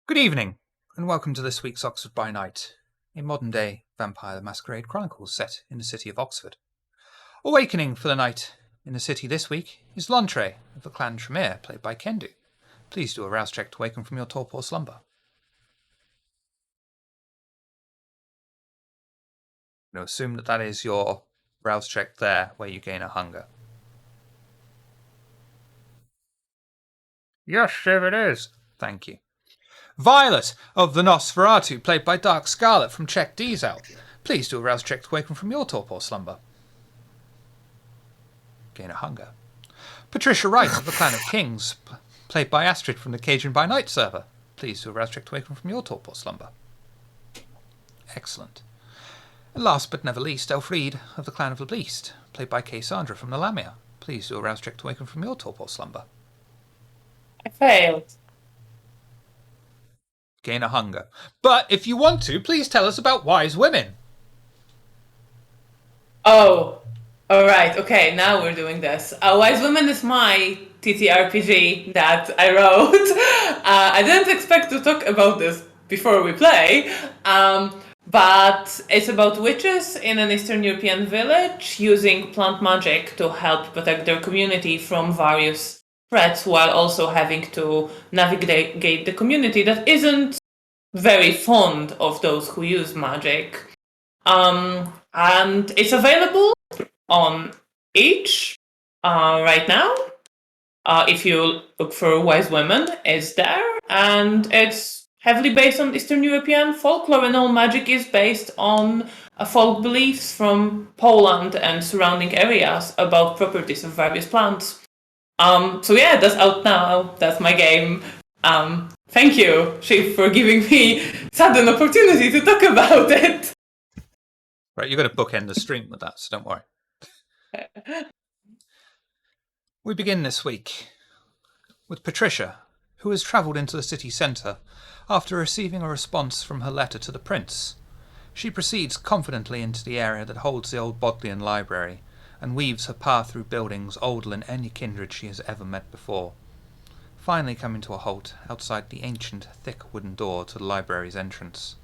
Good evening, and welcome to this week's Oxford by Night, a modern-day Vampire the Masquerade Chronicles set in the city of Oxford. Awakening for the night in the city this week is Lontre of the clan Tremere, played by Kendu. Please do a rouse check to waken from your torpor slumber. I'm going to assume that is your rouse check there, where you gain a hunger. Yes, sir, it is. Thank you. Violet of the Nosferatu, played by Dark Scarlet from Check D's out. Please do a rouse check to waken from your torpor slumber. Gain a hunger. Patricia Wright of the Clan of Kings, played by Astrid from the Cajun by Night server. Please do a rouse check to waken from your torpor slumber. Excellent. And last but never least, Elfriede of the Clan of the Beast, played by Cassandra from the Lamia. Please do a rouse check to waken from your torpor slumber. I failed. Gain a hunger. But if you want to, please tell us about Wise Women. Oh, alright, okay, now we're doing this. Wise Women is my TTRPG that I wrote. I didn't expect to talk about this before we play, but it's about witches in an Eastern European village using plant magic to help protect their community from various threats while also having to navigate the community that isn't very fond of those who use magic. And it's available on itch right now. If you look for Wise Women, it's there, and it's heavily based on Eastern European folklore, and all magic is based on folk beliefs from Poland and surrounding areas about properties of various plants. So yeah, that's out now. That's my game. Thank you, Chief, for giving me sudden opportunity to talk about it. Right, you're going to bookend the stream with that, so don't worry. We begin this week with Patricia, who has travelled into the city centre after receiving a response from her letter to the prince. She proceeds confidently into the area that holds the old Bodleian library and weaves her path through buildings older than any kindred she has ever met before, finally coming to a halt outside the ancient, thick wooden door to the library's entrance.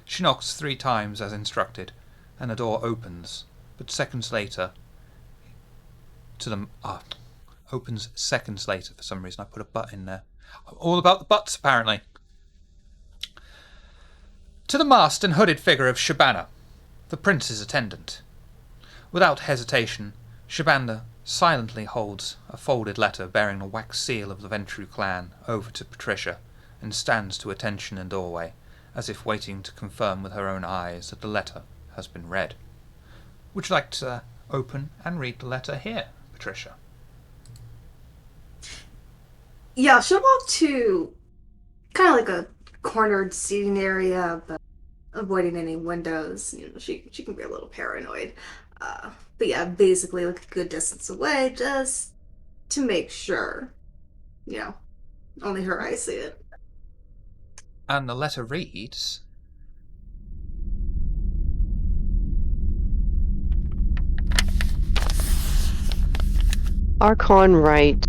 She knocks 3 times as instructed, and the door opens, but seconds later opens seconds later for some reason. I put a but in there. All about the buts, apparently. To the masked and hooded figure of Shabana, the prince's attendant. Without hesitation, Shabana silently holds a folded letter bearing the wax seal of the Ventru clan over to Patricia and stands to attention in the doorway, as if waiting to confirm with her own eyes that the letter has been read. Would you like to open and read the letter here, Patricia? Yeah, she'll walk to kind of like a cornered seating area, but avoiding any windows. She can be a little paranoid. But yeah, basically like a good distance away, just to make sure. Only her eyes see it. And the letter reads, Archon Wright.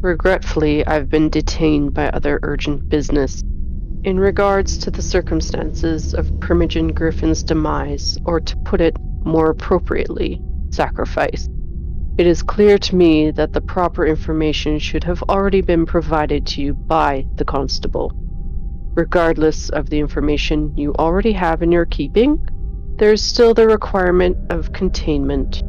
Regretfully, I've been detained by other urgent business. In regards to the circumstances of Primogen Griffin's demise, or to put it more appropriately, sacrifice, it is clear to me that the proper information should have already been provided to you by the constable. Regardless of the information you already have in your keeping, there is still the requirement of containment.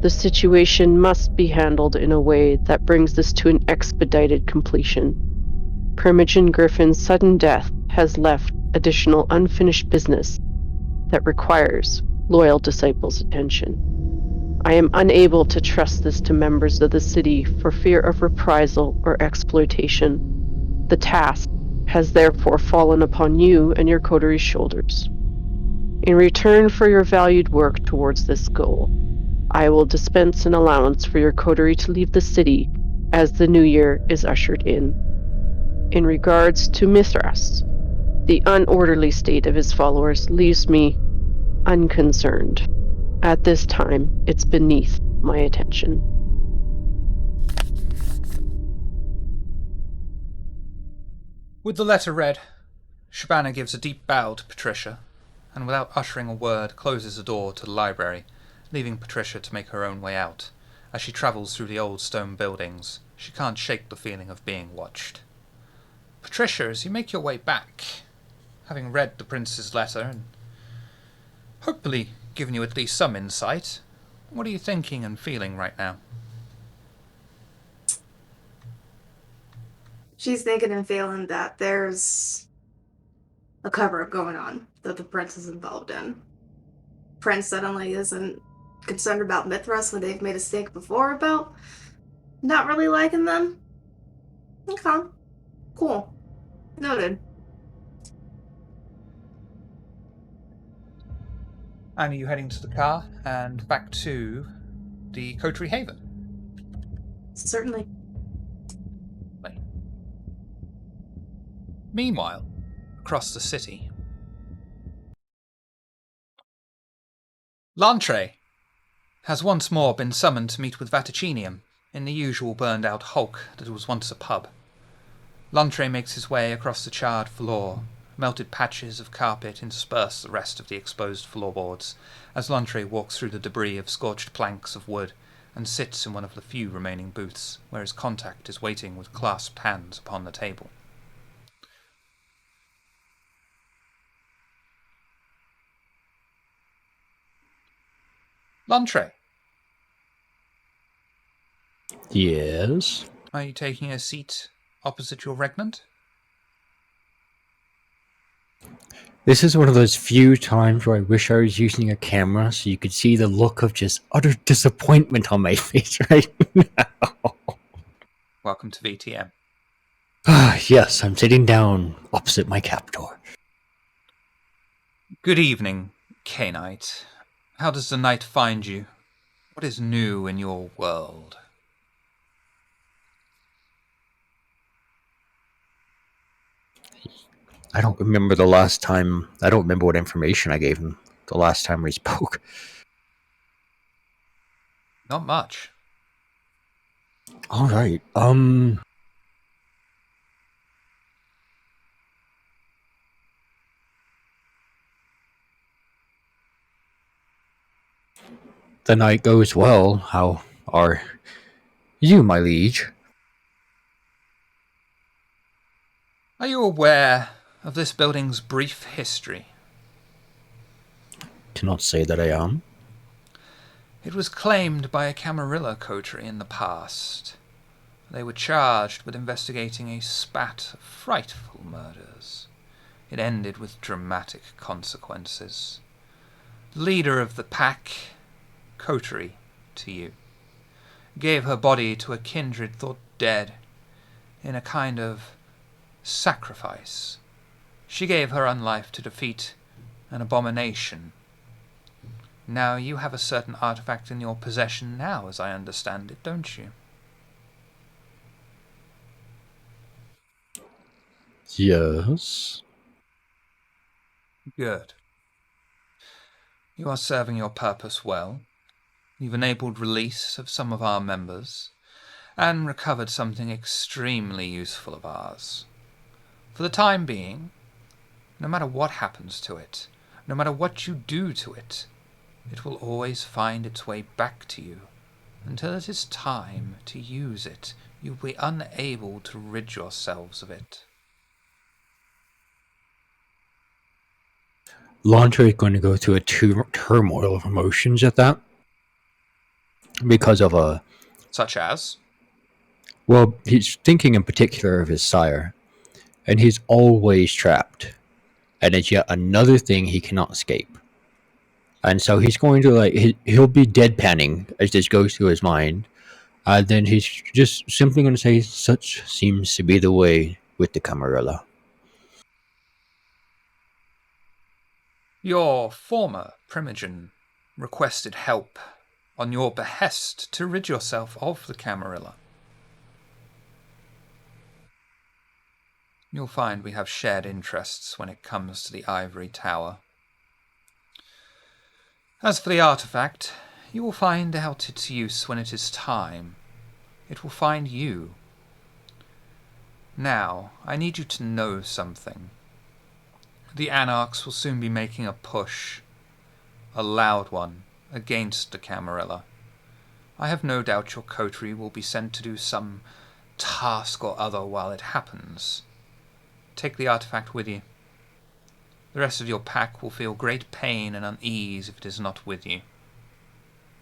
The situation must be handled in a way that brings this to an expedited completion. Primogen Griffin's sudden death has left additional unfinished business that requires loyal disciples' attention. I am unable to trust this to members of the city for fear of reprisal or exploitation. The task has therefore fallen upon you and your coteries' shoulders. In return for your valued work towards this goal, I will dispense an allowance for your coterie to leave the city as the new year is ushered in. In regards to Mithras, the unorderly state of his followers leaves me unconcerned. At this time, it's beneath my attention. With the letter read, Shabana gives a deep bow to Patricia, and without uttering a word closes the door to the library, leaving Patricia to make her own way out. As she travels through the old stone buildings, she can't shake the feeling of being watched. Patricia, as you make your way back, having read the prince's letter and hopefully given you at least some insight, what are you thinking and feeling right now? She's thinking and feeling that there's a cover-up going on that the prince is involved in. Prince suddenly isn't concerned about Mithras when they've made a mistake before about not really liking them. Okay. Cool. Noted. And are you heading to the car and back to the Coterie Haven? Certainly. Meanwhile, across the city, Lantre has once more been summoned to meet with Vaticinium in the usual burned-out hulk that was once a pub. Lantre makes his way across the charred floor. Melted patches of carpet intersperse the rest of the exposed floorboards, as Lantre walks through the debris of scorched planks of wood and sits in one of the few remaining booths, where his contact is waiting with clasped hands upon the table. Lantre, Yes? are you taking a seat opposite your regnant? This is one of those few times where I wish I was using a camera so you could see the look of just utter disappointment on my face right now. Welcome to VTM. Yes, I'm sitting down opposite my captor. Good evening, K-Knight. How does the night find you? What is new in your world? I don't remember what information I gave him the last time we spoke. Not much. Alright, the night goes well. How are you, my liege? Are you aware of this building's brief history? Cannot say that I am. It was claimed by a Camarilla coterie in the past. They were charged with investigating a spat of frightful murders. It ended with dramatic consequences. The leader of the pack, coterie to you, gave her body to a kindred thought dead in a kind of sacrifice. She gave her own life to defeat an abomination. Now you have a certain artifact in your possession now, as I understand it, don't you? Yes. Good. You are serving your purpose well. You've enabled release of some of our members, and recovered something extremely useful of ours. For the time being, no matter what happens to it, no matter what you do to it, it will always find its way back to you. Until it is time to use it, you'll be unable to rid yourselves of it. Laundry is going to go through a turmoil of emotions at that. Because of Such as? well, he's thinking in particular of his sire. And he's always trapped. And it's yet another thing he cannot escape. And so he's going to, he'll be deadpanning as this goes through his mind. Then he's just simply going to say, such seems to be the way with the Camarilla. Your former Primogen requested help on your behest to rid yourself of the Camarilla. You'll find we have shared interests when it comes to the Ivory Tower. As for the artifact, you will find out its use when it is time. It will find you. Now, I need you to know something. The Anarchs will soon be making a push, a loud one, against the Camarilla. I have no doubt your coterie will be sent to do some task or other while it happens. Take the artifact with you. The rest of your pack will feel great pain and unease if it is not with you.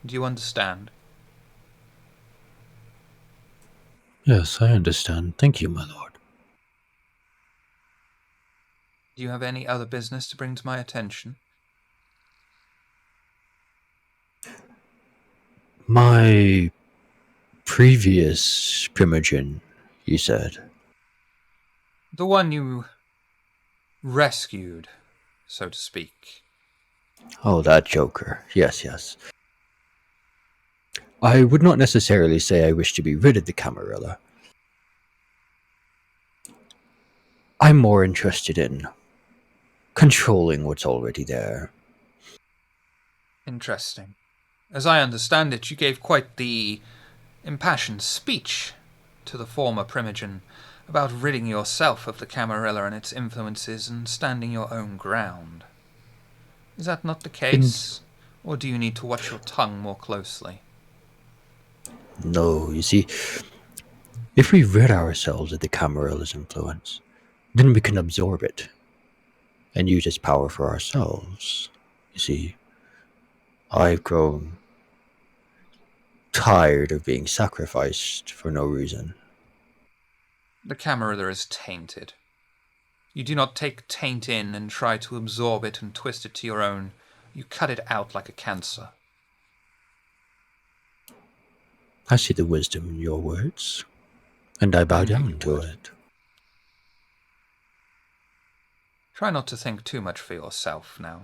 Do you understand? Yes, I understand. Thank you, my lord. Do you have any other business to bring to my attention? My previous primogen, you said. The one you rescued, so to speak. Oh, that joker. Yes, yes. I would not necessarily say I wish to be rid of the Camarilla. I'm more interested in controlling what's already there. Interesting. As I understand it, you gave quite the impassioned speech to the former Primogen about ridding yourself of the Camarilla and its influences and standing your own ground. Is that not the case? Or do you need to watch your tongue more closely? No, you see, if we rid ourselves of the Camarilla's influence, then we can absorb it and use its power for ourselves. You see, I've grown tired of being sacrificed for no reason. The Camarilla is tainted. You do not take taint in and try to absorb it and twist it to your own. You cut it out like a cancer. I see the wisdom in your words, and I bow I knew down you to would. it. Try not to think too much for yourself now.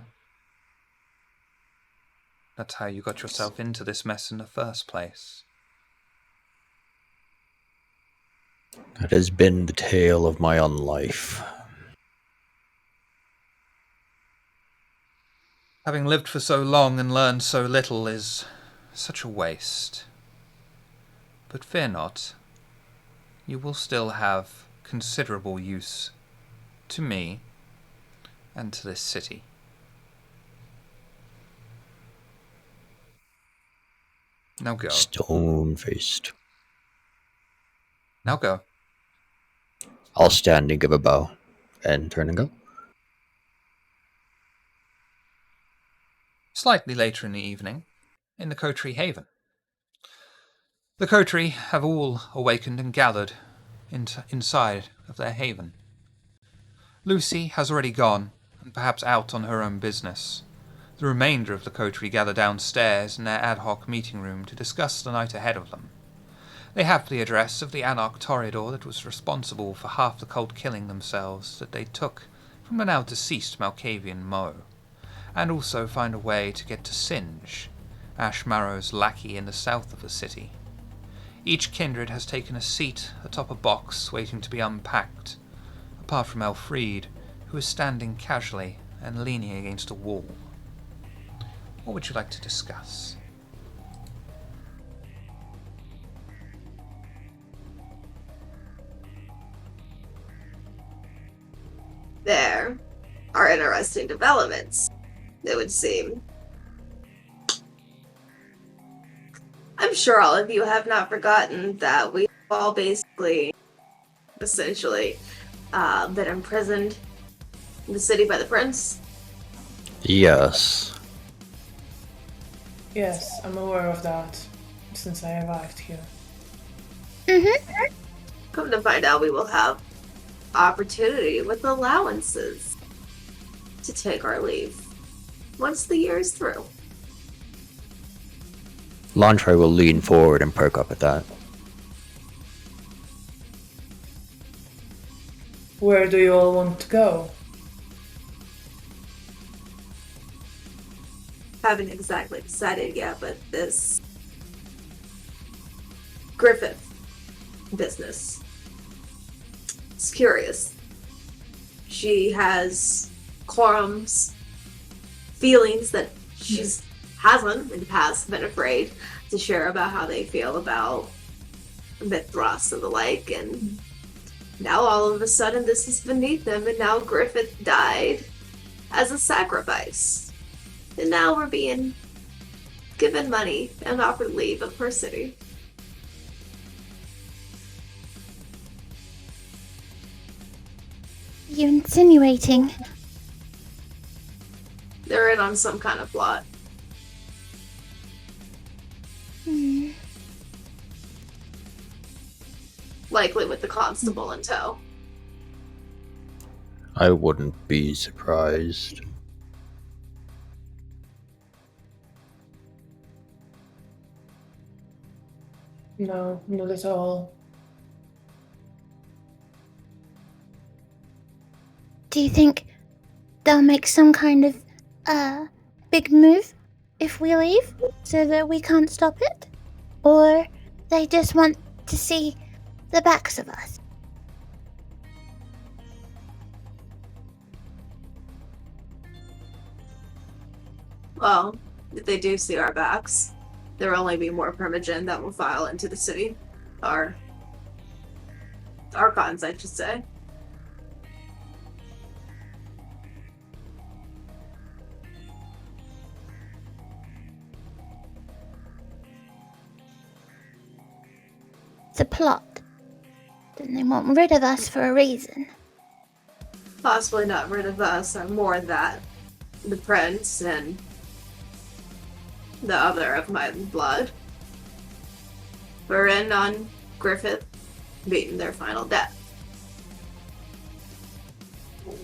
That's how you got yourself into this mess in the first place. That has been the tale of my own life. Having lived for so long and learned so little is such a waste. But fear not, you will still have considerable use to me and to this city. Now go. Stone-faced. Now go. I'll stand and give a bow, and turn and go. Slightly later in the evening, in the Coterie Haven. The Coterie have all awakened and gathered inside of their haven. Lucy has already gone, and perhaps out on her own business. The remainder of the Coterie gather downstairs in their ad hoc meeting room to discuss the night ahead of them. They have the address of the Anarch Toreador that was responsible for half the cult killing themselves that they took from the now deceased Malkavian Mo, and also find a way to get to Singe, Ashmarrow's lackey in the south of the city. Each kindred has taken a seat atop a box waiting to be unpacked, apart from Elfriede, who is standing casually and leaning against a wall. What would you like to discuss? There are interesting developments, it would seem. I'm sure all of you have not forgotten that we've all basically, essentially, been imprisoned in the city by the prince. Yes. Yes, I'm aware of that since I arrived here. Come to find out, we will have opportunity with allowances to take our leave once the year is through. Lantre will lean forward and perk up at that. Where do you all want to go? Haven't exactly decided yet, but this Griffith business, it's curious. She has qualms, feelings that she's hasn't in the past been afraid to share about how they feel about Mithras and the like, and now all of a sudden this is beneath them, and now Griffith died. as a sacrifice. And now we're being given money and offered leave of her city. You insinuating? They're in on some kind of plot. Likely with the constable in tow. I wouldn't be surprised. No, not at all. Do you think they'll make some kind of big move if we leave so that we can't stop it? Or they just want to see the backs of us? Well, if they do see our backs, there will only be more Primogen that will file into the city. Our Archons, I should say. It's a plot. Then they want rid of us for a reason. Possibly not rid of us, or more that the prince and the other of my blood were in on Griffith beating their final death.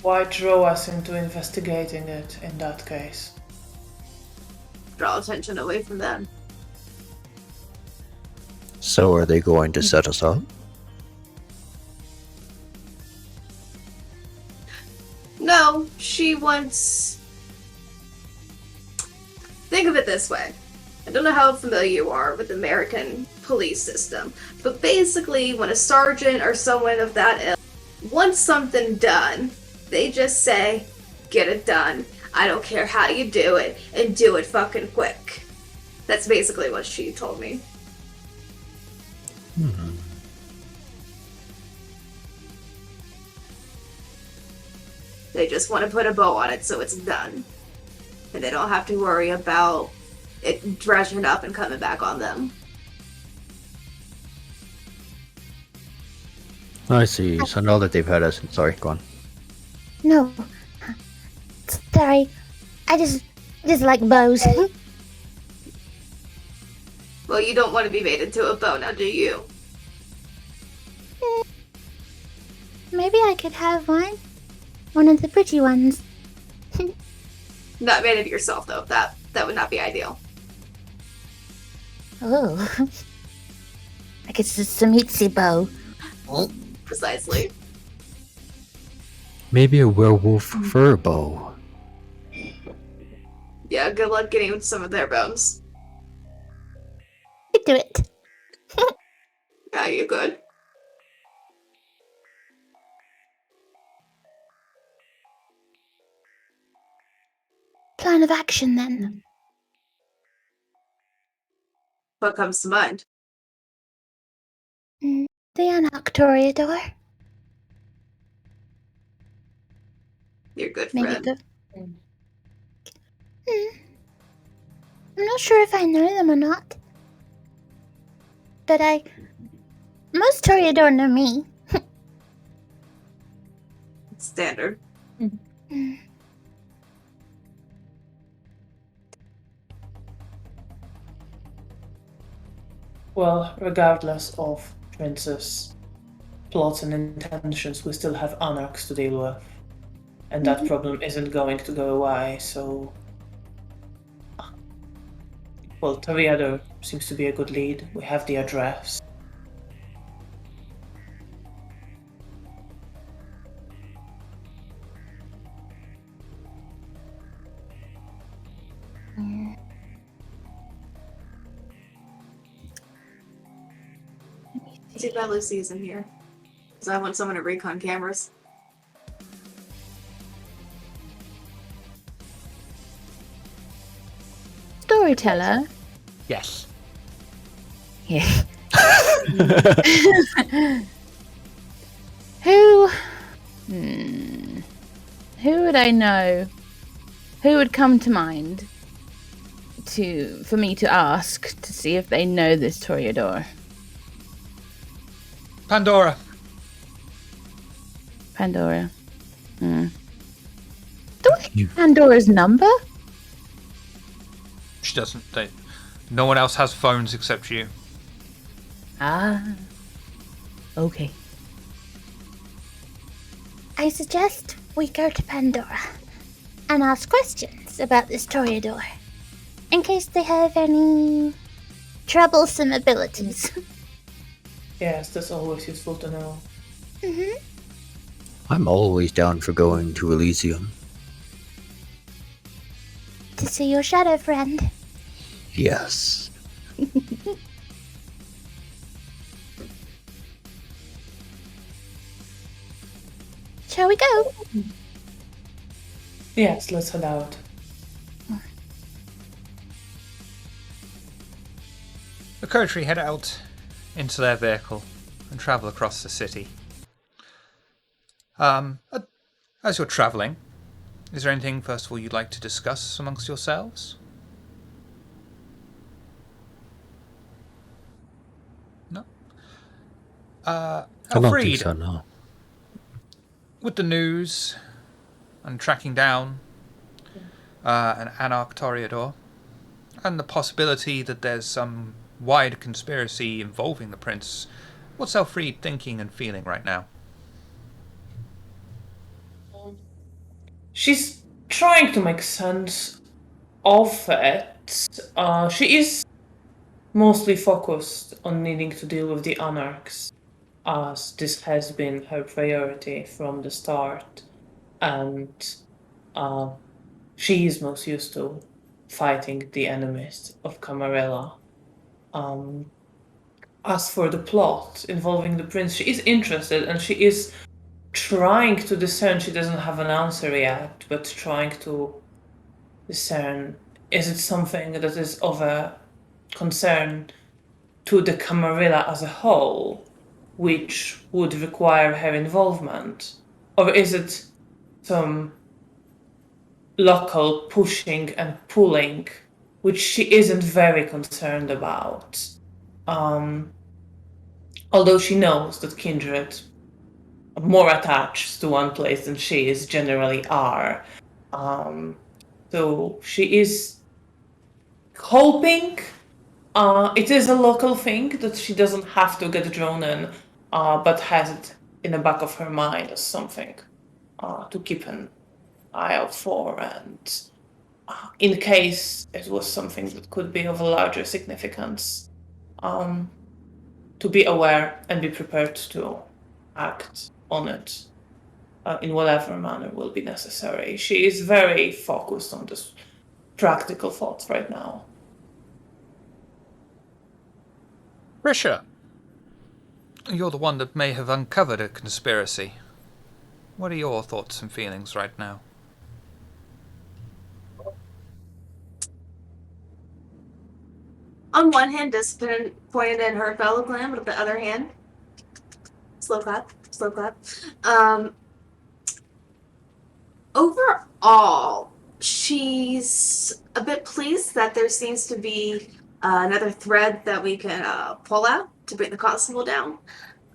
Why draw us into investigating it in that case? Draw attention away from them. So are they going to set us up? No, she wants... Think of it this way. I don't know how familiar you are with the American police system, but basically when a sergeant or someone of that ilk wants something done, they just say, get it done. I don't care how you do it, and do it fucking quick. That's basically what she told me. They just want to put a bow on it so it's done. And they don't have to worry about it dredging up and coming back on them. I see. So now that they've had us, sorry, go on. No. Sorry. I just like bows. Well, you don't want to be made into a bow now, do you? Maybe I could have one. One of the pretty ones. Not made of yourself, though. That would not be ideal. Oh. Like it's just some itsy bow. Precisely. Maybe a werewolf fur bow. Yeah, good luck getting some of their bones. You do it. Yeah, you good. Plan of action then. What comes to mind? The Anarch Toreador. Your good Maybe friend. go. I'm not sure if I know them or not. But most Toreador know me. Standard. Well, regardless of Prince's plots and intentions, we still have Anarchs to deal with. And that problem isn't going to go away, so... Well, Toreador seems to be a good lead. We have the address. Too bad Lucy isn't here. Because I want someone to recon cameras. Storyteller? Yes. Yeah. Who? Who would I know Who would come to mind for me to ask to see if they know this Toreador? Pandora. Pandora. Do I have Pandora's number? She doesn't. No one else has phones except you. Ah. Okay. I suggest we go to Pandora and ask questions about this Toreador, in case they have any troublesome abilities. Yes, that's always useful to know. Mm-hmm. I'm always down for going to Elysium. To see your shadow friend. Yes. Shall we go? Yes, let's head out. The coterie head out into their vehicle and travel across the city. As you're travelling, is there anything, first of all, you'd like to discuss amongst yourselves? No? I don't think Alfred, so, no. with the news and tracking down an Anarch Toreador, and the possibility that there's some wide conspiracy involving the prince, what's Alfred thinking and feeling right now? She's trying to make sense of it. She is mostly focused on needing to deal with the Anarchs, as this has been her priority from the start, and she is most used to fighting the enemies of Camarilla. As for the plot involving the prince, she is interested and she is trying to discern. She doesn't have an answer yet, but trying to discern, is it something that is of a concern to the Camarilla as a whole, which would require her involvement? Or is it some local pushing and pulling, which she isn't very concerned about? Although she knows that kindred more attached to one place than she is generally are. So she is hoping it is a local thing that she doesn't have to get drawn in, but has it in the back of her mind as something to keep an eye out for, and in case it was something that could be of a larger significance, to be aware and be prepared to act on it in whatever manner will be necessary. She is very focused on this practical thoughts right now. Risha, you're the one that may have uncovered a conspiracy. What are your thoughts and feelings right now? On one hand, discipline pointed in her fellow clan, but on the other hand, slow clap, slow clap. Overall, she's a bit pleased that there seems to be another thread that we can pull out to bring the constable down.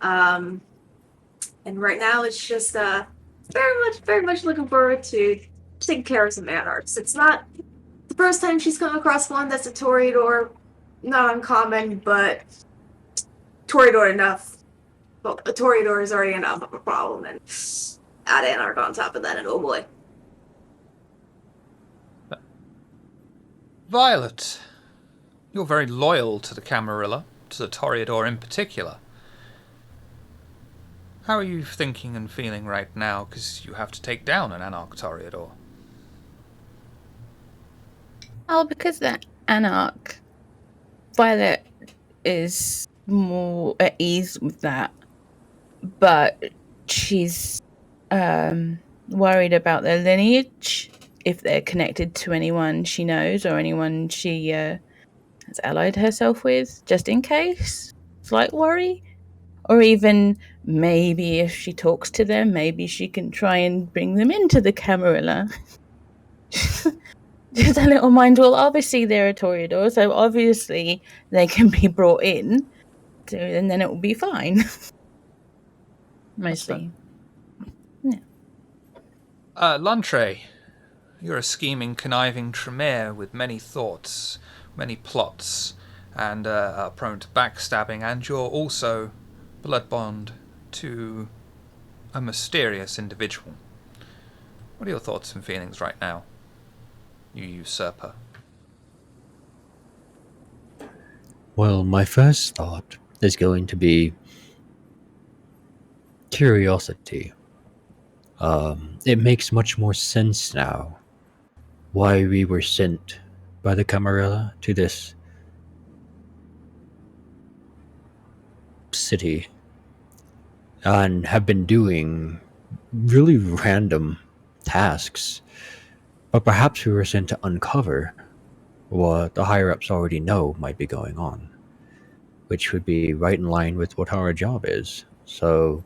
And right now, it's just very much looking forward to taking care of some anarchs. It's not the first time she's come across one that's a Toreador. Not uncommon, but Toreador enough. Well, a Toreador is already enough of a problem, and add Anarch on top of that, and oh boy. Violet, you're very loyal to the Camarilla, to the Toreador in particular. How are you thinking and feeling right now, because you have to take down an Anarch Toreador? Oh, because that Anarch, Violet is more at ease with that, but she's worried about their lineage, if they're connected to anyone she knows or anyone she has allied herself with, just in case. Slight worry. Or even maybe if she talks to them, maybe she can try and bring them into the Camarilla. Just a little mind. Well, obviously they're a Toreador, so obviously they can be brought in, and then it will be fine. Mostly. Lantre, you're a scheming, conniving Tremere with many thoughts, many plots, and are prone to backstabbing, and you're also blood bond to a mysterious individual. What are your thoughts and feelings right now, you usurper? Well, my first thought is going to be curiosity. It makes much more sense now why we were sent by the Camarilla to this city and have been doing really random tasks. But perhaps we were sent to uncover what the higher ups already know might be going on, which would be right in line with what our job is. So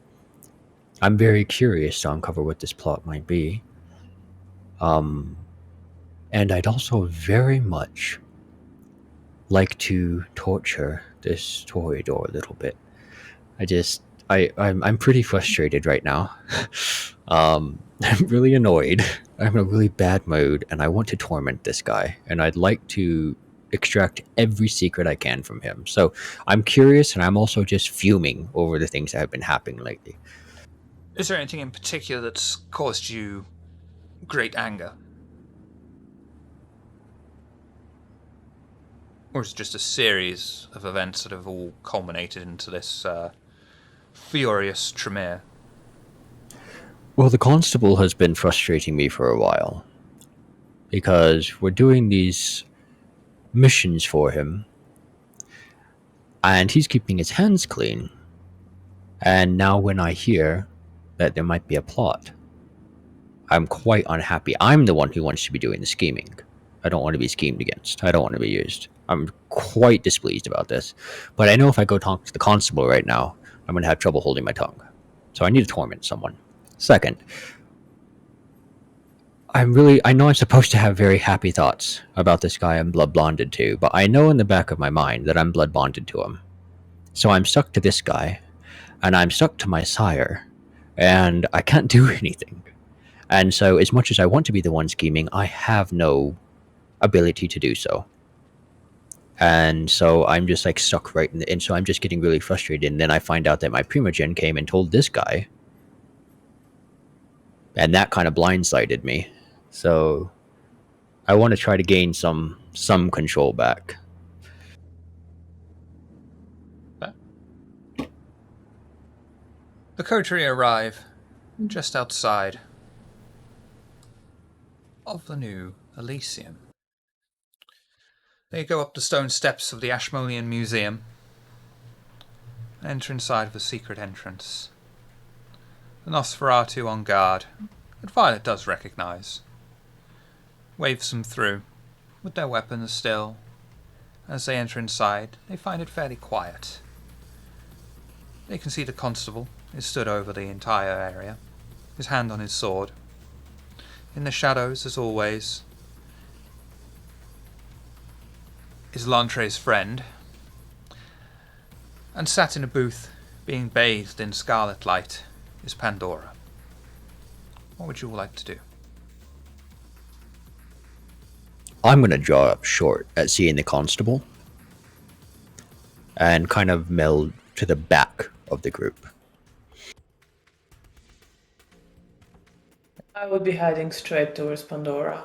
I'm very curious to uncover what this plot might be. And I'd also very much like to torture this Toreador a little bit. I'm pretty frustrated right now. I'm really annoyed. I'm in a really bad mood, and I want to torment this guy. And I'd like to extract every secret I can from him. So I'm curious, and I'm also just fuming over the things that have been happening lately. Is there anything in particular that's caused you great anger? Or is it just a series of events that have all culminated into this furious Tremere? Well, the constable has been frustrating me for a while because we're doing these missions for him and he's keeping his hands clean. And now when I hear that there might be a plot, I'm quite unhappy. I'm the one who wants to be doing the scheming. I don't want to be schemed against. I don't want to be used. I'm quite displeased about this. But I know if I go talk to the constable right now, I'm going to have trouble holding my tongue. So I need to torment someone. Second, I know I'm supposed to have very happy thoughts about this guy I'm blood bonded to, but I know in the back of my mind that I'm blood bonded to him. So I'm stuck to this guy, and I'm stuck to my sire, and I can't do anything. And so as much as I want to be the one scheming, I have no ability to do so. And so I'm just like stuck right in the, and so I'm just getting really frustrated. And then I find out that my primogen came and told this guy, and that kind of blindsided me. So I want to try to gain some control back. The coterie arrive just outside of the new Elysium. They go up the stone steps of the Ashmolean Museum and enter inside of a secret entrance. The Nosferatu on guard, that Violet does recognise, waves them through with their weapons still. As they enter inside, they find it fairly quiet. They can see the constable is stood over the entire area, his hand on his sword. In the shadows, as always, is Lantre's friend, and sat in a booth, being bathed in scarlet light, is Pandora. What would you all like to do? I'm going to draw up short at seeing the constable and kind of meld to the back of the group. I would be heading straight towards Pandora.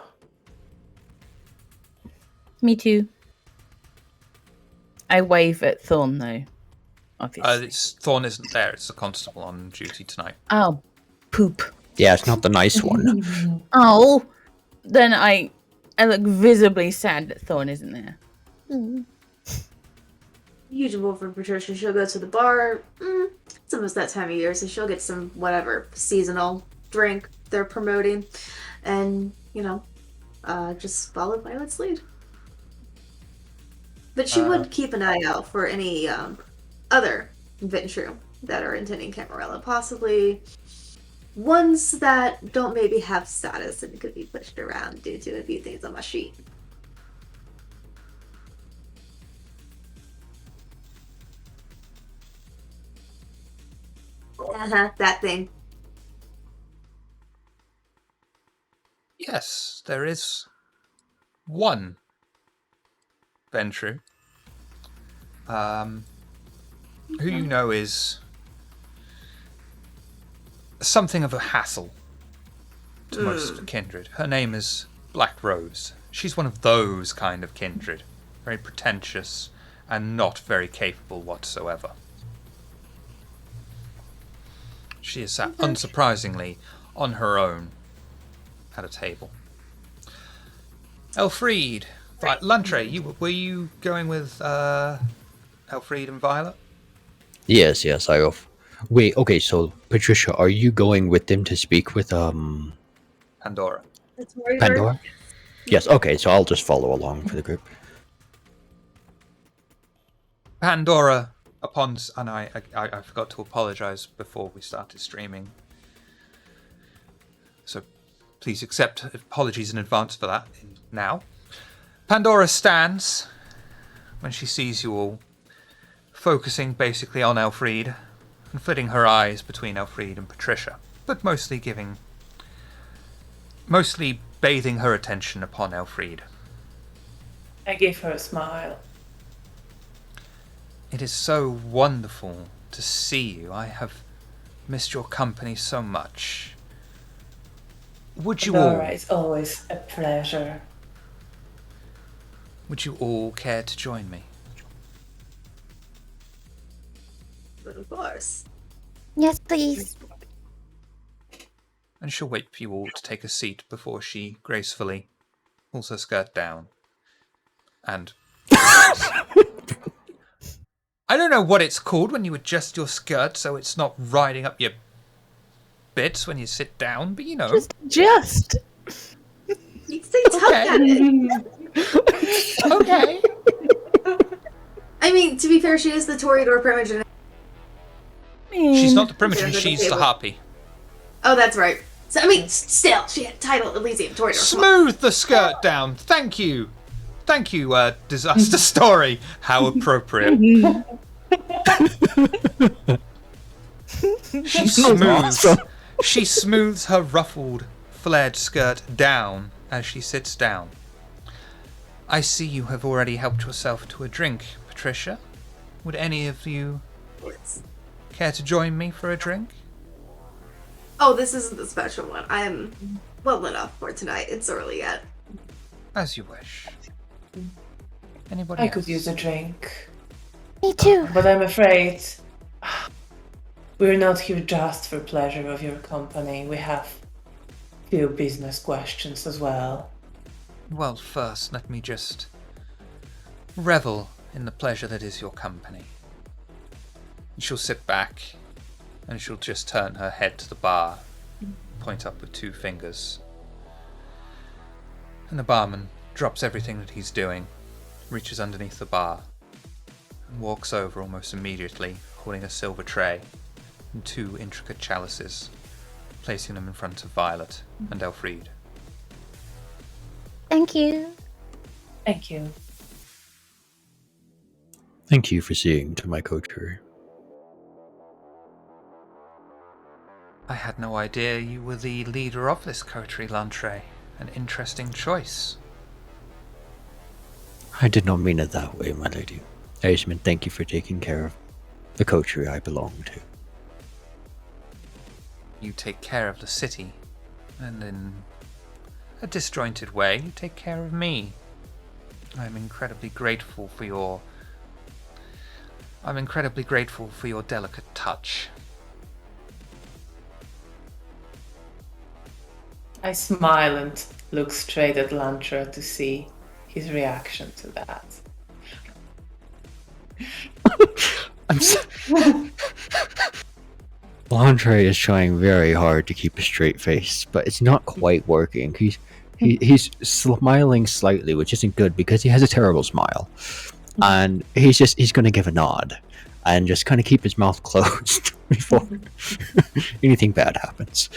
Me too. I wave at Thorn though, obviously. Thorn isn't there, it's the constable on duty tonight. Oh, poop. Yeah, it's not the nice one. Oh, then I look visibly sad that Thorn isn't there. Usual for Patricia, she'll go to the bar. It's almost that time of year, so she'll get some whatever seasonal drink they're promoting, and just follow Violet's lead. But she would keep an eye out for any other Ventru that are attending Camarilla, possibly ones that don't maybe have status and could be pushed around due to a few things on my sheet. That thing. Yes, there is one Ventru, who you know is something of a hassle to most of the kindred. Her name is Black Rose. She's one of those kind of kindred, very pretentious and not very capable whatsoever. She is sat, unsurprisingly, on her own at a table. Elfried, Lantre, were you going with Elfried and Violet? Yes, I off. Wait, okay, so Patricia, are you going with them to speak with Pandora. That's where we were. Pandora? Yes, okay, so I'll just follow along for the group. Pandora, and I forgot to apologize before we started streaming. So please accept apologies in advance for that now. Pandora stands when she sees you all, focusing basically on Elfried and flitting her eyes between Elfried and Patricia, but mostly bathing her attention upon Elfried. I gave her a smile. It is so wonderful to see you. I have missed your company so much. Would you all... It's always a pleasure. Would you all care to join me? But of course. Yes, please. And she'll wait for you all to take a seat before she gracefully pulls her skirt down. And... I don't know what it's called when you adjust your skirt so it's not riding up your bits when you sit down, but you know. Just. You can say tug at it. Okay. I mean, to be fair, she is the Toreador Primogen. She's not the Primogen, Under the she's the table. Harpy. Oh, that's right. So, I mean, still, she had title Elysium Toreador. Smooth the skirt down. Thank you. Thank you, Disaster Story. How appropriate. She smooths her ruffled, flared skirt down as she sits down. I see you have already helped yourself to a drink, Patricia. Would any of you care to join me for a drink? Oh, this isn't the special one. I am well lit up for tonight. It's early yet. As you wish. Anybody I else? could use a drink. Me too. But I'm afraid we're not here just for pleasure of your company. We have few business questions as well. Well, first, let me just revel in the pleasure that is your company. She'll sit back, and she'll just turn her head to the bar, point up with 2 fingers. And the barman drops everything that he's doing, reaches underneath the bar, and walks over almost immediately, holding a silver tray and 2 intricate chalices, placing them in front of Violet and Elfried. Thank you. Thank you. Thank you for seeing to my coterie. I had no idea you were the leader of this coterie, Lantre. An interesting choice. I did not mean it that way, my lady. I just meant thank you for taking care of the coterie I belong to. You take care of the city, and in a disjointed way, you take care of me. I'm incredibly grateful for your delicate touch. I smile and look straight at Lantra to see his reaction to that. Landre is trying very hard to keep a straight face, but it's not quite working. He's smiling slightly, which isn't good because he has a terrible smile. And he's going to give a nod. and just kind of keep his mouth closed before anything bad happens.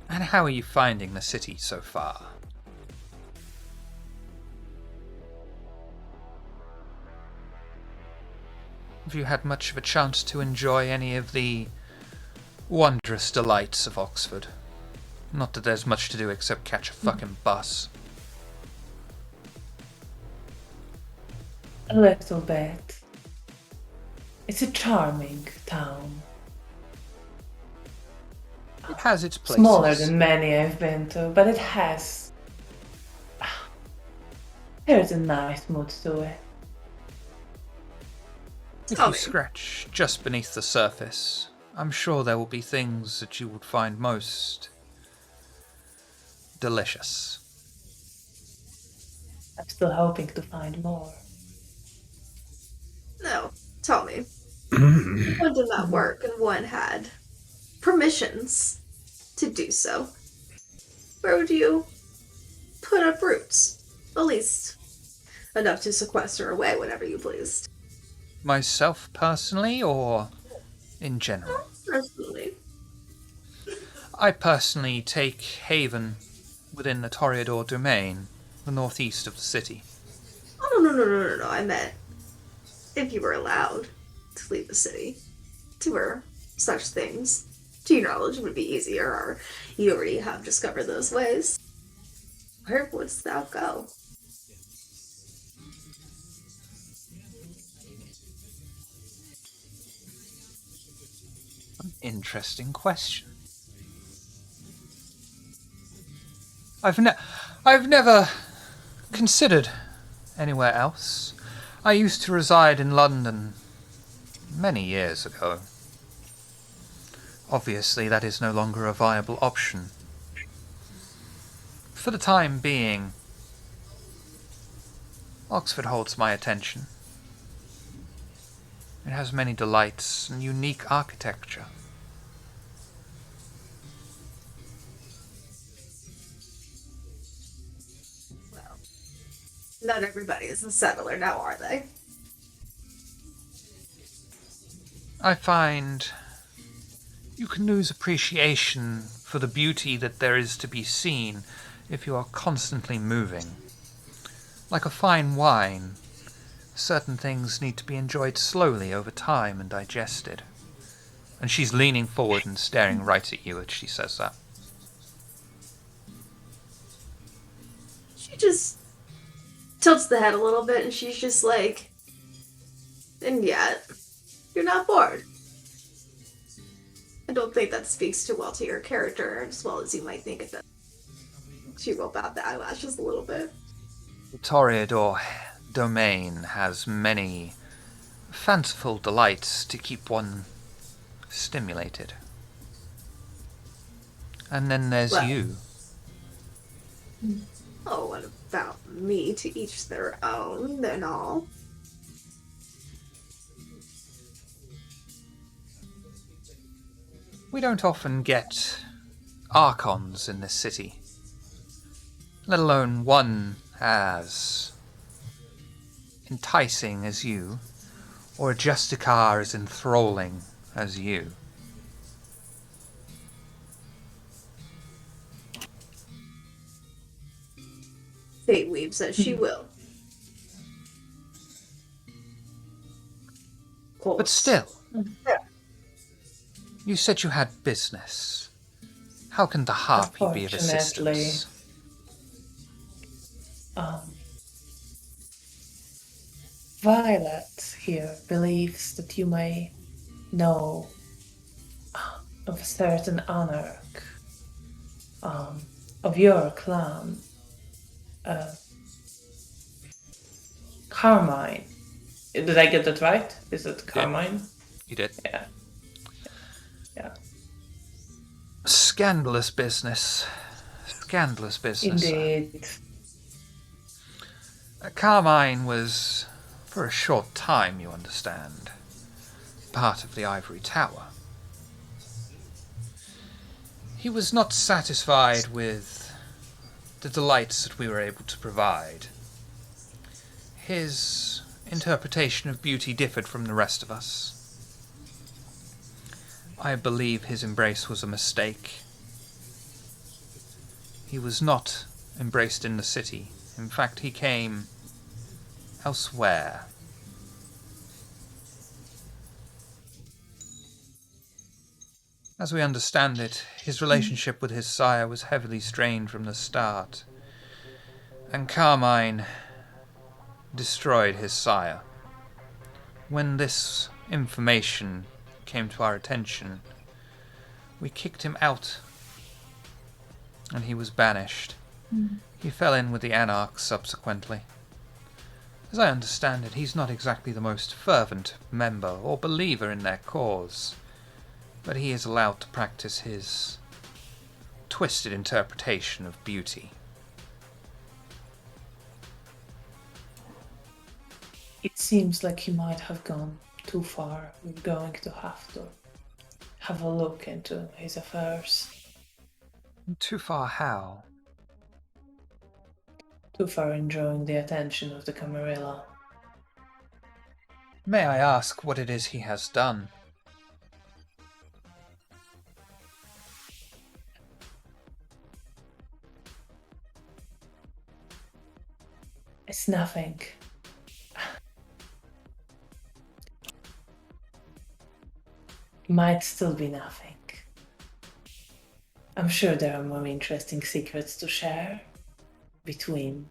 And how are you finding the city so far? Have you had much of a chance to enjoy any of the wondrous delights of Oxford? Not that there's much to do except catch a fucking bus. A little bit. It's a charming town. It has its places. Smaller than many I've been to, but it has... There's a nice mood to it. If you scratch just beneath the surface, I'm sure there will be things that you would find most delicious. I'm still hoping to find more. No, tell me. One did not work, and one had permissions to do so. Where would you put up roots? At least enough to sequester away whenever you pleased. Myself personally, or in general? Personally. I personally take haven within the Toreador domain, the northeast of the city. Oh, no. I meant if you were allowed to leave the city. To where such things, to your knowledge, would be easier, or you already have discovered those ways. Where wouldst thou go? An interesting question. I've never considered anywhere else. I used to reside in London many years ago. Obviously, that is no longer a viable option. For the time being, Oxford holds my attention. It has many delights and unique architecture. Well, not everybody is a settler now, are they? I find you can lose appreciation for the beauty that there is to be seen if you are constantly moving. Like a fine wine, certain things need to be enjoyed slowly over time and digested. And she's leaning forward and staring right at you as she says that. She just tilts the head a little bit, and she's just like, and yet, you're not bored. I don't think that speaks too well to your character, as well as you might think it does. She rolled out the eyelashes a little bit. The Toreador domain has many fanciful delights to keep one stimulated. And then there's you. Oh, what about me? To each their own, then all. We don't often get archons in this city, let alone one as enticing as you, or a Justicar as enthralling as you. Fate weaves as she will. But still, you said you had business. How can the harpy be of assistance? Violet here believes that you may know of a certain anarch of your clan, Carmine. Did I get that right? Is it Carmine? You did. Yeah. Scandalous business. Scandalous business. Indeed. Carmine was, for a short time, you understand, part of the Ivory Tower. He was not satisfied with the delights that we were able to provide. His interpretation of beauty differed from the rest of us. I believe his embrace was a mistake. He was not embraced in the city. In fact, he came elsewhere. As we understand it, his relationship with his sire was heavily strained from the start, and Carmine destroyed his sire. When this information came to our attention, we kicked him out, and he was banished. He fell in with the Anarchs subsequently. As I understand it, he's not exactly the most fervent member or believer in their cause, but he is allowed to practice his twisted interpretation of beauty. It seems like he might have gone too far. We're going to have to have a look into his affairs. Too far how? Too far in drawing the attention of the Camarilla. May I ask what it is he has done? It's nothing. Might still be nothing. I'm sure there are more interesting secrets to share between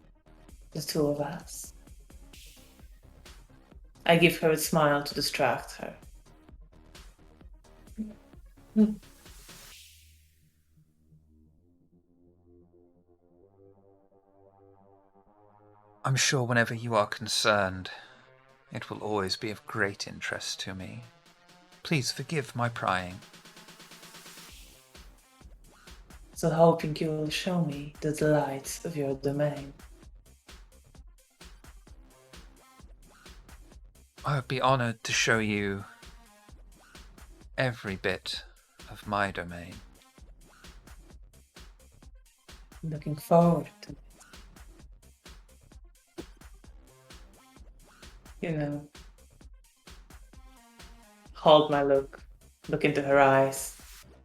the two of us. I give her a smile to distract her. I'm sure whenever you are concerned, it will always be of great interest to me. Please forgive my prying. So hoping you will show me the delights of your domain. I would be honored to show you every bit of my domain. Looking forward to it. You know, hold my look into her eyes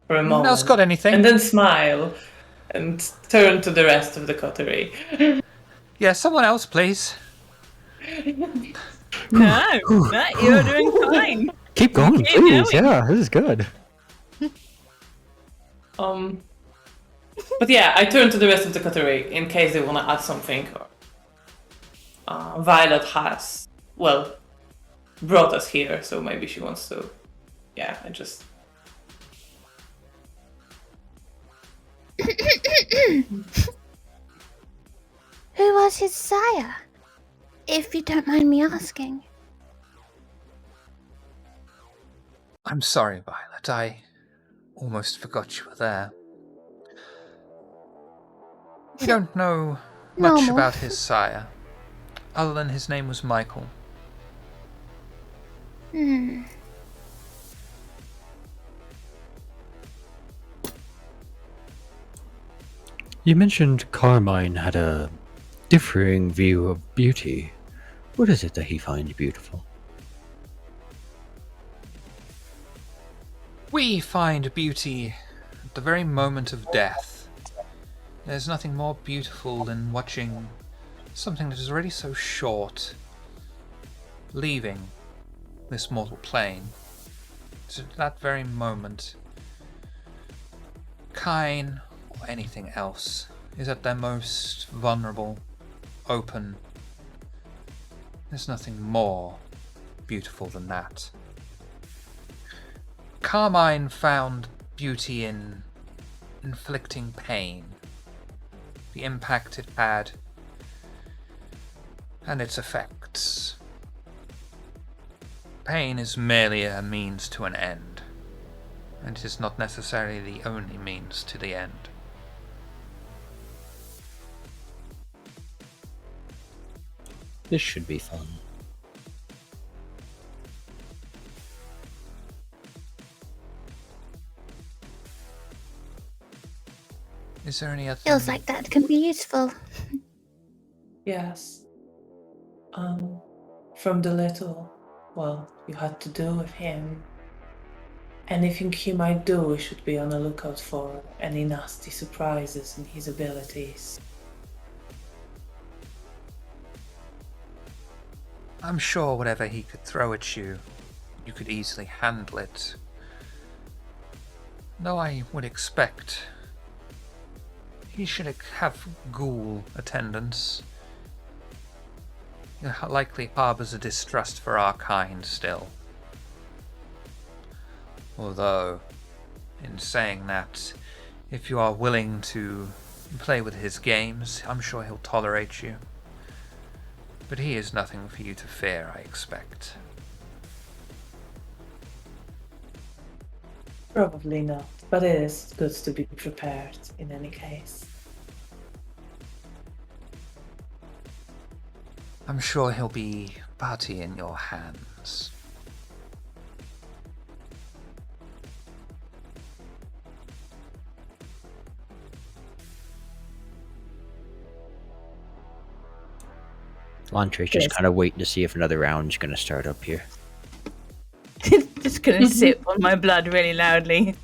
for a moment. No one's got anything? And then smile and turn to the rest of the coterie. Yeah, someone else, please. No, you're doing fine. Keep going, Keep please. going. Yeah, this is good. But yeah, I turn to the rest of the coterie in case they want to add something. Violet has, well, brought us here, so maybe she wants to. Yeah, I just. Who was his sire? If you don't mind me asking. I'm sorry, Violet. I almost forgot you were there. We don't know much Normal. about his sire, other than his name was Michael. Hmm. You mentioned Carmine had a differing view of beauty. What is it that he finds beautiful? We find beauty at the very moment of death. There's nothing more beautiful than watching something that is already so short leaving this mortal plane. So at that very moment, Kine or anything else is at their most vulnerable, open. There's nothing more beautiful than that. Carmine found beauty in inflicting pain, the impact it had, and its effects. Pain is merely a means to an end, and it is not necessarily the only means to the end. This should be fun. Is there any other Feels like that can be useful. Yes. from the little, well, you had to do with him. Anything he might do, we should be on the lookout for any nasty surprises in his abilities. I'm sure whatever he could throw at you, you could easily handle it. Though I would expect he should have ghoul attendants. He likely harbours a distrust for our kind still. Although, in saying that, if you are willing to play with his games, I'm sure he'll tolerate you. But he is nothing for you to fear, I expect. Probably not, but it is good to be prepared in any case. I'm sure he'll be putty in your hands. Lantre's just kind of waiting to see if another round's going to start up here. Just gonna sip on my blood really loudly.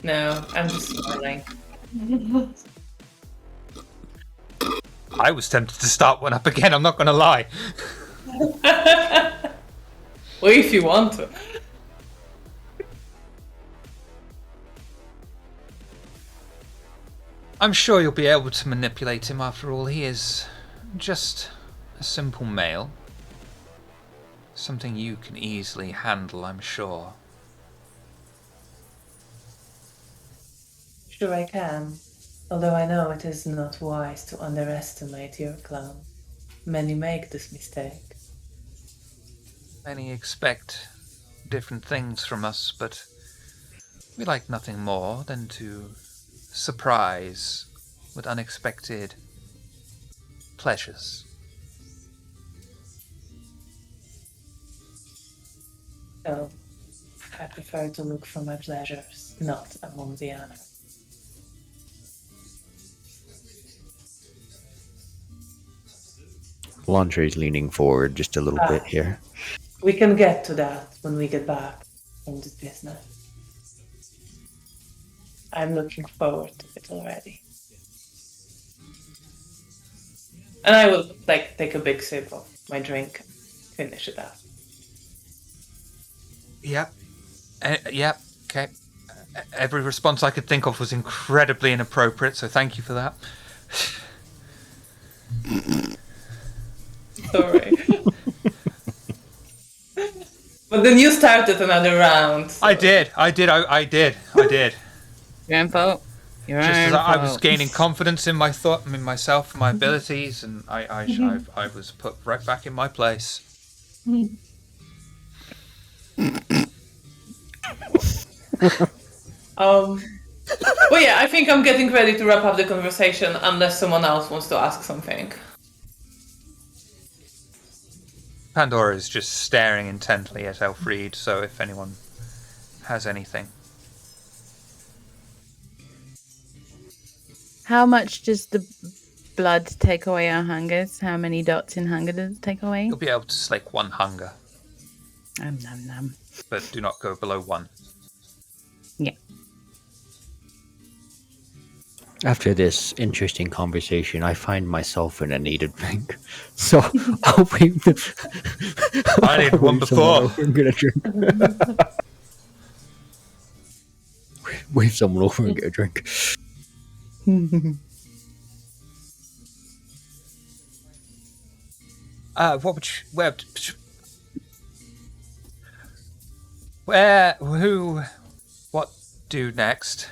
No, I'm just smiling. I was tempted to start one up again, I'm not going to lie. Well, if you want to. I'm sure you'll be able to manipulate him after all. He is just a simple male. Something you can easily handle, I'm sure. Sure I can. Although I know it is not wise to underestimate your clan. Many make this mistake. Many expect different things from us, but we like nothing more than to surprise with unexpected pleasures. So, I prefer to look for my pleasures, not among the honor. Lantre's leaning forward just a little bit here. We can get to that when we get back from this business. I'm looking forward to it already. And I will take a big sip of my drink, finish it up. Yep. Yep. Okay. Every response I could think of was incredibly inappropriate, so thank you for that. Sorry. But then you started another round. So. I did. Grandpa, you're Just as I was gaining confidence in myself, and my abilities, and I was put right back in my place. Well, yeah, I think I'm getting ready to wrap up the conversation unless someone else wants to ask something. Pandora is just staring intently at Elfriede, so if anyone has anything. How much does the blood take away our hungers? How many dots in hunger does it take away? You'll be able to slake one hunger, Nom nom nom. but do not go below one. Yeah. After this interesting conversation, I find myself in a need of drink. So I'll wait. I needed one before. I'm gonna drink. Wave someone over and get a drink. What would you, what do next?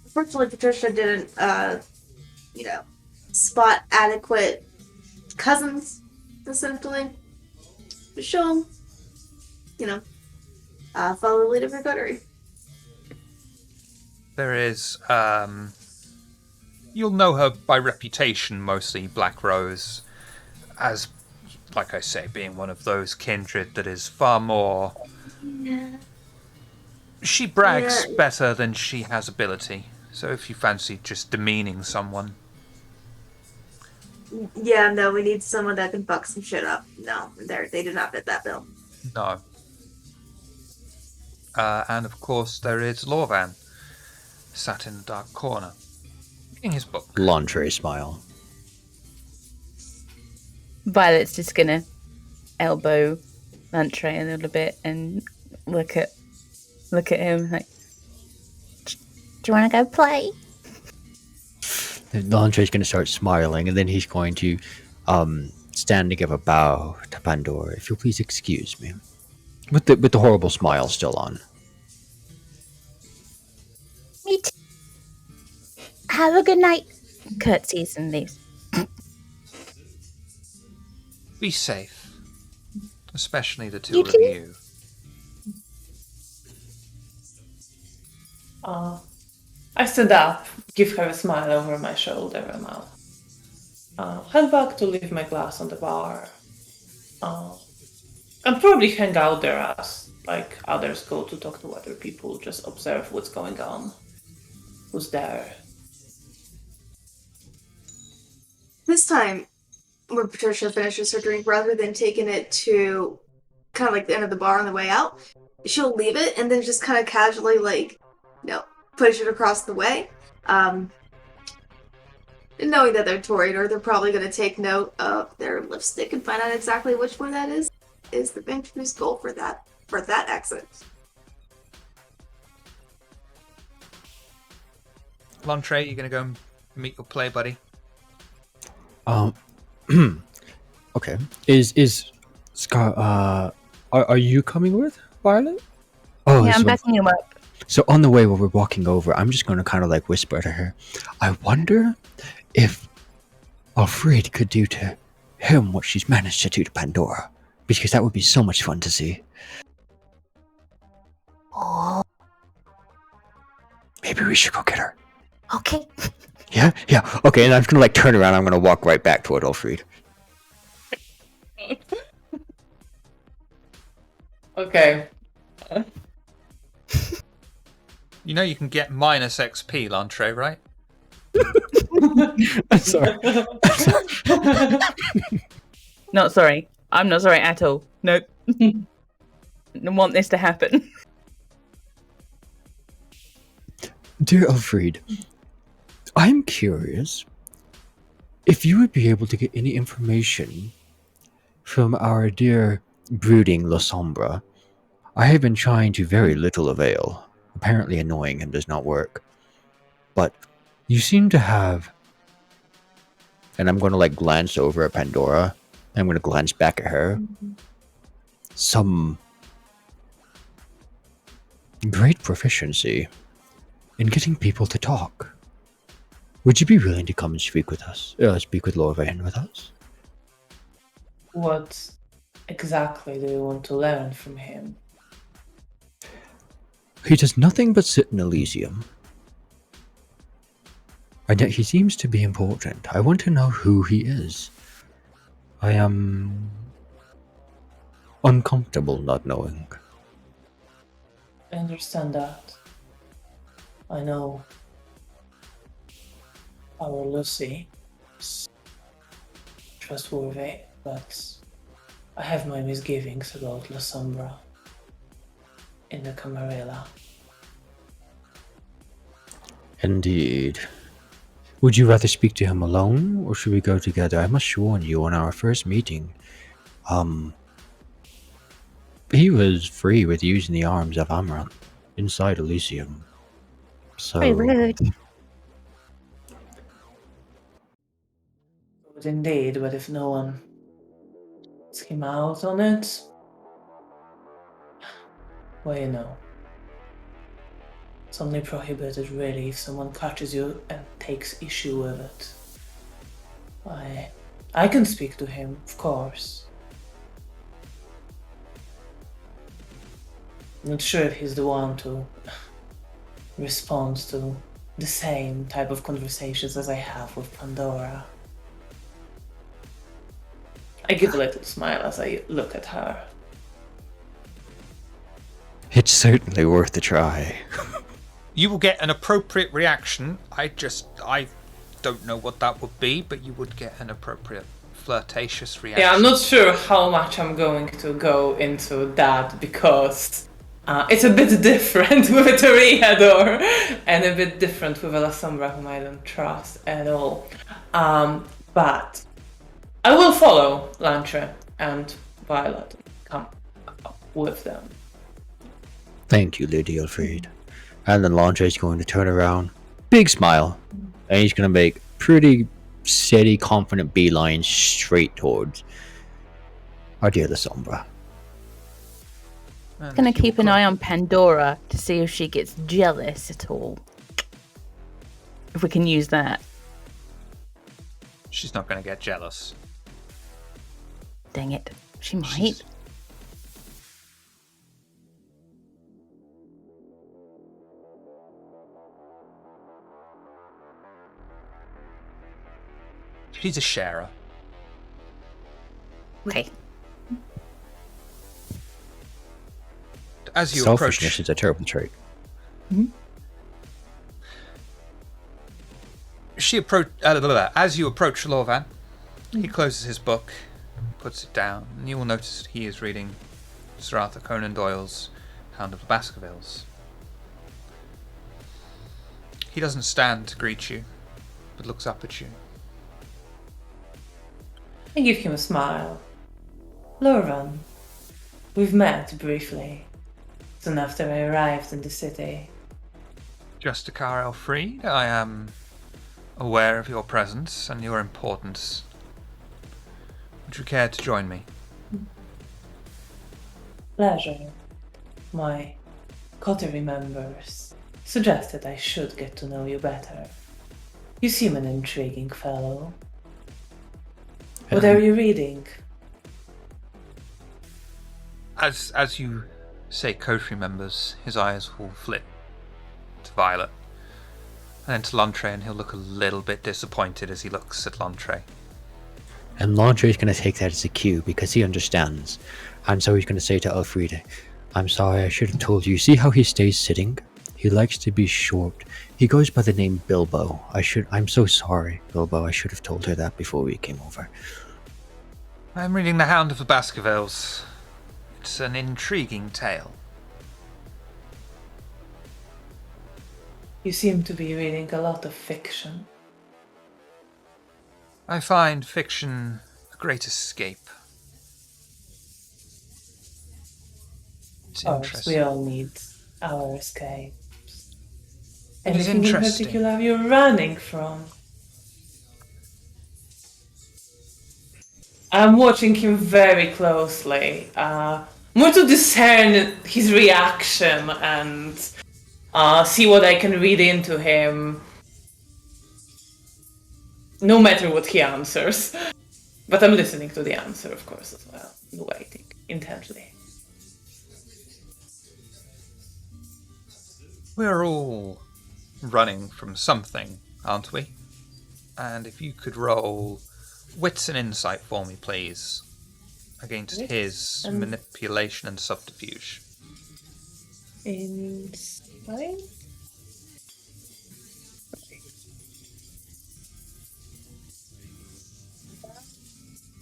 Unfortunately, Patricia didn't, spot adequate cousins, essentially. But she'll, follow the lead of her coterie. There is, you'll know her by reputation, mostly, Black Rose, as, like I say, being one of those kindred that is far more... Yeah. She brags better than she has ability, So if you fancy just demeaning someone, Yeah, no, we need someone that can fuck some shit up. No, they do not fit that bill. no. And of course, there is Lorvan, sat in the dark corner, reading his book. Lingerie smile. Violet's just gonna elbow Lantray a little bit and look at him like, Do you want to go play? Lantre's going to start smiling, and then he's going to stand to give a bow to Pandora. If you'll please excuse me, with the horrible smile still on. Me too. Have a good night. curtsies and leaves. Be safe, especially the two You of too. you. I stand up, give her a smile over my shoulder, and I'll head back to leave my glass on the bar. And probably hang out there as like others go to talk to other people, just observe what's going on, who's there. This time, when Patricia finishes her drink, rather than taking it to kind of like the end of the bar on the way out, she'll leave it and then just kind of casually, like, push it across the way. Knowing that they're Tory, or they're probably going to take note of their lipstick and find out exactly which one that is the Venture's goal for that exit. Lantray, you're gonna go and meet your play buddy. Okay. Is Scar? Are you coming with Violet? Oh, Yeah, I'm so, backing him up. so on the way while we're walking over, I'm just going to kind of like whisper to her. I wonder if Alfred could do to him what she's managed to do to Pandora, because that would be so much fun to see. Oh, Maybe we should go get her. okay. Yeah. Okay, and I'm just gonna like turn around. I'm gonna walk right back toward Alfred. Okay. You know you can get minus XP, Lantray, right? I'm sorry. Not sorry. I'm not sorry at all. Nope. I don't want this to happen. Dear Alfred, I'm curious if you would be able to get any information from our dear brooding La Sombra. I have been trying to very little avail. Apparently annoying him does not work. But you seem to have... And I'm going to like glance over at Pandora. I'm going to glance back at her. Some great proficiency in getting people to talk. Would you be willing to come and speak with us? Speak with Lorvain with us? What exactly do you want to learn from him? He does nothing but sit in Elysium. And yet he seems to be important. I want to know who he is. I am uncomfortable not knowing. I understand that. I know our Lucy is trustworthy, but I have my misgivings about La Sombra in the Camarilla. Indeed. Would you rather speak to him alone, or should we go together? I must warn you, on our first meeting, he was free with using the arms of Amaranth inside Elysium. So... Very rude. Good indeed, but if no one gets him out on it, well, you know. It's only prohibited, really, if someone catches you and takes issue with it. I can speak to him, of course. Not sure if he's the one to respond to the same type of conversations as I have with Pandora. I give a little smile as I look at her. It's certainly worth a try. You will get an appropriate reaction. I don't know what that would be, but you would get an appropriate flirtatious reaction. Yeah, I'm not sure how much I'm going to go into that because it's a bit different with a Toreador and a bit different with a Lasombra whom I don't trust at all. But I will follow Lantre and Violet and come up with them. Thank you, Lady Elfried. And then Lantre is going to turn around, big smile, and he's going to make pretty steady, confident beeline straight towards our dear Lasombra. And Gonna you will keep an go- eye on Pandora to see if she gets jealous at all. If we can use that. She's not going to get jealous. Dang it. She might. She's- She's a sharer. Okay. As you Selfishness approach, is a terrible trait. as you approach Lorvan, he closes his book, puts it down, and you will notice that he is reading Sir Arthur Conan Doyle's Hound of the Baskervilles. He doesn't stand to greet you, but looks up at you. I give him a smile. Lorvan, we've met briefly, soon after I arrived in the city. Justicar Elfried, I am aware of your presence and your importance. Would you care to join me? Pleasure. My coterie members suggested I should get to know you better. You seem an intriguing fellow. What are you reading? As you say coterie members, his eyes will flit to Violet, and then to Lantre, and he'll look a little bit disappointed as he looks at Lantre. And Lantre is going to take that as a cue because he understands. And so he's going to say to Elfriede, I'm sorry, I should have told you. See how he stays sitting? He likes to be short. He goes by the name Bilbo. I'm so sorry, Bilbo. I should have told her that before we came over. I'm reading The Hound of the Baskervilles. It's an intriguing tale. You seem to be reading a lot of fiction. I find fiction a great escape. It's Of course, interesting. we all need our escapes. It is Anything in interesting. particular you're running from? I'm watching him very closely, more to discern his reaction and see what I can read into him, no matter what he answers. But I'm listening to the answer, of course, as well, and waiting intently. We're all running from something, aren't we? And if you could roll wits and insight for me, please, against Wits his and- manipulation and subterfuge. Insight?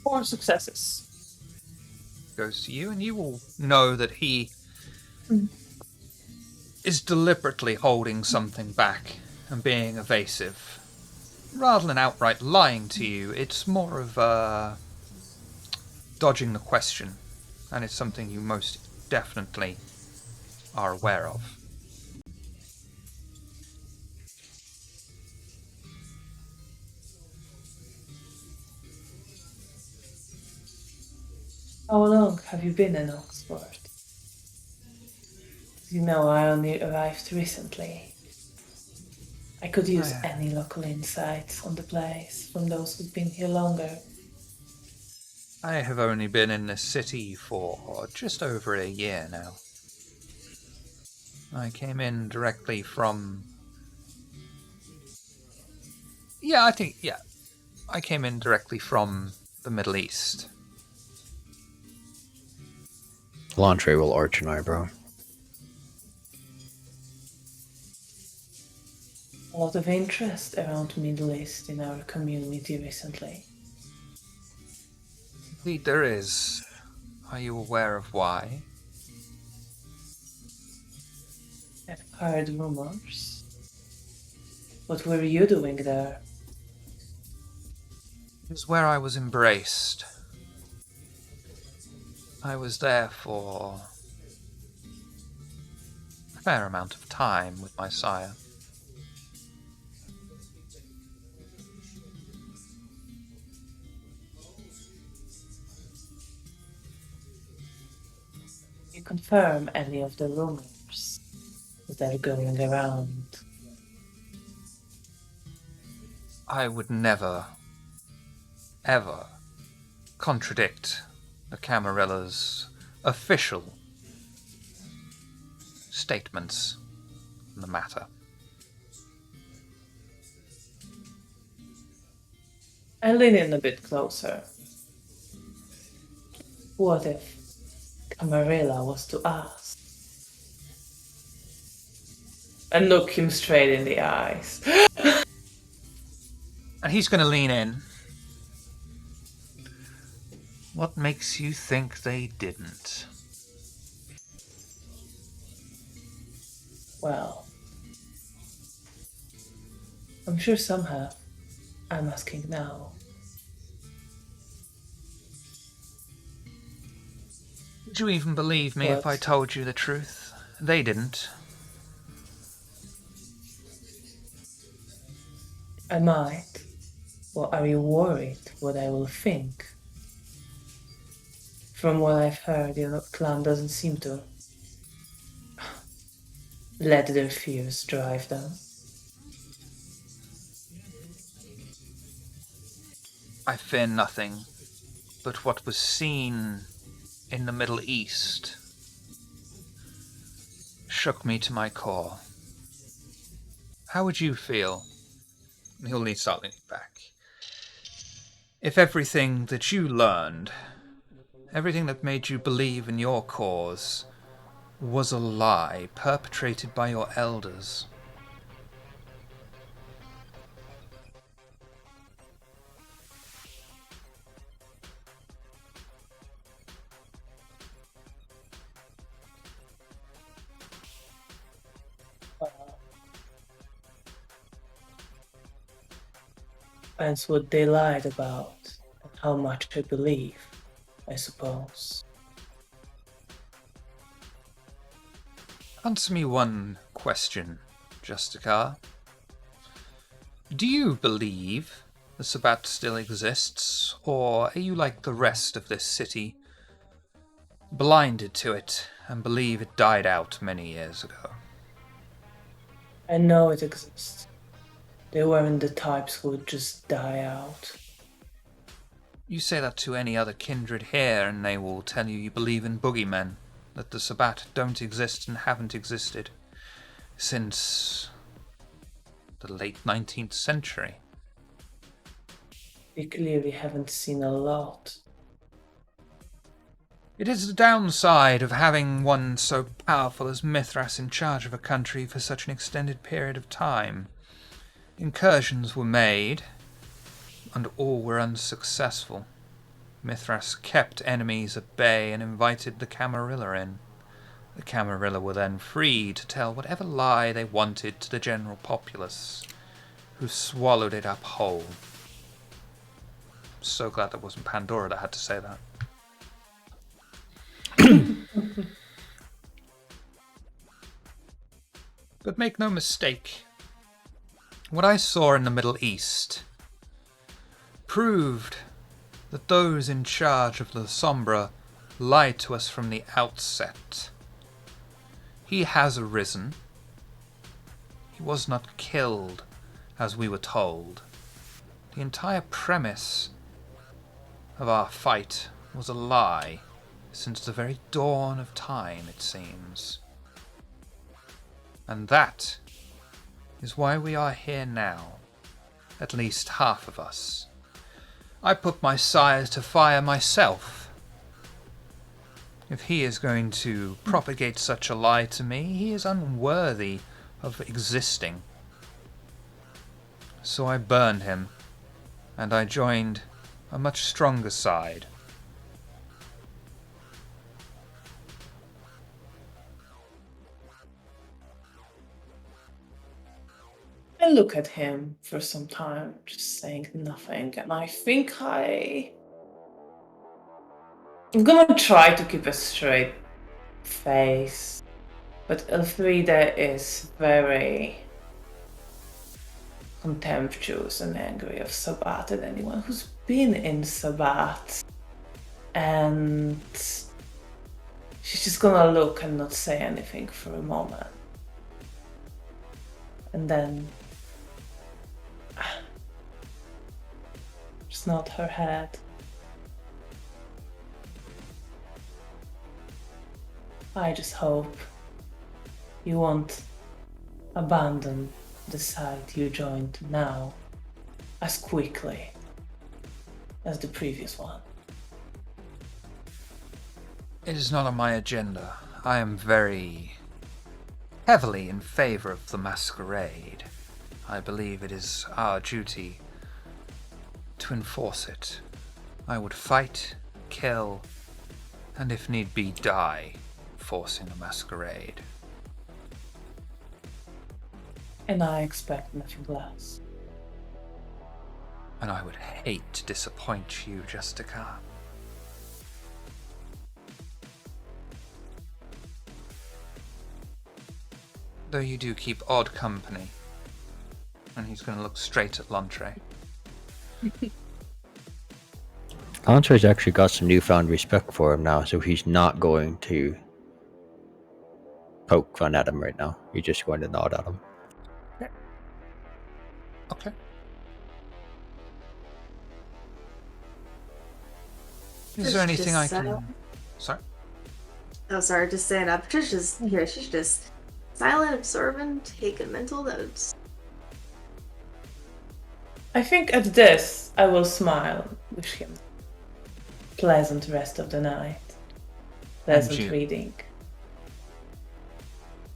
4 successes. Goes to you, and you will know that he is deliberately holding something back and being evasive. Rather than outright lying to you, it's more of dodging the question, and it's something you most definitely are aware of. How long have you been in Oxford? You know, I only arrived recently. I could use Oh, yeah. any local insights on the place from those who've been here longer. I have only been in this city for just over a year now. I came in directly from... I came in directly from the Middle East. Lantre will arch an eyebrow. a lot of interest around Middle East in our community recently. Indeed, there is. Are you aware of why? I've heard rumors. What were you doing there? It was where I was embraced. I was there for a fair amount of time with my sire. You confirm any of the rumors that are going around? I would never, ever contradict the Camarilla's official statements on the matter. I lean in a bit closer. What if Camarilla was to ask? And look him straight in the eyes. And he's going to lean in. What makes you think they didn't? Well, I'm sure some have. I'm asking now. Would you even believe me if I What? told you the truth? They didn't. I might. Or are you worried what I will think? From what I've heard, your clan doesn't seem to let their fears drive them. I fear nothing but what was seen in the Middle East shook me to my core. How would you feel? He'll start leaning back. If everything that you learned, everything that made you believe in your cause, was a lie perpetrated by your elders. That's what they lied about, and how much I believe, I suppose. Answer me one question, Justicar. Do you believe the Sabbat still exists, or are you like the rest of this city, blinded to it and believe it died out many years ago? I know it exists. They weren't the types who would just die out. You say that to any other kindred here, and they will tell you believe in boogeymen, that the Sabbat don't exist and haven't existed since the late 19th century. We clearly haven't seen a lot. It is the downside of having one so powerful as Mithras in charge of a country for such an extended period of time. Incursions were made, and all were unsuccessful. Mithras kept enemies at bay and invited the Camarilla in. The Camarilla were then free to tell whatever lie they wanted to the general populace, who swallowed it up whole. I'm so glad that wasn't Pandora that had to say that. But make no mistake, what I saw in the Middle East proved that those in charge of the Sombra lied to us from the outset. He has arisen. He was not killed, as we were told. The entire premise of our fight was a lie, since the very dawn of time, it seems. And that is why we are here now, at least half of us. I put my sire to fire myself. If he is going to propagate such a lie to me, he is unworthy of existing. So I burned him, and I joined a much stronger side. I look at him for some time, just saying nothing, and I think I'm gonna try to keep a straight face, but Elfrida is very contemptuous and angry of Sabbat and anyone who's been in Sabbat, and she's just gonna look and not say anything for a moment, and then just nod her head. I just hope you won't abandon the side you joined now as quickly as the previous one. It is not on my agenda. I am very heavily in favor of the Masquerade. I believe it is our duty to enforce it. I would fight, kill, and if need be, die, forcing a Masquerade. And I expect nothing less. And I would hate to disappoint you, Justica. Though you do keep odd company. And he's going to look straight at Lantre. Lantre's actually got some newfound respect for him now, so he's not going to poke fun at him right now. He's just going to nod at him. Okay. Is there anything I can... Sorry? Oh, sorry, just saying, Patricia's here. She's just silent, absorbent, taking mental notes. I think at this I will smile, wish him pleasant rest of the night. Pleasant you. reading.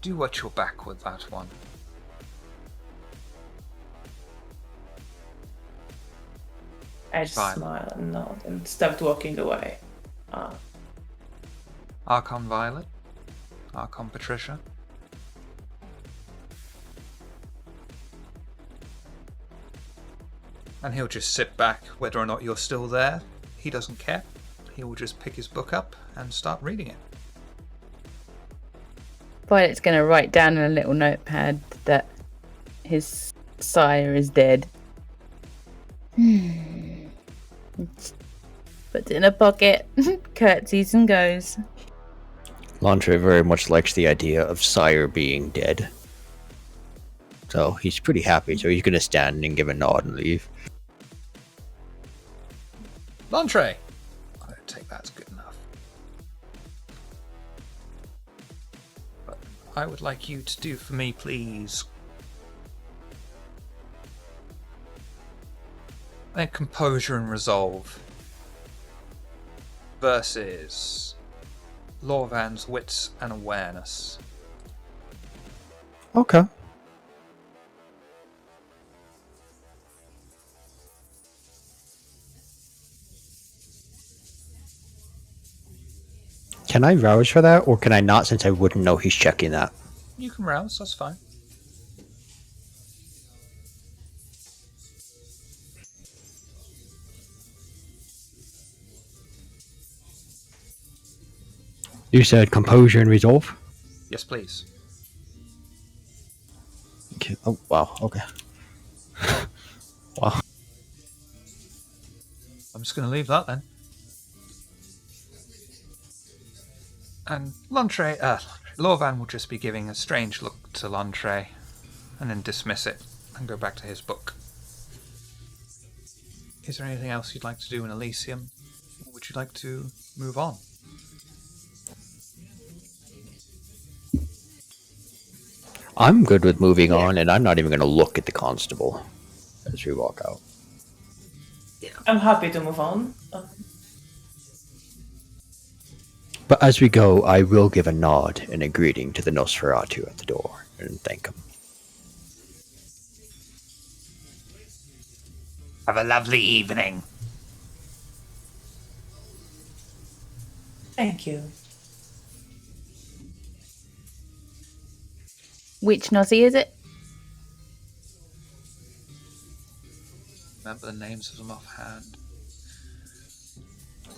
Do watch your back with that one. I just Fine. smile and nod and stopped walking away. Archon Violet? Archon Patricia? And he'll just sit back, whether or not you're still there. He doesn't care. He will just pick his book up and start reading it. Violet's going to write down in a little notepad that his sire is dead. Puts it in a pocket, curtsies and goes. Lantre very much likes the idea of Sire being dead. So he's pretty happy, so he's going to stand and give a nod and leave. Lantre! I don't take that's good enough. But I would like you to do for me, please. A composure and resolve versus Lorvan's wits and awareness. Okay. Can I rouse for that, or can I not, since I wouldn't know he's checking that? You can rouse, that's fine. You said composure and resolve? Yes, please. Okay. Oh, wow. Okay. Wow. I'm just going to leave that then. And Lorvan will just be giving a strange look to Lantre and then dismiss it and go back to his book. Is there anything else you'd like to do in Elysium? Or would you like to move on? I'm good with moving on, and I'm not even going to look at the constable as we walk out. I'm happy to move on. But as we go, I will give a nod and a greeting to the Nosferatu at the door and thank him. Have a lovely evening. Thank you. Which Nosy is it? Remember the names of them offhand.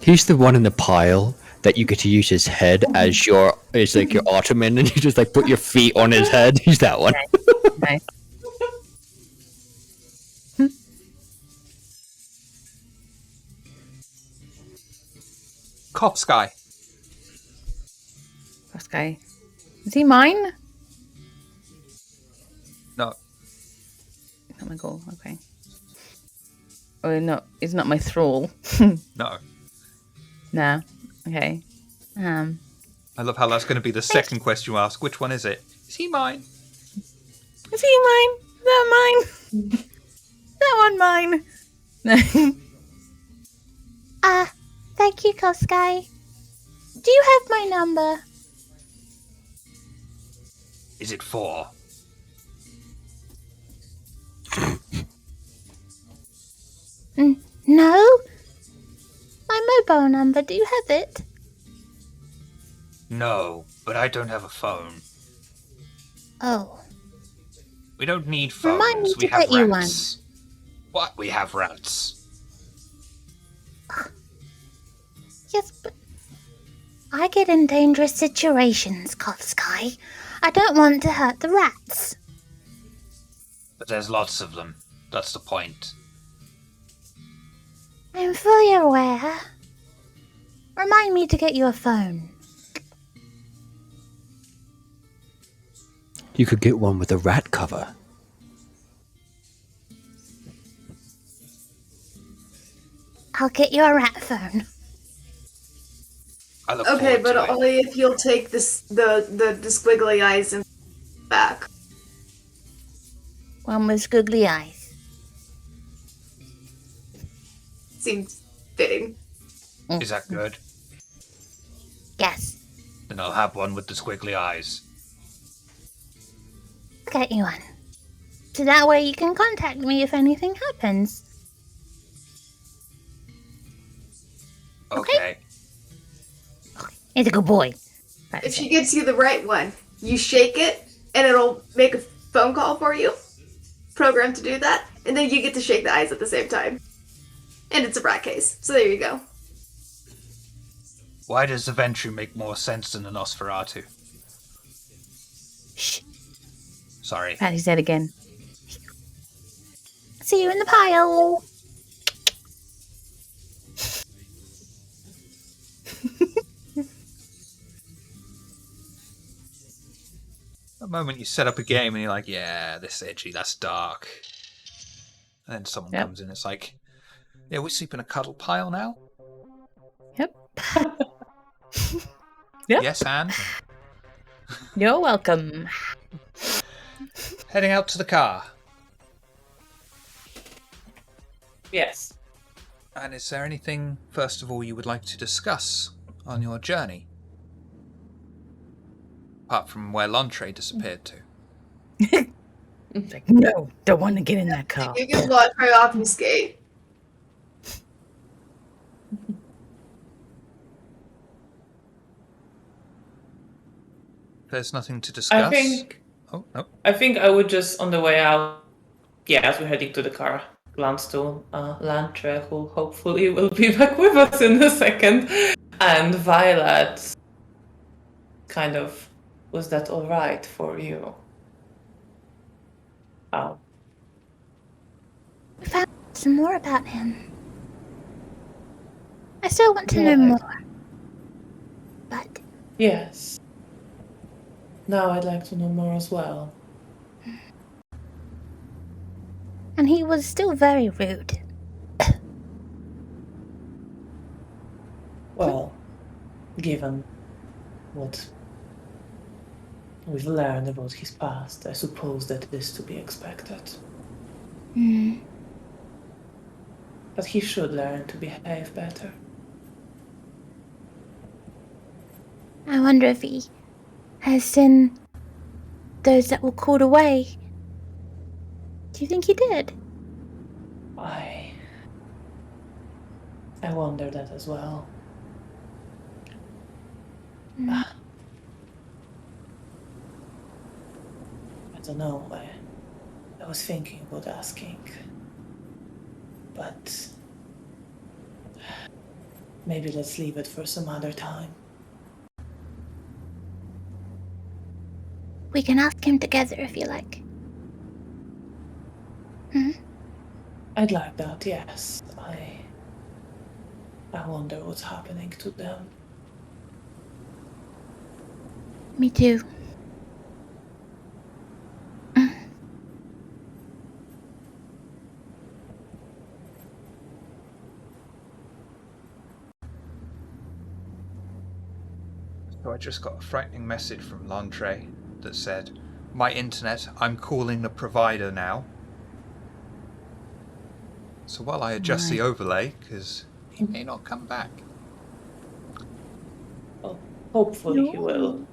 He's the one in the pile that you get to use his head as your ottoman, and you just like put your feet on his head. He's that one. Nice. Cop Sky. This guy. Is he mine? No. Oh my god, okay. Oh no, he's not my thrall. No. Nah. Okay. I love how that's going to be the second question you ask. Which one is it? Is he mine? Is he mine? Is that mine? That one mine? Thank you, Koskai. Do you have my number? Is it 4? No. My mobile number, do you have it? No, but I don't have a phone. Oh. We don't need phones. Remind me We to have get you rats. What? We have rats. Yes, but I get in dangerous situations, Koskai. I don't want to hurt the rats. But there's lots of them. That's the point. I'm fully aware. Remind me to get you a phone. You could get one with a rat cover. I'll get you a rat phone. I look Okay, forward but to it. only if you'll take this the squiggly eyes and back. One with squiggly eyes. Seems fitting. Is that good? Yes. Then I'll have one with the squiggly eyes. I'll get you one. So that way you can contact me if anything happens. Okay. He's a good boy. If she gets you the right one, you shake it and it'll make a phone call for you. Programmed to do that, and then you get to shake the eyes at the same time. And it's a rat case, so there you go. Why does the Ventru make more sense than the Nosferatu? Shh. Sorry. Patty said again. See you in the pile. The moment you set up a game and you're like, yeah, this is edgy, that's dark. And then someone Yep. comes in, it's like, yeah, we sleep in a cuddle pile now? Yep. Yep. Yes, Anne? You're welcome. Heading out to the car. Yes. And is there anything, first of all, you would like to discuss on your journey? Apart from where Lontre disappeared to. Like, no, don't want to get in that car. You can watch her obfuscate. There's nothing to discuss. Oh, no. I think I would just on the way out. Yeah, as we're heading to the car, glance to Lantre, who hopefully will be back with us in a second, and Violet. Kind of, was that all right for you? Oh. We found some more about him. I still want to know Yeah. more. But Yes. Now I'd like to know more as well. and he was still very rude. Well, given what we've learned about his past, I suppose that is to be expected. Hmm. But he should learn to behave better. I wonder if he has seen those that were called away. Do you think he did? I I wonder that as well. Mm. I don't know. I was thinking about asking, but maybe let's leave it for some other time. We can ask him together if you like. I'd like that, yes. I wonder what's happening to them. Me too. So I just got a frightening message from Landre that said, "My internet, I'm calling the provider now." So while I adjust the overlay, because he may not come back. Well, hopefully he will.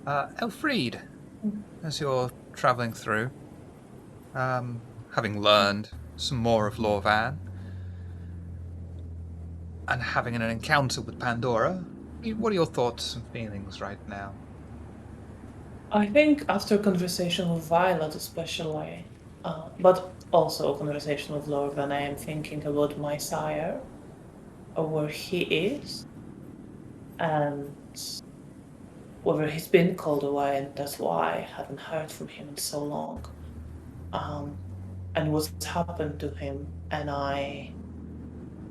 Elfried, as you're travelling through, having learned some more of Lorvan, and having an encounter with Pandora, what are your thoughts and feelings right now? I think after conversation with Violet especially, but also conversation with Lorvan, I am thinking about my sire, or where he is, and whether he's been called away, and that's why I haven't heard from him in so long. And what's happened to him, and I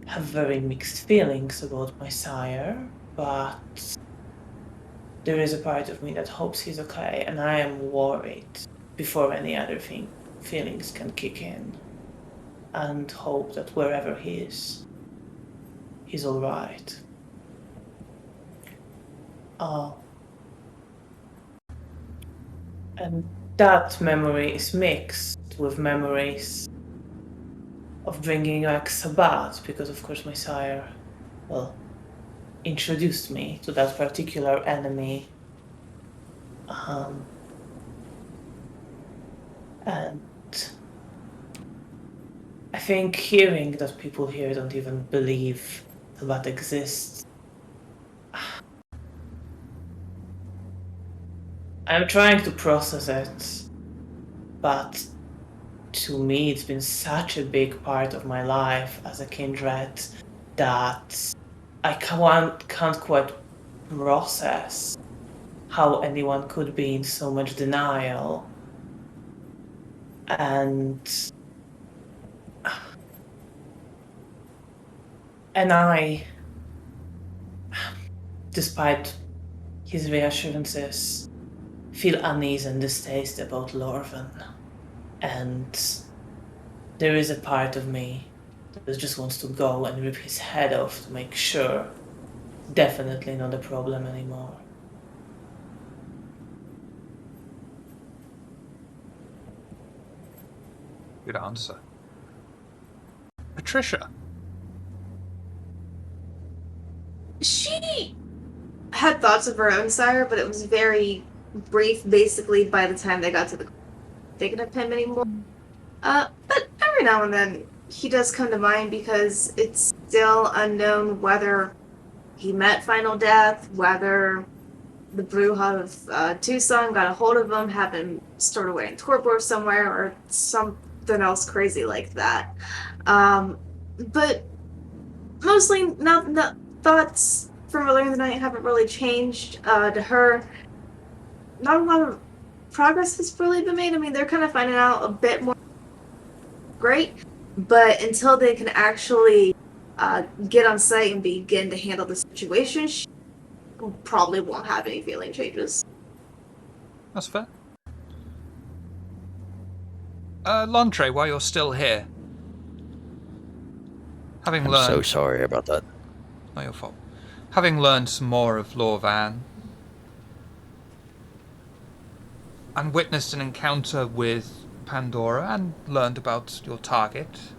have very mixed feelings about my sire, but there is a part of me that hopes he's okay, and I am worried before any other feelings can kick in, and hope that wherever he is, he's all right. And that memory is mixed with memories of bringing back Sabat, because of course my sire, well, introduced me to that particular enemy. And I think hearing that people here don't even believe Sabat exists, I'm trying to process it, but to me it's been such a big part of my life as a kindred that I can't quite process how anyone could be in so much denial. And I, despite his reassurances, feel unease and distaste about Lorvan. And there is a part of me that just wants to go and rip his head off to make sure definitely not a problem anymore. Good answer. Patricia. She had thoughts of her own sire, but it was very brief, basically, by the time they got to the thinking of him anymore. But every now and then he does come to mind because it's still unknown whether he met Final Death, whether the Brujah of Tucson got a hold of him, have him stored away in Torpor somewhere, or something else crazy like that. But mostly, not thoughts from earlier in the night haven't really changed. To her, not a lot of progress has really been made. I mean, they're kind of finding out a bit more. Great, but until they can actually get on site and begin to handle the situation, she probably won't have any feeling changes. That's fair. Lantre, while you're still here, having I'm learned... so sorry about that. Not your fault. Having learned some more of Lorvan, and witnessed an encounter with Pandora, and learned about your target,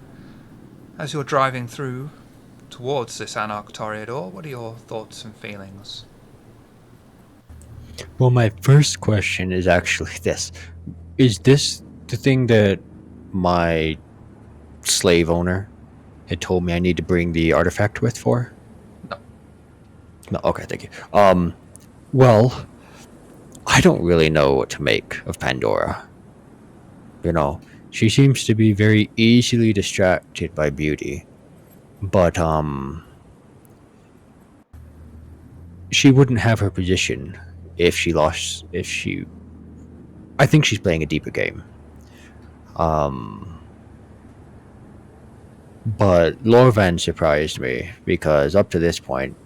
as you're driving through towards this Anarch Toreador, what are your thoughts and feelings? Well, my first question is actually this. Is this the thing that my slave owner It told me I need to bring the artifact with for? No. No, okay, thank you. Well, I don't really know what to make of Pandora. You know, she seems to be very easily distracted by beauty. But, she wouldn't have her position if she lost, if she... I think she's playing a deeper game. But Lorvan surprised me, because up to this point,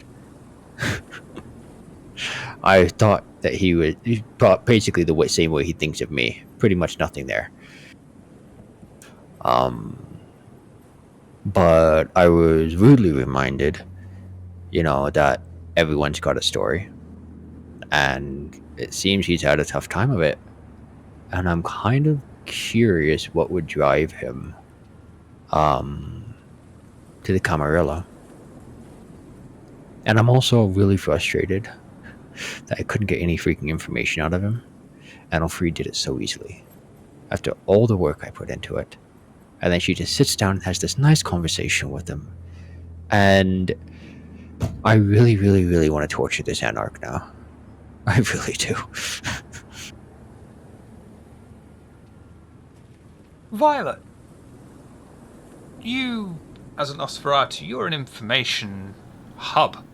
I thought that he thought basically the same way he thinks of me. Pretty much nothing there. But I was rudely reminded, that everyone's got a story. And it seems he's had a tough time of it. And I'm kind of curious what would drive him to the Camarilla. And I'm also really frustrated that I couldn't get any freaking information out of him. And Alfred did it so easily. After all the work I put into it. And then she just sits down and has this nice conversation with him. And I really, really, really want to torture this Anarch now. I really do. Violet, you, as an Nosferatu, you're an information hub,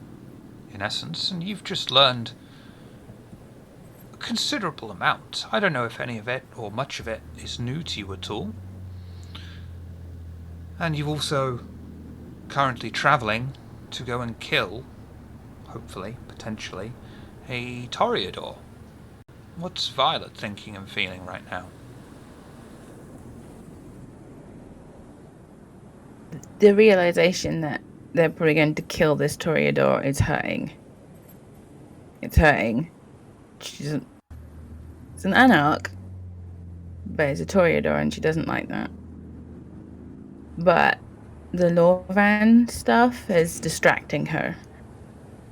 in essence, and you've just learned a considerable amount. I don't know if any of it, or much of it, is new to you at all. And you've also currently travelling to go and kill, hopefully, potentially, a Toreador. What's Violet thinking and feeling right now? The realization that they're probably going to kill this Toreador is hurting. It's hurting. It's an Anarch, but it's a Toreador and she doesn't like that. But the Lorvan stuff is distracting her.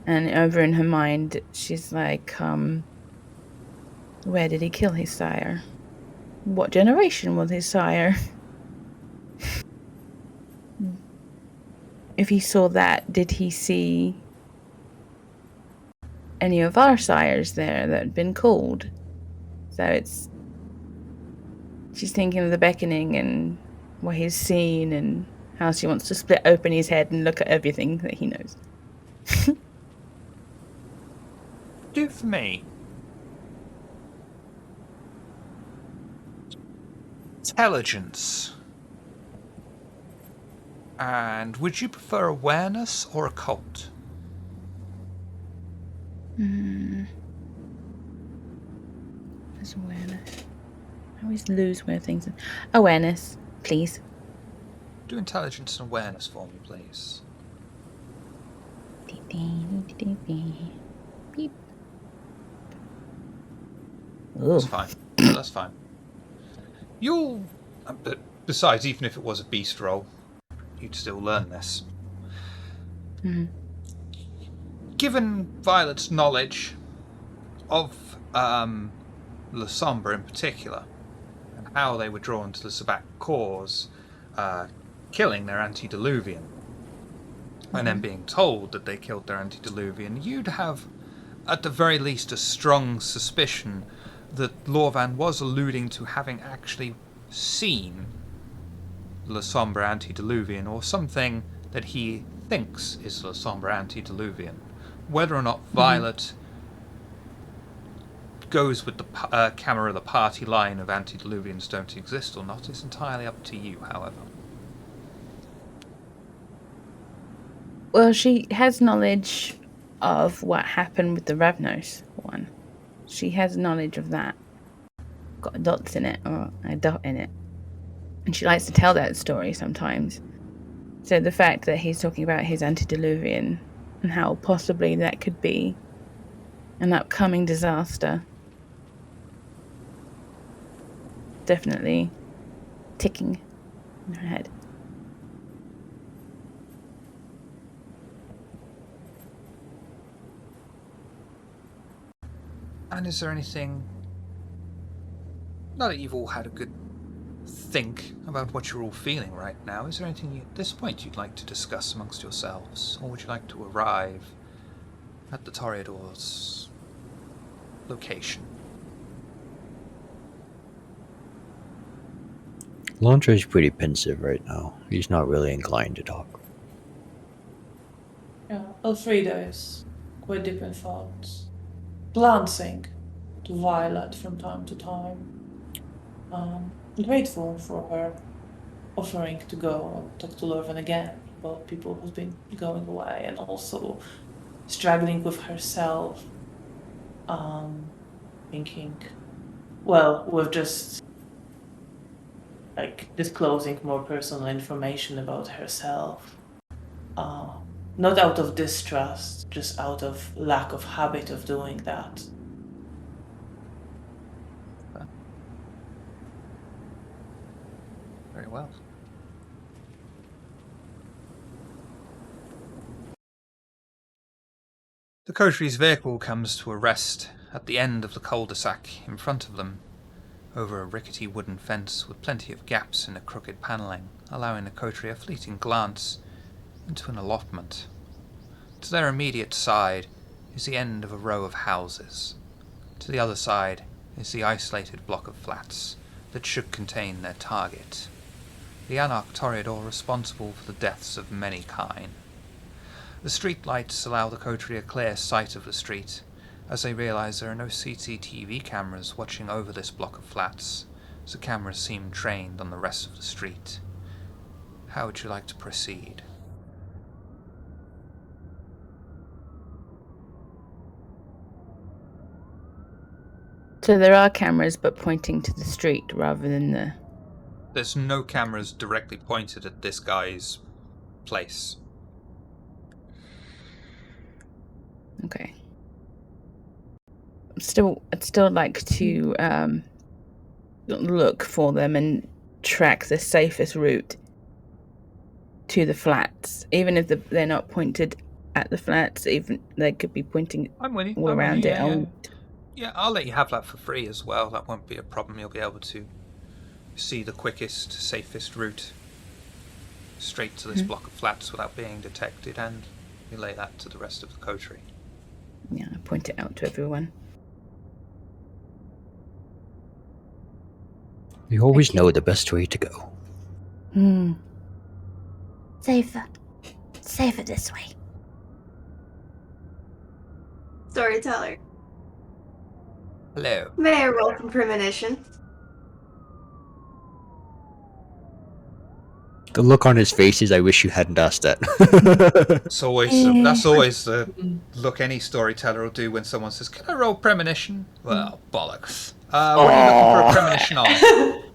And over in her mind, she's like, where did he kill his sire? What generation was his sire? If he saw that, did he see any of our sires there that had been called? So she's thinking of the beckoning and what he's seen and how she wants to split open his head and look at everything that he knows. Give me intelligence. And would you prefer awareness or occult? There's awareness. I always lose where things are. Awareness, please. Do intelligence and awareness for me, please. Beep. That's fine. No, that's fine. You'll... But besides, even if it was a beast roll, you'd still learn this. Mm-hmm. Given Violet's knowledge of La Sombra in particular, and how they were drawn to the Sabbat cause, killing their antediluvian, and then being told that they killed their antediluvian, you'd have, at the very least, a strong suspicion that Lorvan was alluding to having actually seen La Sombra antediluvian, or something that he thinks is La Sombra antediluvian. Whether or not Violet goes with the Camarilla party line of antediluvians don't exist or not is entirely up to you, however. Well, she has knowledge of what happened with the Ravnos one. She has knowledge of that. Got a dot in it, or a dot in it. And she likes to tell that story sometimes. So the fact that he's talking about his antediluvian and how possibly that could be an upcoming disaster. Definitely ticking in her head. And is there anything, now that you've all had a good think about what you're all feeling right now, is there anything at this point you'd like to discuss amongst yourselves? Or would you like to arrive at the Toreador's location? Landre's pretty pensive right now. He's not really inclined to talk. Yeah, Elfrida is quite deep in thoughts, glancing to Violet from time to time. Grateful for her offering to go and talk to Lorvan again about people who've been going away, and also struggling with herself, thinking, well, with just like disclosing more personal information about herself. Not out of distrust, just out of lack of habit of doing that. Very well. The coteries' vehicle comes to a rest at the end of the cul-de-sac in front of them, over a rickety wooden fence with plenty of gaps in the crooked panelling, allowing the coterie a fleeting glance into an allotment. To their immediate side is the end of a row of houses. To the other side is the isolated block of flats that should contain their target, the Anarch Toreador responsible for the deaths of many kind. The street lights allow the coterie a clear sight of the street, as they realise there are no CCTV cameras watching over this block of flats, as the cameras seem trained on the rest of the street. How would you like to proceed? So there are cameras, but pointing to the street rather than the... There's no cameras directly pointed at this guy's place. Okay. I'd still like to look for them and track the safest route to the flats, even if they're not pointed at the flats. Even they could be pointing I'm with you. all around it. Yeah, I'll let you have that for free as well. That won't be a problem. You'll be able to see the quickest, safest route straight to this block of flats without being detected, and relay that to the rest of the coterie. Yeah, I point it out to everyone. You always know the best way to go. Safer. Safer this way. Storyteller. Hello. May I roll for premonition? The look on his face is, I wish you hadn't asked that. That's always the look any storyteller will do when someone says, "Can I roll premonition?" Well, bollocks. What are you looking for a premonition on?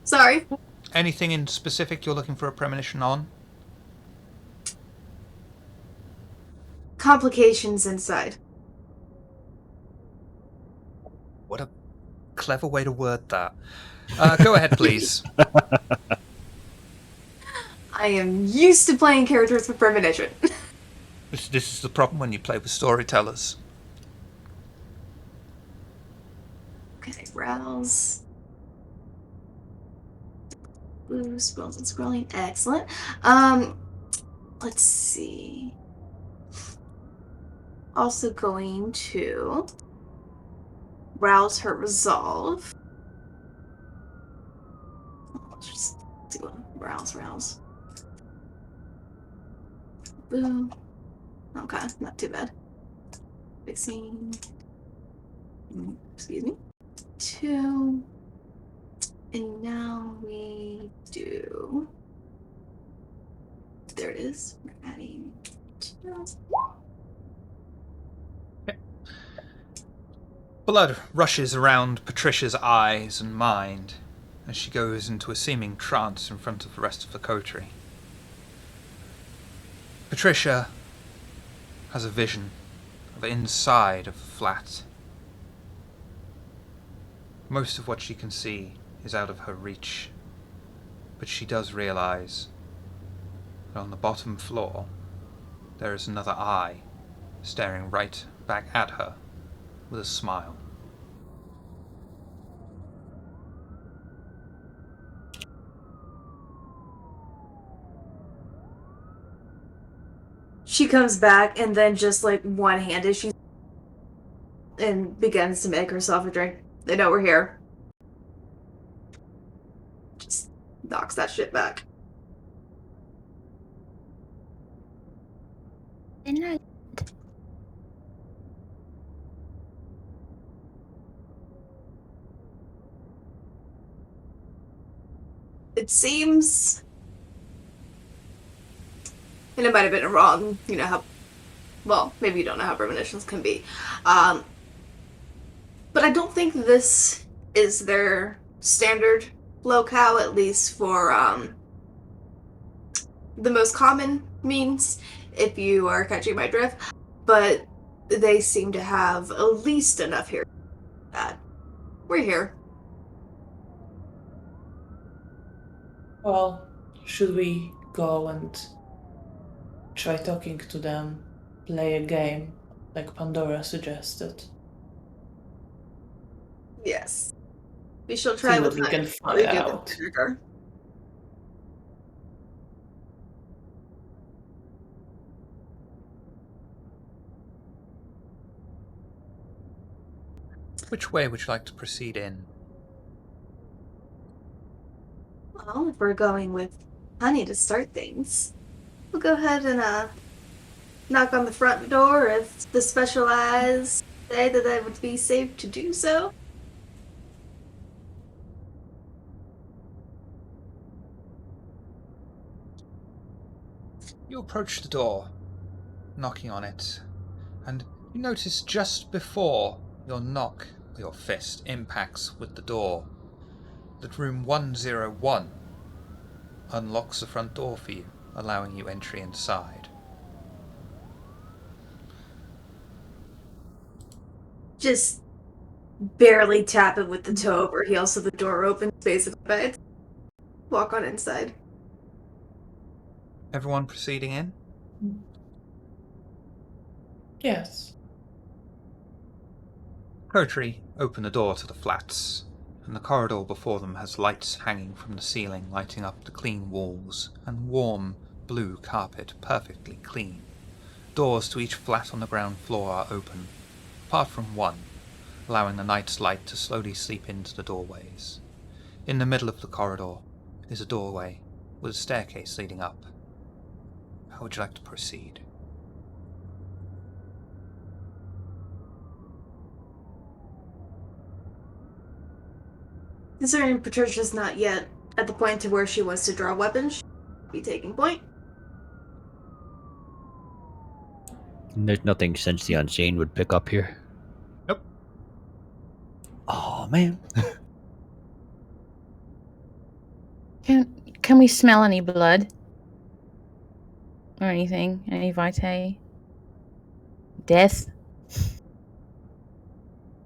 Sorry. Anything in specific you're looking for a premonition on? Complications inside. What a clever way to word that. Go ahead, please. I am used to playing characters with premonition. This is the problem when you play with storytellers. Okay, browse. Blue spells and scrolling. Excellent. Let's see. Also going to rouse her resolve. Let's just do a rouse. Boom. Okay, not too bad. Fixing. Excuse me. 2. And now we do. There it is. We're adding 2. Blood rushes around Patricia's eyes and mind as she goes into a seeming trance in front of the rest of the coterie. Patricia has a vision of the inside of the flat. Most of what she can see is out of her reach, but she does realize that on the bottom floor there is another eye staring right back at her with a smile. She comes back and then just like one-handed, she and begins to make herself a drink. They know we're here. Just knocks that shit back. I know. It seems, and it might have been wrong, you know how, well, maybe you don't know how premonitions can be. But I don't think this is their standard locale, at least for the most common means, if you are catching my drift. But they seem to have at least enough here that we're here. Well, should we go and try talking to them, play a game, like Pandora suggested? Yes. We shall See try what with we can that. find out. Which way would you like to proceed in? Well, if we're going with Honey to start things, we'll go ahead and knock on the front door if the specialized say that it would be safe to do so. You approach the door, knocking on it, and you notice just before your knock or your fist impacts with the door that room 101 unlocks the front door for you, allowing you entry inside. Just barely tap it with the toe over heel so the door opens, basically. But walk on inside. Everyone proceeding in? Yes. Crowtree open the door to the flats, and the corridor before them has lights hanging from the ceiling, lighting up the clean walls and warm blue carpet, perfectly clean. Doors to each flat on the ground floor are open, apart from one, allowing the night's light to slowly seep into the doorways. In the middle of the corridor is a doorway with a staircase leading up. How would you like to proceed? Considering Patricia's not yet at the point to where she wants to draw weapons, she'll be taking point. There's nothing Sense the Unseen would pick up here. Nope. Oh man. Can we smell any blood? Or anything? Any vitae? Death?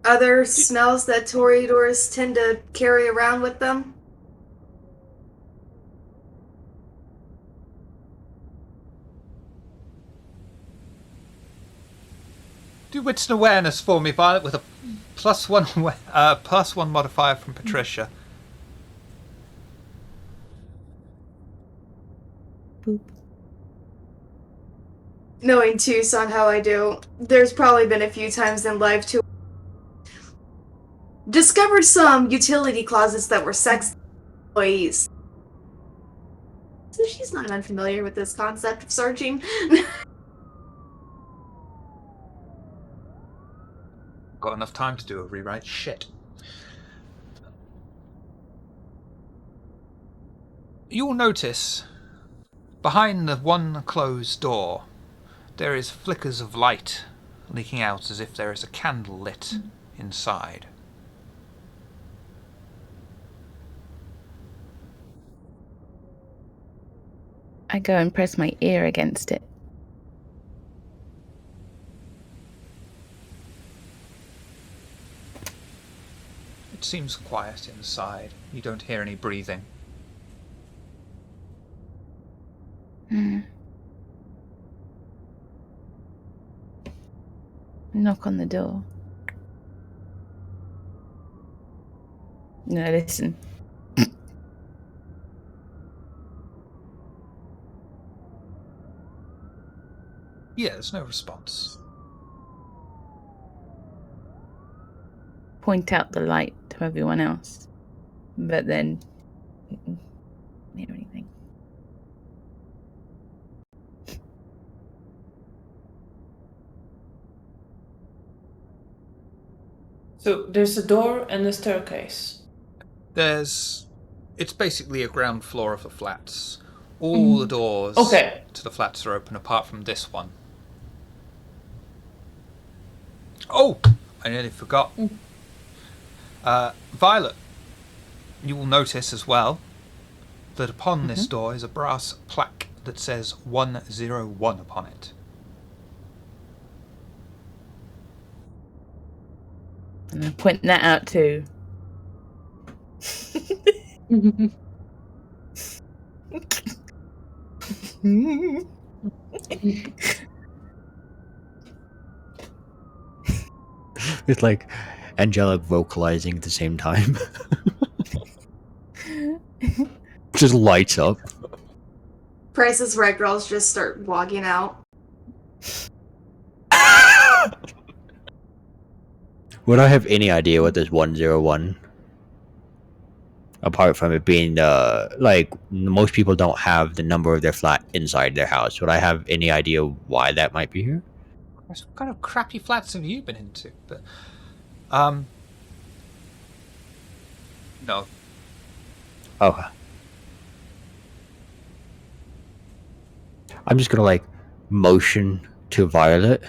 Other smells that Toreadors tend to carry around with them? Do wits and awareness for me, Violet, with a +1 modifier from Patricia. Boop. Knowing Tucson how I do, there's probably been a few times in life too. Discovered some utility closets that were sex employees. So she's not unfamiliar with this concept of searching. Got enough time to do a rewrite. Shit. You'll notice, behind the one closed door, there is flickers of light leaking out as if there is a candle lit inside. I go and press my ear against it. It seems quiet inside. You don't hear any breathing. Knock on the door. No, listen. Yeah, there's no response. Point out the light to everyone else, but then hear anything. So there's a door and a staircase. It's basically a ground floor of the flats. All the doors to the flats are open apart from this one. Oh, I nearly forgot. Violet, you will notice as well that upon this door is a brass plaque that says 101 upon it. And I'm pointing that out too. It's like angelic vocalizing at the same time. Just lights up. Price is Right girls just start walking out. Would I have any idea what this 101? Apart from it being like most people don't have the number of their flat inside their house. Would I have any idea why that might be here? What kind of crappy flats have you been into? But, no. Okay. I'm just gonna like motion to Violet.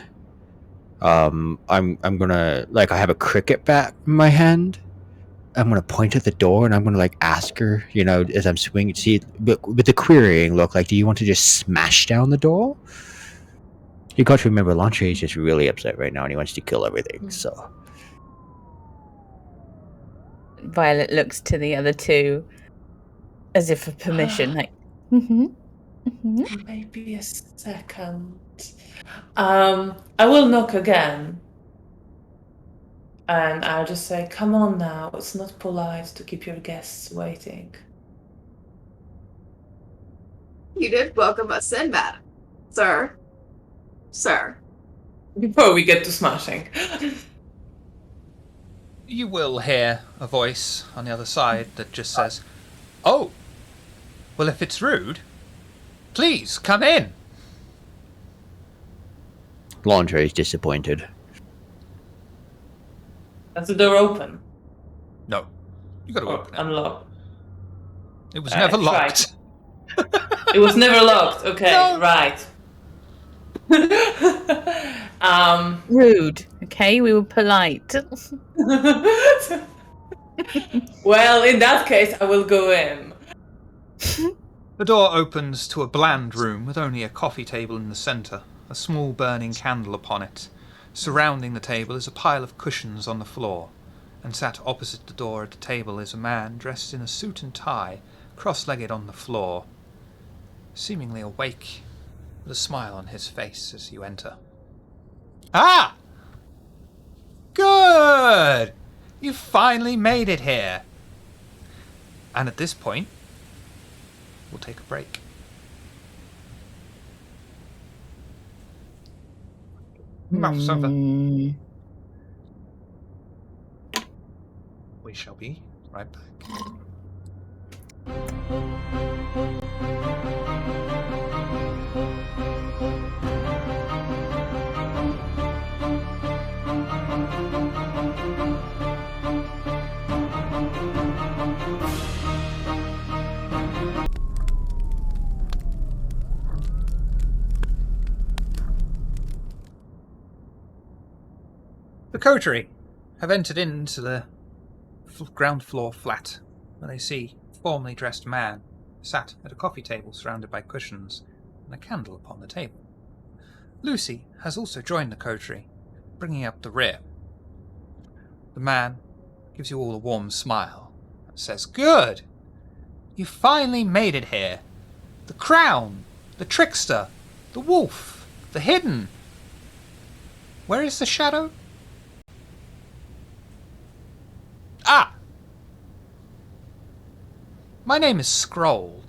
I'm gonna like I have a cricket bat in my hand. I'm gonna point at the door and I'm gonna like ask her, you know, as I'm swinging, see, but with the querying look, like, do you want to just smash down the door? You got to remember, Lanche is just really upset right now and he wants to kill everything. So Violet looks to the other two as if for permission, like, Maybe a second. I will knock again. And I'll just say, come on now, it's not polite to keep your guests waiting. You did welcome us in, madam. Sir. Sir. Before we get to smashing. You will hear a voice on the other side that just says, "Oh, well, if it's rude, please come in." Lanche is disappointed. Is the door open? No, you got to Or open it. unlock? It was never locked. It was never locked. Okay, No. right. rude. Okay, we were polite. Well, in that case, I will go in. The door opens to a bland room with only a coffee table in the centre, a small burning candle upon it. Surrounding the table is a pile of cushions on the floor, and sat opposite the door at the table is a man dressed in a suit and tie, cross-legged on the floor, seemingly awake, with a smile on his face as you enter. Ah! Good! You finally made it here! And at this point, we'll take a break. Mouth's over. We shall be right back. The coterie have entered into the ground floor flat, where they see a formally dressed man sat at a coffee table surrounded by cushions and a candle upon the table. Lucy has also joined the coterie, bringing up the rear. The man gives you all a warm smile and says, "Good! You finally made it here. The crown, the trickster, the wolf, the hidden. Where is the shadow? Ah! My name is Scroll.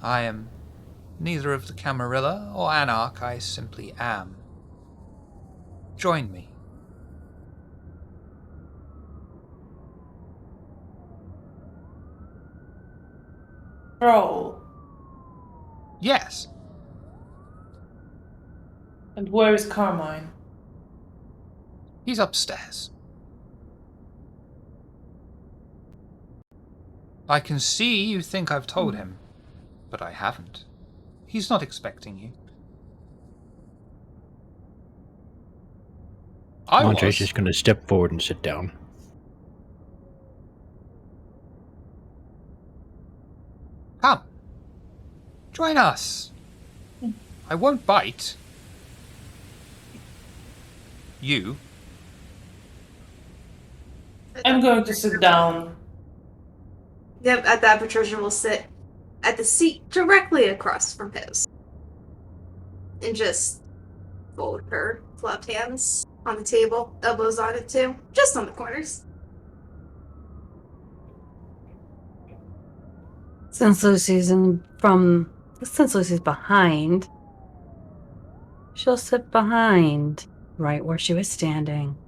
I am neither of the Camarilla or Anarch, I simply am. Join me. Roll. Yes. And where is Carmine? He's upstairs. I can see you think I've told him, but I haven't. He's not expecting you. I Andre's was. just going to step forward and sit down. Come. Join us. I won't bite. You. I'm going to sit down. Yep, at that, Patricia will sit at the seat directly across from his. And just fold her fluffed hands on the table, elbows on it too, just on the corners. Since Lucy's behind, she'll sit behind, right where she was standing.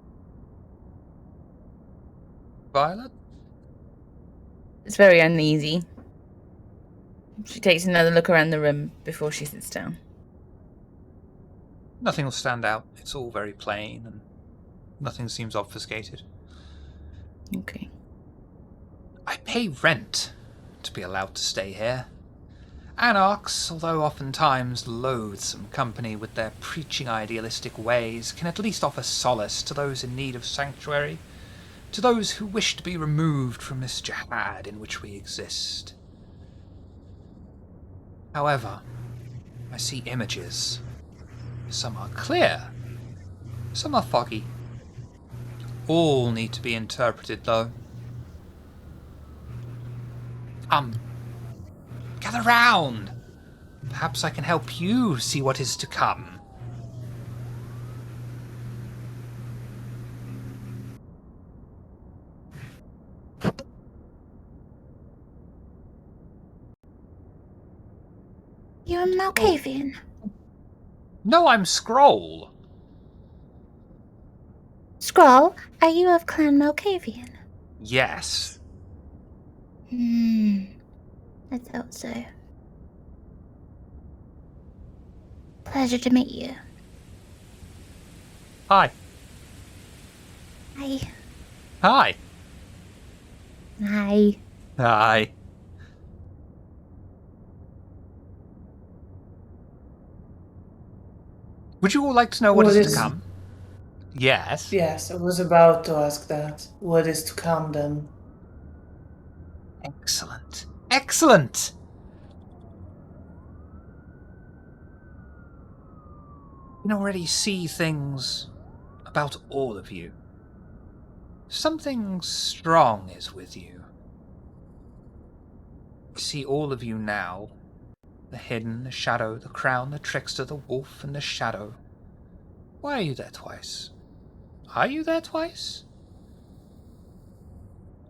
Violet? It's very uneasy. She takes another look around the room before she sits down. Nothing will stand out. It's all very plain, and nothing seems obfuscated. Okay. I pay rent to be allowed to stay here. Anarchs, although oftentimes loathsome company with their preaching idealistic ways, can at least offer solace to those in need of sanctuary, to those who wish to be removed from this jihad in which we exist. However, I see images. Some are clear, some are foggy. All need to be interpreted, though. Gather round. Perhaps I can help you see what is to come. You're a Malkavian. No, I'm Scroll. Skrull, are you of Clan Malkavian? Yes. I thought so. Pleasure to meet you. Hi. Hi. Hi. Hi. Hi. Would you all like to know what is to come? Yes. Yes, I was about to ask that. What is to come then? Excellent. Excellent! You can already see things about all of you. Something strong is with you. I see all of you now. The hidden, the shadow, the crown, the trickster, the wolf, and the shadow. Why are you there twice? Are you there twice?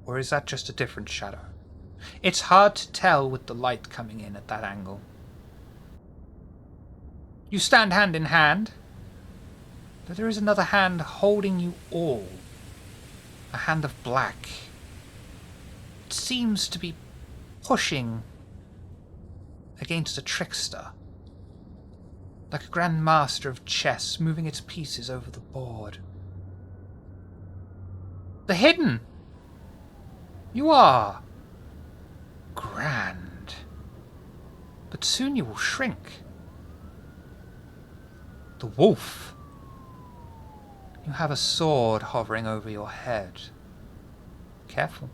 Or is that just a different shadow? It's hard to tell with the light coming in at that angle. You stand hand in hand, but there is another hand holding you all. A hand of black. It seems to be pushing against a trickster, like a grand master of chess moving its pieces over the board. The hidden! You are grand, but soon you will shrink. The wolf. You have a sword hovering over your head. Careful.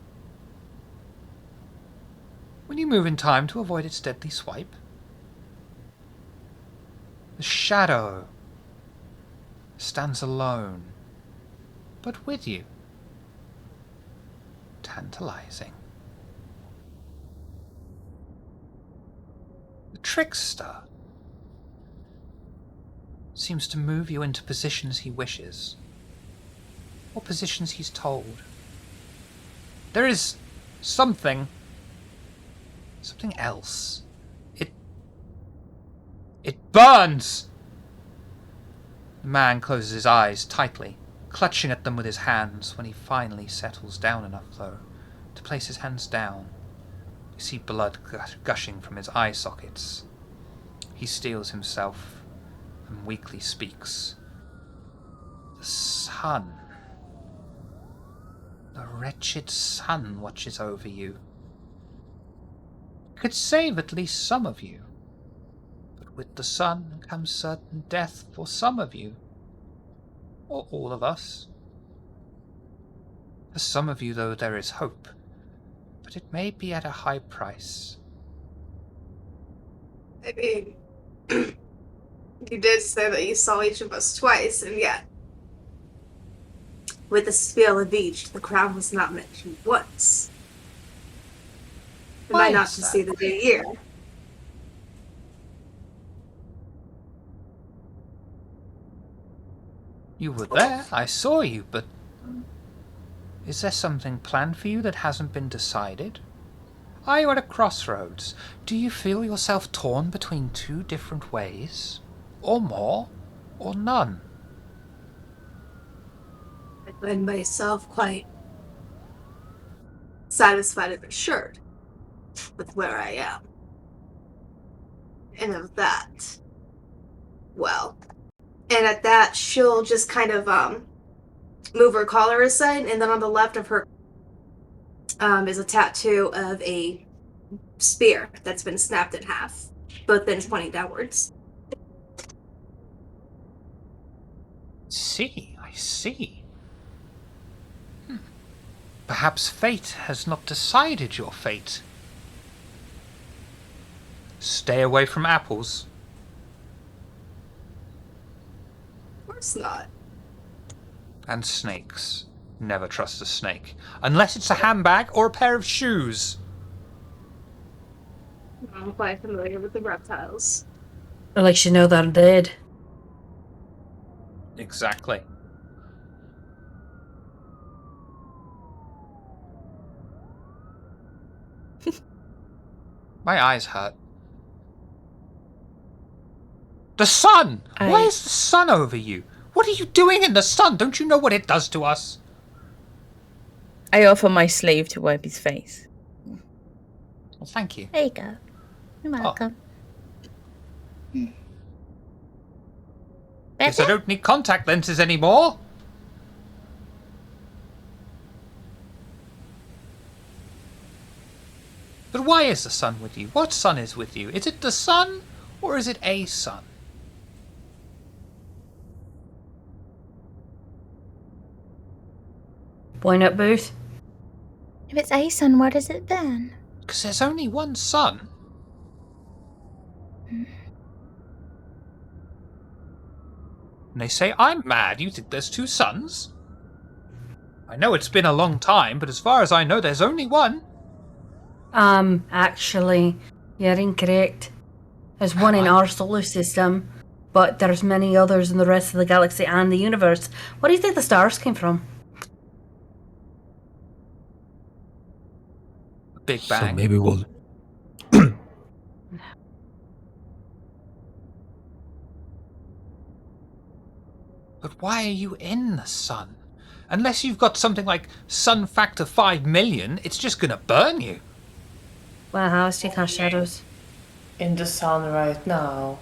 Will you move in time to avoid its deadly swipe? The shadow stands alone, but with you. Tantalizing. The trickster seems to move you into positions he wishes, or positions he's told. There is something else. burns! The man closes his eyes tightly, clutching at them with his hands. When he finally settles down enough, though, to place his hands down, you see blood gushing from his eye sockets. He steels himself and weakly speaks. The sun. The wretched sun watches over you. It could save at least some of you. But with the sun comes certain death for some of you. Or all of us. For some of you, though, there is hope. But it may be at a high price. I mean, you did say that you saw each of us twice, and yet, with the spiel of each, the crown was not mentioned once. Am Why I not is to that? see the new year? You were there, I saw you, but is there something planned for you that hasn't been decided? Are you at a crossroads? Do you feel yourself torn between two different ways? Or more? Or none? I find myself quite satisfied and assured with where I am. And of that, well, and at that, she'll just kind of move her collar aside, and then on the left of her is a tattoo of a spear that's been snapped in half, both ends pointing downwards. I see. Perhaps fate has not decided your fate. Stay away from apples. Of course not. And snakes. Never trust a snake. Unless it's a handbag or a pair of shoes. I'm quite familiar with the reptiles. At least you know they're dead. Exactly. My eyes hurt. The sun! Why is the sun over you? What are you doing in the sun? Don't you know what it does to us? I offer my sleeve to wipe his face. Well, thank you. There you go. You're welcome. Guess I don't need contact lenses anymore. But why is the sun with you? What sun is with you? Is it the sun or is it a sun? Why not both? If it's a sun, what is it then? Because there's only one sun. And they say I'm mad. You think there's two suns? I know it's been a long time, but as far as I know, there's only one. Actually, you're incorrect. There's one in our solar system, but there's many others in the rest of the galaxy and the universe. Where do you think the stars came from? Big Bang. So maybe we'll. But why are you in the sun? Unless you've got something like sun factor 5 million, it's just gonna burn you. Well, how's take our shadows? In the sun right now.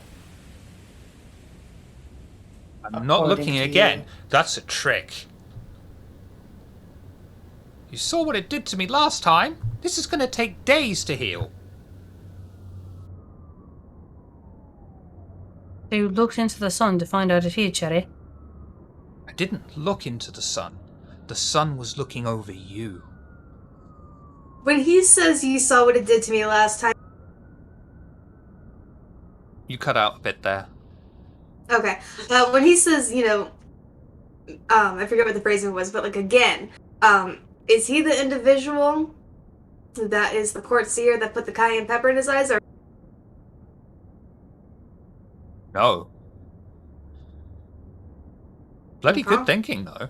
I'm not According looking to again. you. That's a trick. You saw what it did to me last time. This is gonna take days to heal. So you looked into the sun to find out it here, Cherry. I didn't look into the sun. The sun was looking over you. When he says you saw what it did to me last time, You cut out a bit there. okay. When he says, I forget what the phrasing was, but like again, is he the individual that is the court seer that put the cayenne pepper in his eyes, or No. Bloody Okay. good thinking, though.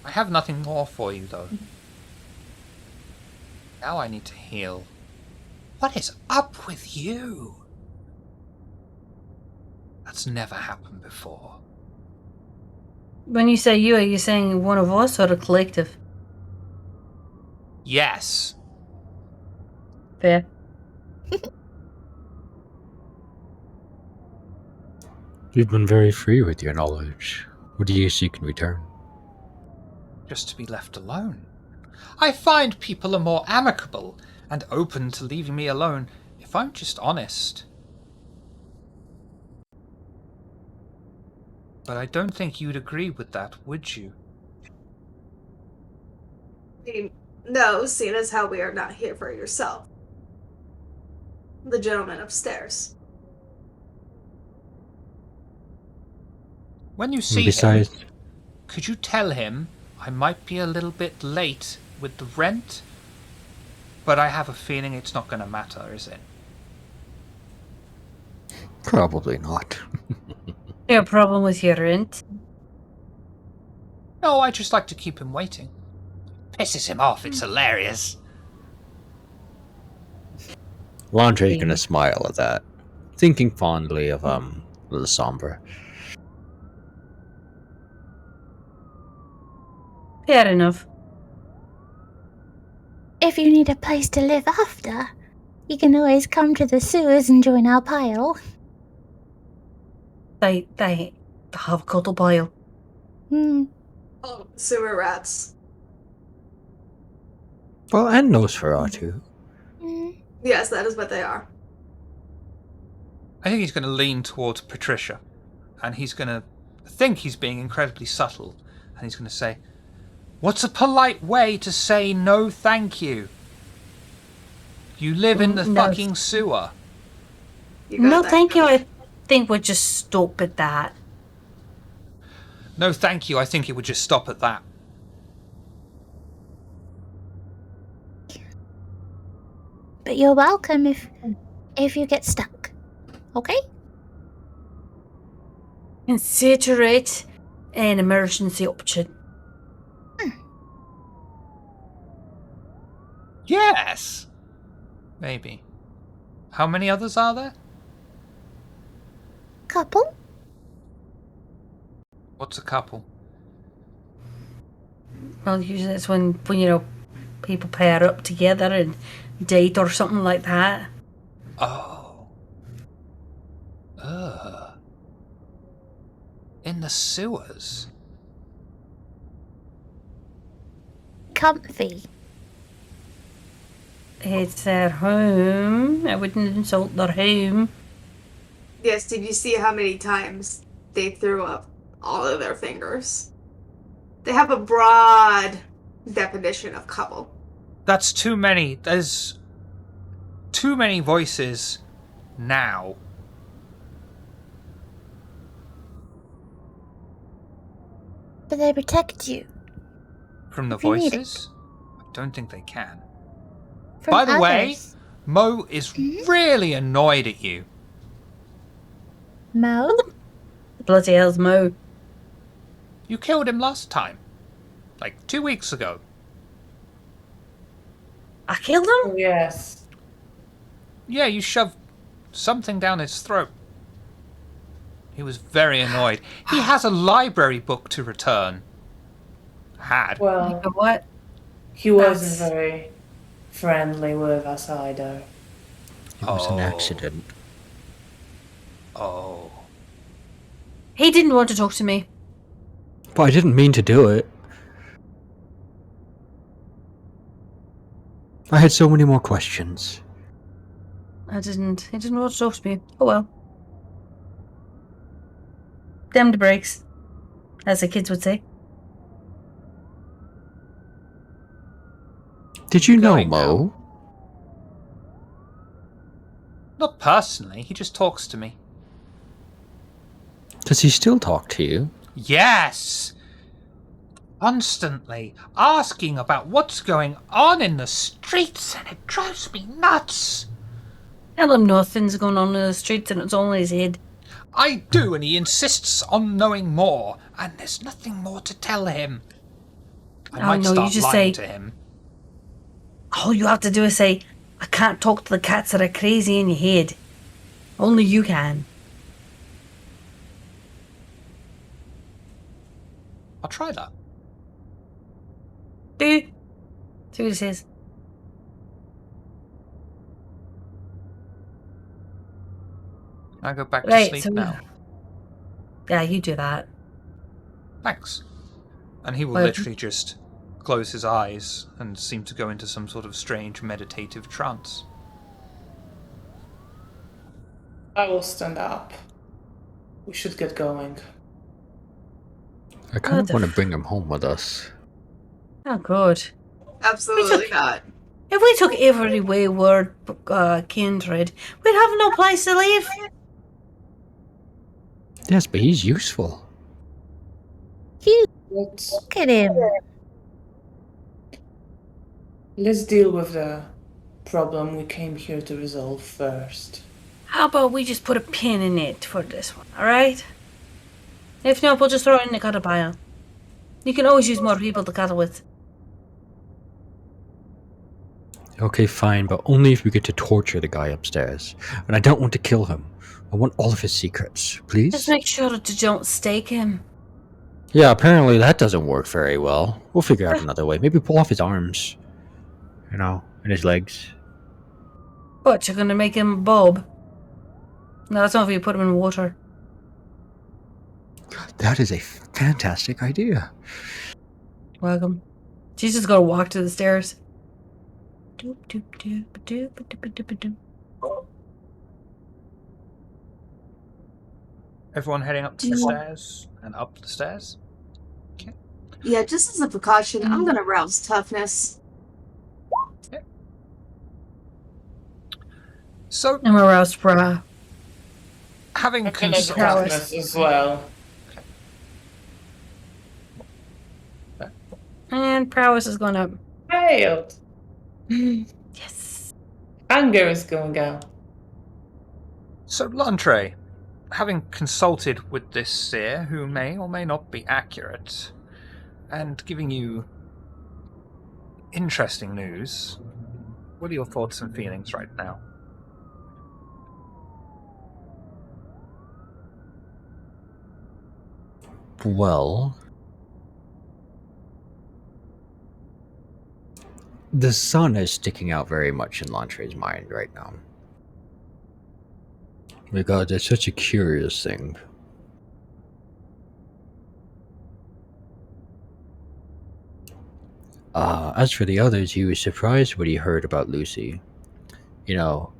I have nothing more for you, though. Now I need to heal. What is up with you? That's never happened before. When you say you, are you saying one of us or a collective? Yes. Fair. You've been very free with your knowledge. What do you seek in return? Just to be left alone. I find people are more amicable and open to leaving me alone if I'm just honest. But I don't think you'd agree with that, would you? No, seeing as how we are not here for yourself. The gentleman upstairs. When you And see besides, him, could you tell him I might be a little bit late with the rent? But I have a feeling it's not going to matter, is it? probably not. You have a problem with your rent? No, I just like to keep him waiting. Pisses him off, it's hilarious. Landre's gonna smile at that, thinking fondly of the Sombra. Fair enough. If you need a place to live after, you can always come to the sewers and join our pile. They have a cuddle pile. Hmm. Oh, sewer rats. Well, and Nosferatu. Yes, that is what they are. I think he's going to lean towards Patricia, and he's going to think he's being incredibly subtle, and he's going to say, "What's a polite way to say no thank you? You live in the No. fucking sewer." You got No, that thank you. covered. I think we'll just stop at that. No thank you, I think it would just stop at that. But you're welcome if you get stuck. Okay? Consider it an emergency option. Yes! Maybe. How many others are there? Couple? What's a couple? Well, usually it's when people pair up together and date or something like that. Oh. Ugh. In the sewers? Comfy. It's their home. I wouldn't insult their home. Yes, did you see how many times they threw up all of their fingers? They have a broad definition of couple. That's too many. There's too many voices now. But they protect you. From the If you need voices? I don't think they can. From By the way, others. Mo is really annoyed at you. Mo? Bloody hell's Mo. You killed him last time. Like 2 weeks ago. I killed him? Oh, yes. Yeah, you shoved something down his throat. He was very annoyed. He has a library book to return. Had. Well, You know what? he wasn't That's- very friendly with us either. It was an Oh. accident. Oh. He didn't want to talk to me. But I didn't mean to do it. I had so many more questions. He didn't want to talk to me. Oh well. Damn the brakes, as the kids would say. Did you know Going Mo? Not personally, he just talks to me. Does he still talk to you? Yes! Constantly asking about what's going on in the streets, and it drives me nuts. Tell him nothing's going on in the streets and it's all in his head. I do, and he insists on knowing more, and there's nothing more to tell him. I Oh, might no, you start just lying say- to him. All you have to do is say, I can't talk to the cats that are crazy in your head. Only you can. I'll try that. Do. See what he says. I go back to Right, sleep so now. yeah, you do that. Thanks. And he will Well- literally just close his eyes and seem to go into some sort of strange meditative trance. I will stand up. We should get going. I kind What of the want to bring him home with us. Oh, good. Absolutely not. If we took every wayward kindred, we'd have no place to live. Yes, but he's useful. Let's Look at him. deal with the problem we came here to resolve first. How about we just put a pin in it for this one, alright? If not, we'll just throw it in the cutter pile. You can always use more people to cuddle with. Okay, fine, but only if we get to torture the guy upstairs. And I don't want to kill him. I want all of his secrets, please? Just make sure to don't stake him. Yeah, apparently that doesn't work very well. We'll figure out another way. Maybe pull off his arms. You know, and his legs. But you're gonna make him bob. No, that's not if you put him in water. That is a fantastic idea. Welcome. She's just gonna walk to the stairs. Doop, doop, doop, doop, doop, doop, doop. Everyone heading up to the stairs and up the stairs? Yeah, just as a precaution, I'm gonna rouse toughness. So, I'm aroused bra. having I can add consulted... toughness as well. And prowess is going up. Failed. Yes. Anger is going out. So, Lantre, having consulted with this seer, who may or may not be accurate, and giving you interesting news, what are your thoughts and feelings right now? Well, the sun is sticking out very much in Lantre's mind right now. Because it's such a curious thing. As for the others, he was surprised when he heard about Lucy. You know,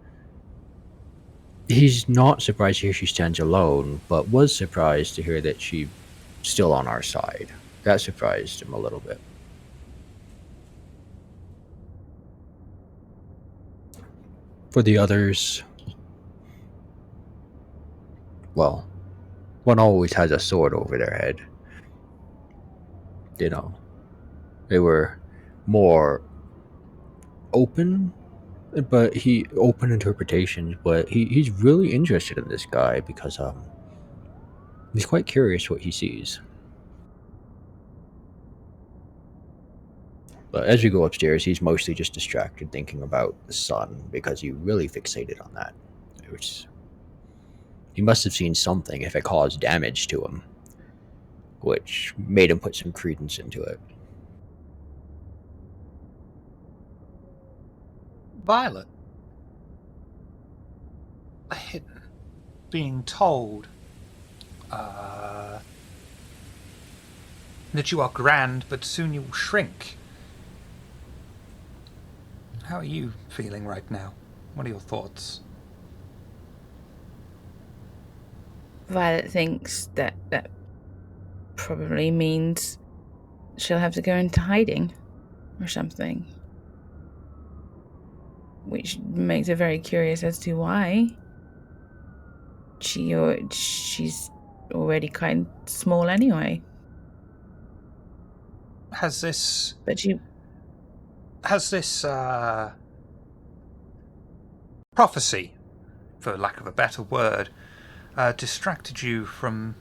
he's not surprised to hear she stands alone, but was surprised to hear that she's still on our side. That surprised him a little bit. For the others, well, one always has a sword over their head. You know, they were more open, but open interpretations. But he's really interested in this guy because he's quite curious what he sees. But as we go upstairs, he's mostly just distracted thinking about the sun because he really fixated on that. He must have seen something if it caused damage to him, which made him put some credence into it. Violet. Hidden. Being told that you are grand, but soon you will shrink. How are you feeling right now? What are your thoughts? Violet thinks that probably means she'll have to go into hiding or something. Which makes her very curious as to why. She's already kind of small anyway. Has this prophecy, for lack of a better word, distracted you from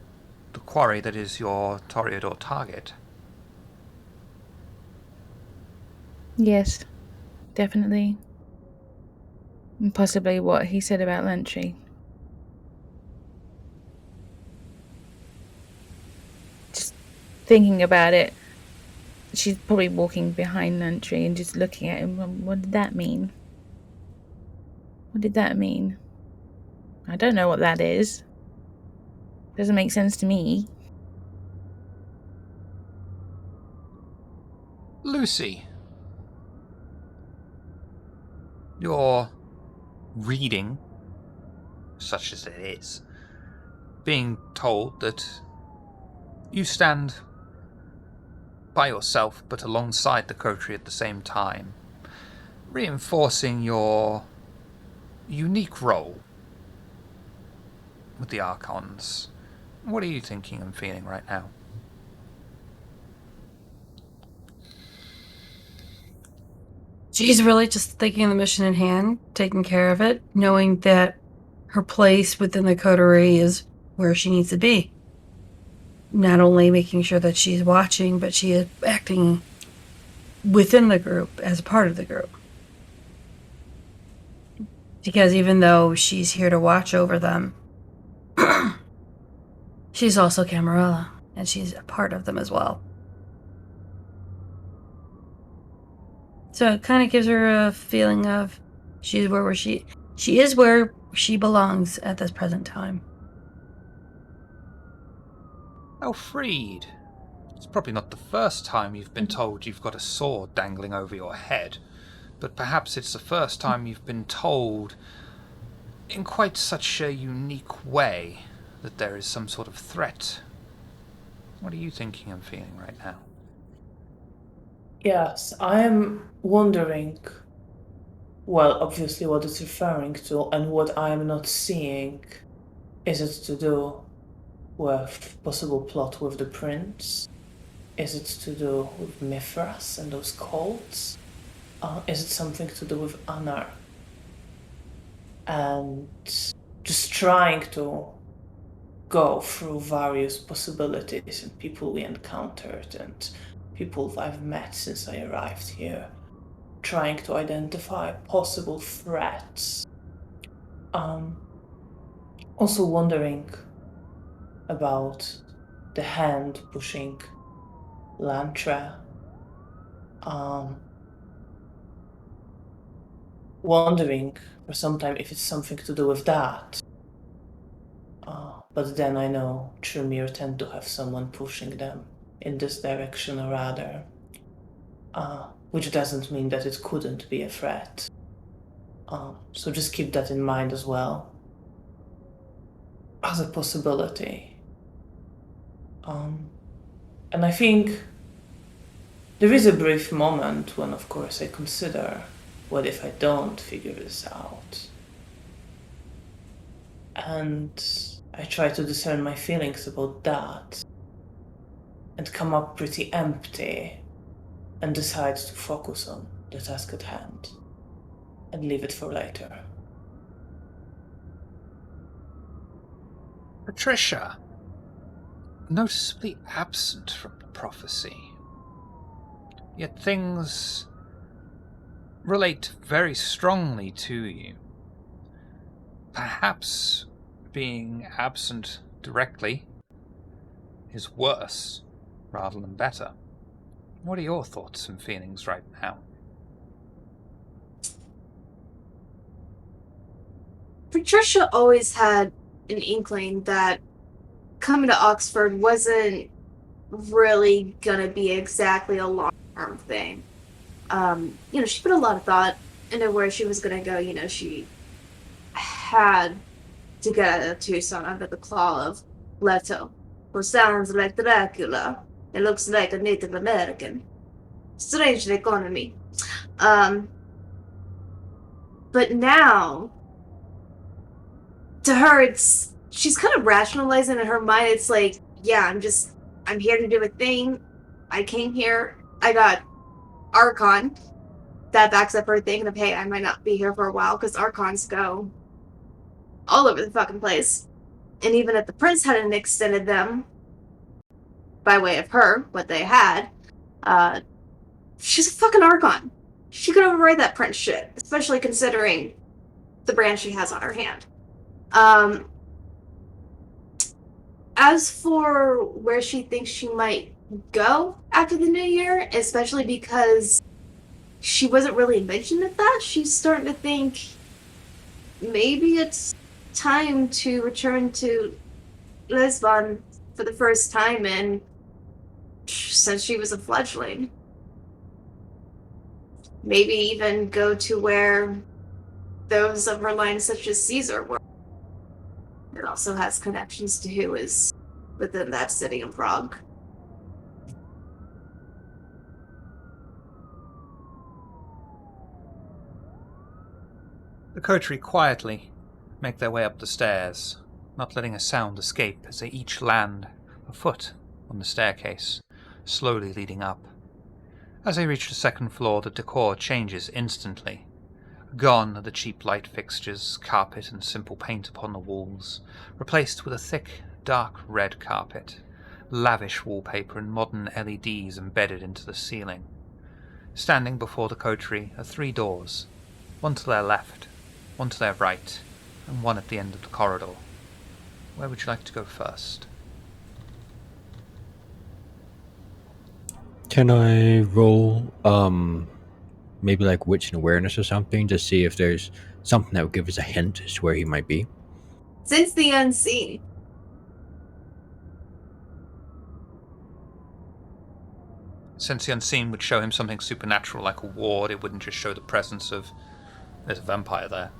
the quarry that is your Toreador target? Yes. definitely. And possibly what he said about Lantry. Just thinking about it, she's probably walking behind Lantry and just looking at him. What did that mean? What did that mean? I don't know what that is. Doesn't make sense to me. Lucy, your reading, such as it is, being told that you stand by yourself but alongside the coterie at the same time, reinforcing your unique role with the Archons. What are you thinking and feeling right now? She's really just thinking of the mission in hand, taking care of it, knowing that her place within the coterie is where she needs to be. Not only making sure that she's watching, but she is acting within the group as a part of the group. Because even though she's here to watch over them, she's also Camarilla, and she's a part of them as well. So it kind of gives her a feeling of she is where she belongs at this present time. Elfriede, it's probably not the first time you've been told you've got a sword dangling over your head, but perhaps it's the first time you've been told in quite such a unique way that there is some sort of threat. What are you thinking and feeling right now? Yes, I am wondering, well, obviously what it's referring to and what I am not seeing. Is it to do with possible plot with the prince? Is it to do with Mithras and those cults? Is it something to do with Anar? And just trying to go through various possibilities and people we encountered and people I've met since I arrived here, trying to identify possible threats. Also wondering about the hand pushing Lantra. Wondering for some time if it's something to do with that. But then I know Tremere tend to have someone pushing them in this direction or rather. Which doesn't mean that it couldn't be a threat. So just keep that in mind as well. As a possibility. And I think there is a brief moment when, of course, I consider, what if I don't figure this out? And I try to discern my feelings about that and come up pretty empty and decide to focus on the task at hand and leave it for later. Patricia, noticeably absent from the prophecy. Yet things relate very strongly to you. Perhaps being absent directly is worse rather than better. What are your thoughts and feelings right now? Patricia always had an inkling that coming to Oxford wasn't really gonna be exactly a long-term thing. She put a lot of thought into where she was gonna go. She had to get out of Tucson under the claw of Leto, who sounds like Dracula. It looks like a Native American. Strange economy. But now, to her, she's kind of rationalizing in her mind. It's like, yeah, I'm here to do a thing. I came here. I got Archon. That backs up her thing of, hey, I might not be here for a while, because Archons go all over the fucking place. And even if the prince hadn't extended them, by way of her, what they had, she's a fucking Archon. she could override that prince shit, especially considering the brand she has on her hand. As for where she thinks she might go after the new year, especially because she wasn't really mentioned at that, she's starting to think maybe it's time to return to Lisbon for the first time since she was a fledgling. Maybe even go to where those of her line, such as Caesar, were. It also has connections to who is within that city in Prague. The coterie quietly make their way up the stairs, not letting a sound escape as they each land a foot on the staircase, slowly leading up. As they reach the second floor, the decor changes instantly. Gone are the cheap light fixtures, carpet, and simple paint upon the walls, replaced with a thick, dark red carpet, lavish wallpaper, and modern LEDs embedded into the ceiling. Standing before the coterie are 3 doors, one to their left, one to their right, and one at the end of the corridor. Where would you like to go first? Can I roll, maybe like wits and awareness or something to see if there's something that would give us a hint as to where he might be? Since the unseen. Since the unseen would show him something supernatural like a ward, it wouldn't just show the presence of there's a vampire there.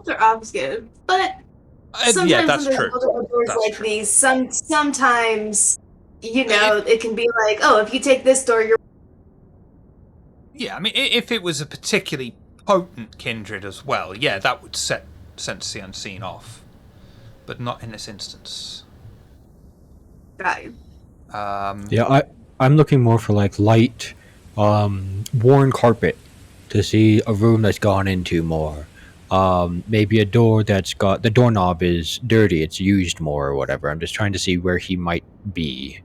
They're obfuscated, but sometimes Yeah, that's when there's true. multiple doors That's like true. these, sometimes it can be like, oh, if you take this door, you're. Yeah, I mean, if it was a particularly potent kindred as well, yeah, that would set Sense the Unseen off. But not in this instance. Right. Yeah, I'm looking more for like light, worn carpet to see a room that's gone into more. Maybe a door that's got the doorknob is dirty, it's used more or whatever. I'm just trying to see where he might be.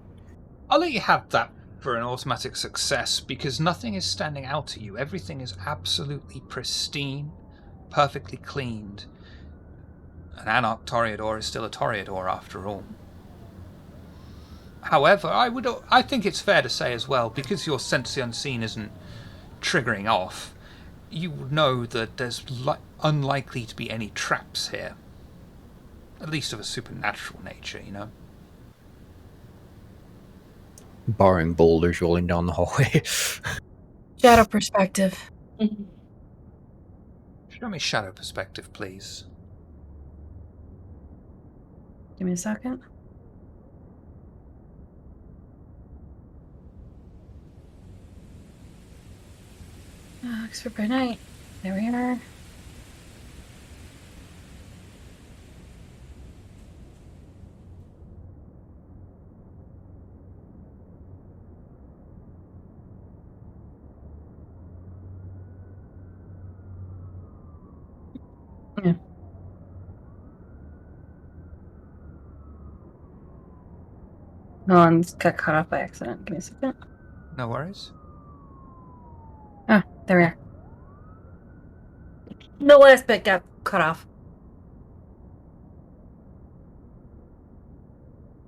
I'll let you have that for an automatic success because nothing is standing out to you. Everything is absolutely pristine, perfectly cleaned. An Anarch Toreador is still a Toreador after all. However, I think it's fair to say as well, because your Sense the Unseen isn't triggering off, you would know that there's unlikely to be any traps here. At least of a supernatural nature, you know? Barring boulders rolling down the hallway. Shadow perspective. Show me shadow perspective, please. Give me a second. Expert by night. There we are. Yeah. No one's got cut off by accident. Give me a second. No worries. Ah, there we are. No last bit got cut off.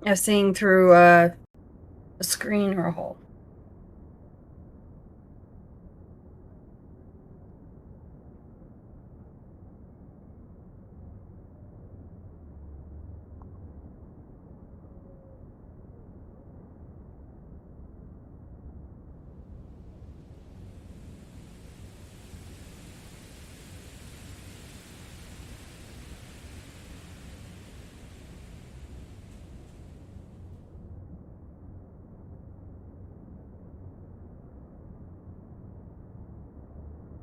I was seeing through a screen or a hole.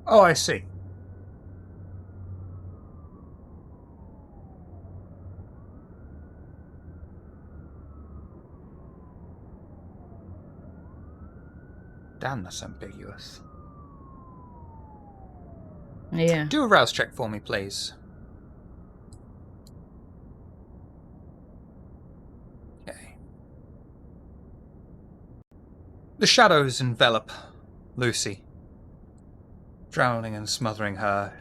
Oh, I see. Damn, that's ambiguous. Yeah. Do a rouse check for me, please. Okay. The shadows envelop Lucy, drowning and smothering her,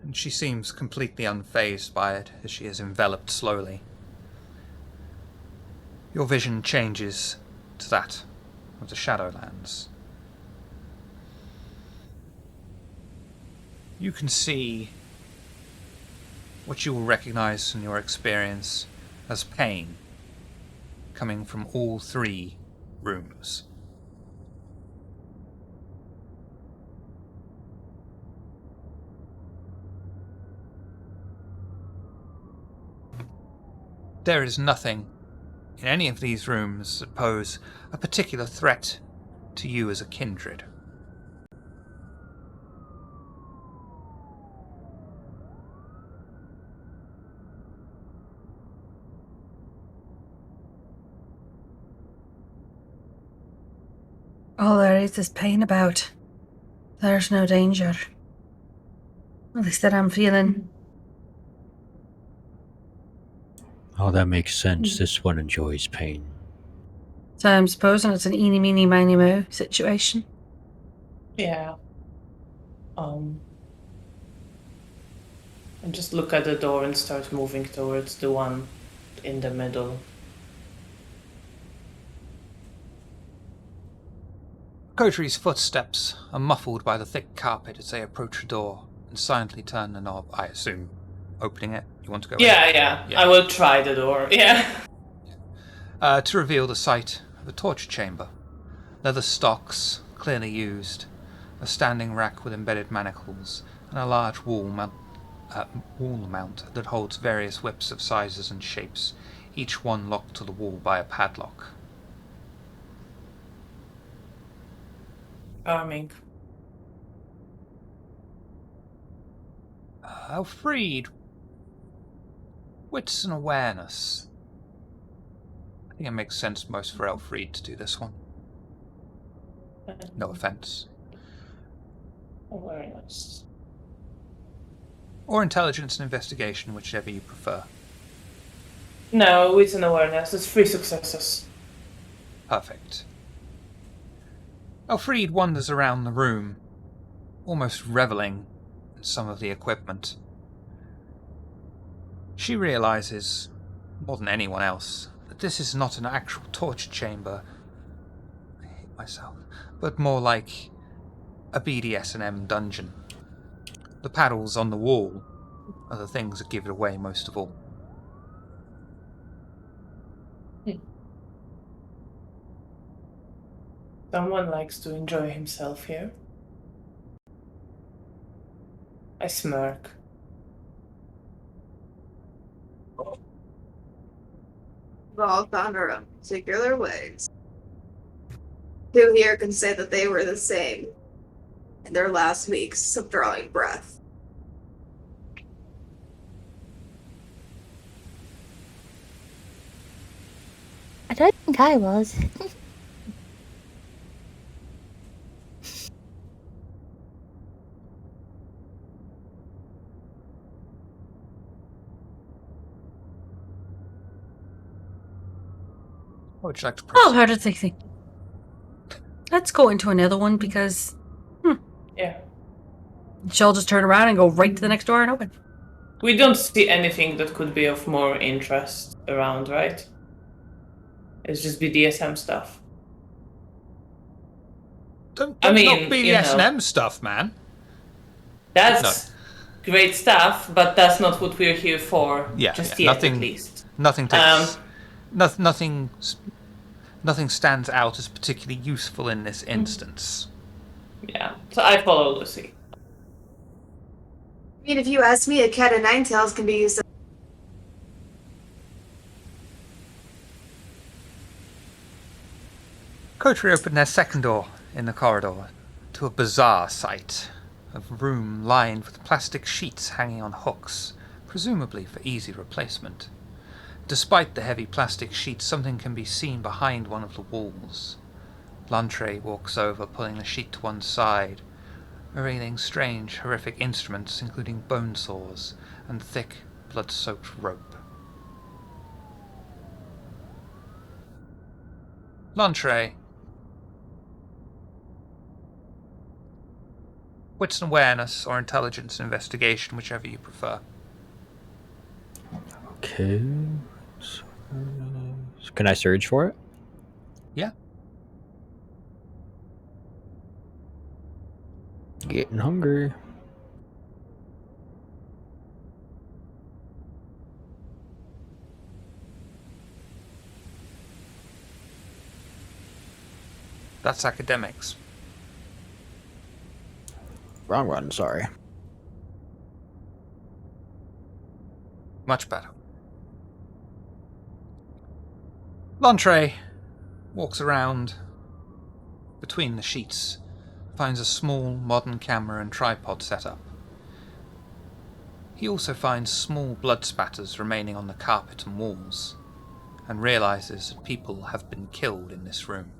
and she seems completely unfazed by it as she is enveloped slowly. Your vision changes to that of the Shadowlands. You can see what you will recognize from your experience as pain coming from all 3 rooms. There is nothing in any of these rooms that pose a particular threat to you as a kindred. All there is pain about. There's no danger. At least that I'm feeling. Oh, that makes sense. This one enjoys pain. So I'm supposing it's an eeny, meeny, miny, mo situation. Yeah. And just look at the door and start moving towards the one in the middle. Coteries' footsteps are muffled by the thick carpet as they approach the door and silently turn the knob, I assume. Opening it? You want to go in? Yeah. I will try the door. Yeah. To reveal the sight of a torture chamber. Leather stocks, clearly used, a standing rack with embedded manacles, and a large wall mount that holds various whips of sizes and shapes, each one locked to the wall by a padlock. Charming. Elfried. Wits and awareness. I think it makes sense most for Elfried to do this one. No offense. Awareness. Or intelligence and investigation, whichever you prefer. No, wits and awareness. It's 3 successes. Perfect. Elfried wanders around the room, almost reveling in some of the equipment. She realizes, more than anyone else, that this is not an actual torture chamber, I hate myself, but more like a BDSM dungeon. The paddles on the wall are the things that give it away most of all. Someone likes to enjoy himself here. I smirk. We've all found our own particular ways. Who here can say that they were the same in their last weeks of drawing breath? I don't think I was. What would you like to Oh, press? how did they think? Let's go into another one because Yeah. she'll just turn around and go right to the next door and open. We don't see anything that could be of more interest around, right? It's just BDSM stuff. Don't I mean, knock BDSM stuff, man. That's great stuff, but that's not what we're here for. Just yet, nothing, at least. Nothing takes. Nothing stands out as particularly useful in this instance. Yeah. So I follow Lucy. I mean, if you ask me, a cat of 9 tails can be used. Coterie opened their second door in the corridor to a bizarre sight. A room lined with plastic sheets hanging on hooks, presumably for easy replacement. Despite the heavy plastic sheets, something can be seen behind one of the walls. Lantre walks over, pulling the sheet to one side, revealing strange, horrific instruments, including bone saws and thick, blood-soaked rope. Lantre, wits and awareness or intelligence and investigation, whichever you prefer. Okay. Can I search for it? Yeah. Getting hungry. That's academics. Wrong one, sorry. Much better. L'Entrée walks around between the sheets, finds a small modern camera and tripod set up. He also finds small blood spatters remaining on the carpet and walls, and realizes that people have been killed in this room.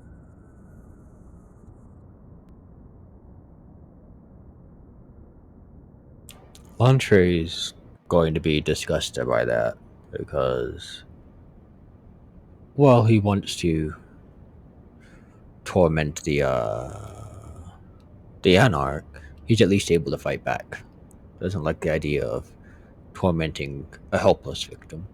L'Entree's going to be disgusted by that because, well, he wants to torment the Anarch. He's at least able to fight back. Doesn't like the idea of tormenting a helpless victim.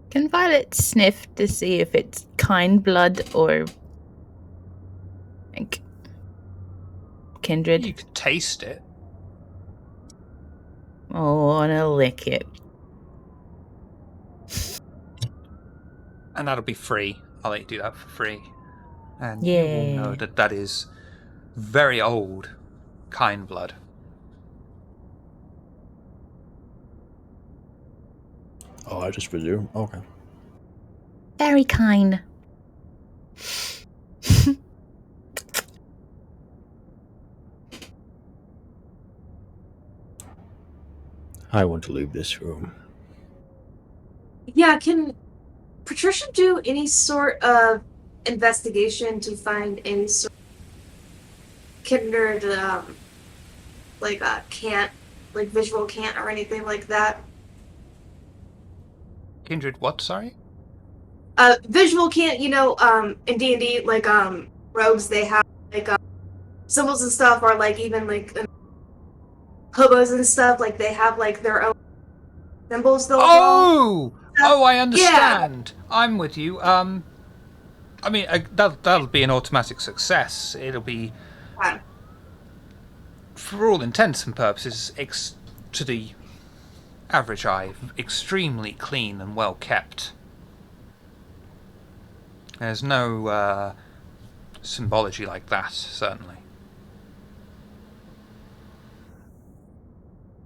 Can Violet sniff to see if it's kind blood or like kindred? You can taste it. Oh, I wanna lick it. And that'll be free. I'll let you do that for free. And Yeah. you will know that that is very old kind blood. Oh, I just presume. Okay. Very kind. I want to leave this room. Yeah, can Patricia do any sort of investigation to find any sort of kindred, like can't, like visual can't or anything like that? Kindred what, sorry? Visual can't, in D&D, like, rogues, they have, like, symbols and stuff, or, like, even, like, hobos and stuff, like, they have, like, their own symbols they'll draw. Oh, I understand. Yeah. I'm with you. I mean, that'll be an automatic success. It'll be, for all intents and purposes, to the average eye, extremely clean and well kept. There's no symbology like that, certainly.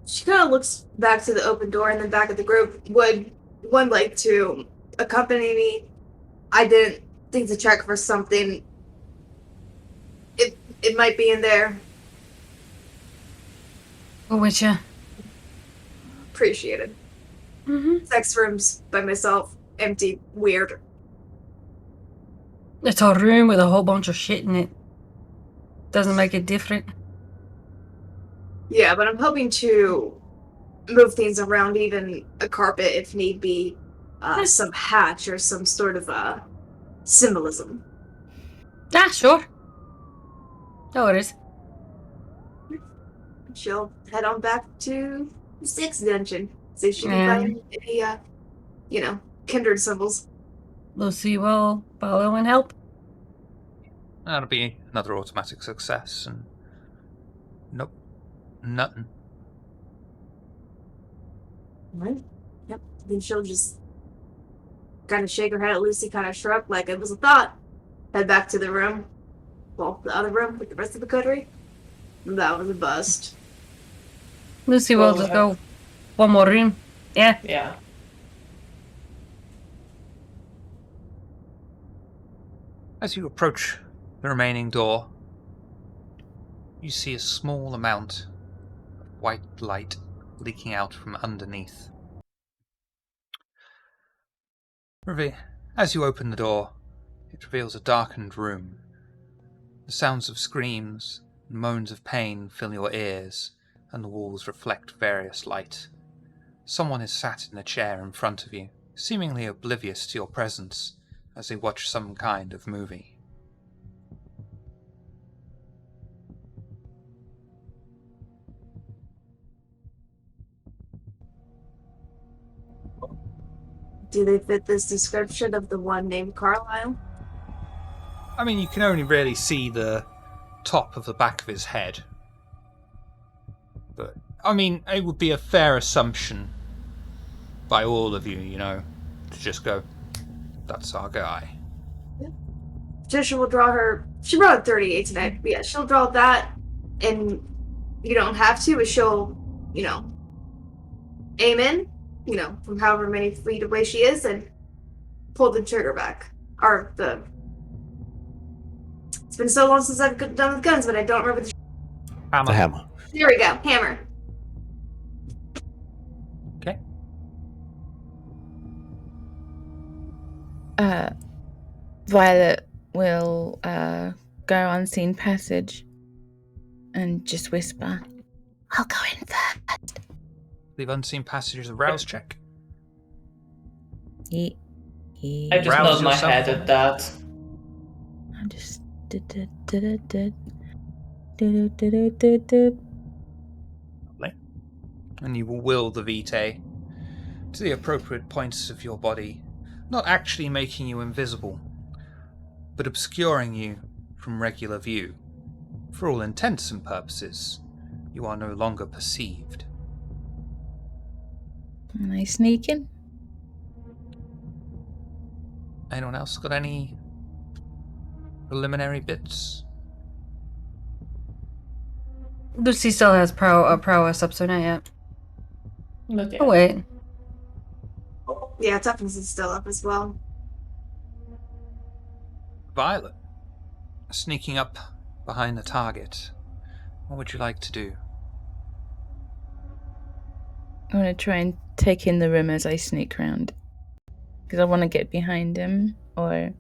She kind of looks back to the open door and then back at the group. Would one like to accompany me? I didn't think to check for something. It might be in there. Go with you. Appreciated. Mm-hmm. Sex rooms by myself, empty, weird. It's a room with a whole bunch of shit in it. Doesn't make it different. Yeah, but I'm hoping to move things around, even a carpet if need be, some hatch or some sort of symbolism. Ah, sure. No worries. She'll head on back to the 6th dungeon. See if she can Yeah. find any, kindred symbols. Lucy will follow and help. That'll be another automatic success, and nope, nothing. Right. Yep. Then she'll just kind of shake her head at Lucy, kind of shrug like it was a thought. Head back to the room. Well, the other room with the rest of the coterie. That was a bust. Lucy will just go one more room. Yeah. Yeah. As you approach the remaining door, you see a small amount of white light leaking out from underneath. As you open the door, it reveals a darkened room. The sounds of screams and moans of pain fill your ears and the walls reflect various light. Someone is sat in a chair in front of you, seemingly oblivious to your presence as they watch some kind of movie. Do they fit this description of the one named Carlisle? I mean, you can only really see the top of the back of his head. But, I mean, it would be a fair assumption by all of you, to just go, that's our guy. Patricia will draw her. She brought a 38 tonight. But yeah, she'll draw that, and you don't have to, but she'll, aim in, from however many feet away she is, and pull the trigger back. Or the. It's been so long since I've done with guns, but I don't remember the. Hammer. The hammer. There we go, hammer. Okay. Violet will go unseen passage and just whisper, I'll go in first. Leave unseen passengers a rouse check. He I just Rouse nod my yourself head for me. at that. I'm just Lovely. And you will will the vitae to the appropriate points of your body, not actually making you invisible, but obscuring you from regular view. For all intents and purposes, you are no longer perceived. Am I sneaking? Anyone else got any preliminary bits? Lucy still has prowess up, so not yet. Not yet. Oh, wait. Yeah, toughness is still up as well. Violet, sneaking up behind the target. What would you like to do? I want to try and take in the room as I sneak round. Because I want to get behind him, or I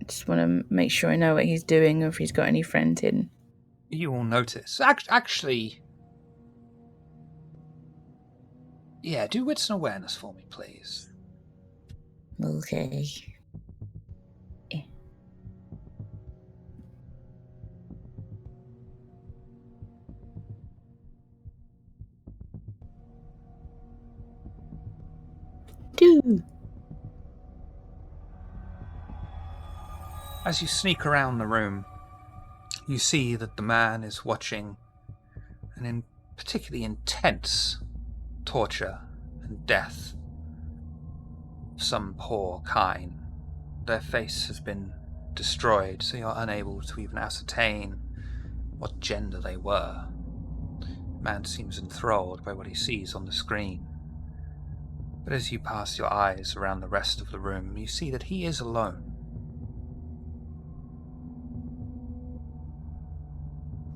just want to make sure I know what he's doing, or if he's got any friends hidden. You will notice. Actually, yeah, do wits and awareness for me, please. Okay. Do. As you sneak around the room, you see that the man is watching an particularly intense torture and death of some poor kind. Their face has been destroyed, so you're unable to even ascertain what gender they were. The man seems enthralled by what he sees on the screen. But as you pass your eyes around the rest of the room, you see that he is alone.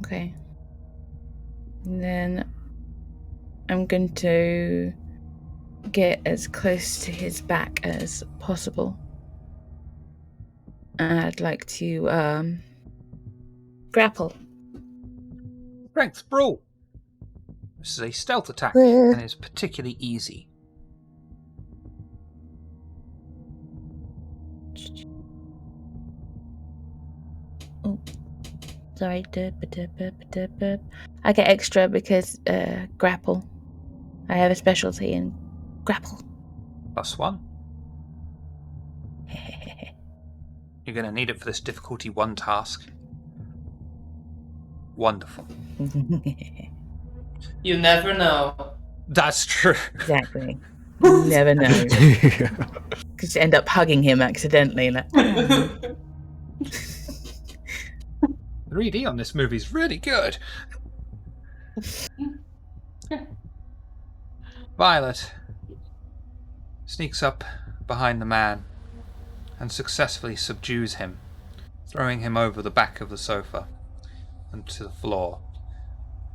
Okay. And then I'm going to get as close to his back as possible. And I'd like to grapple. Strength brawl. This is a stealth attack Well. and is particularly easy. Oh, sorry. I get extra because grapple. I have a specialty in grapple. +1. You're going to need it for this difficulty 1 task. Wonderful. You never know. That's true. Exactly. You never know. Because you end up hugging him accidentally. Like, 3D on this movie is really good. Violet sneaks up behind the man and successfully subdues him, throwing him over the back of the sofa and to the floor,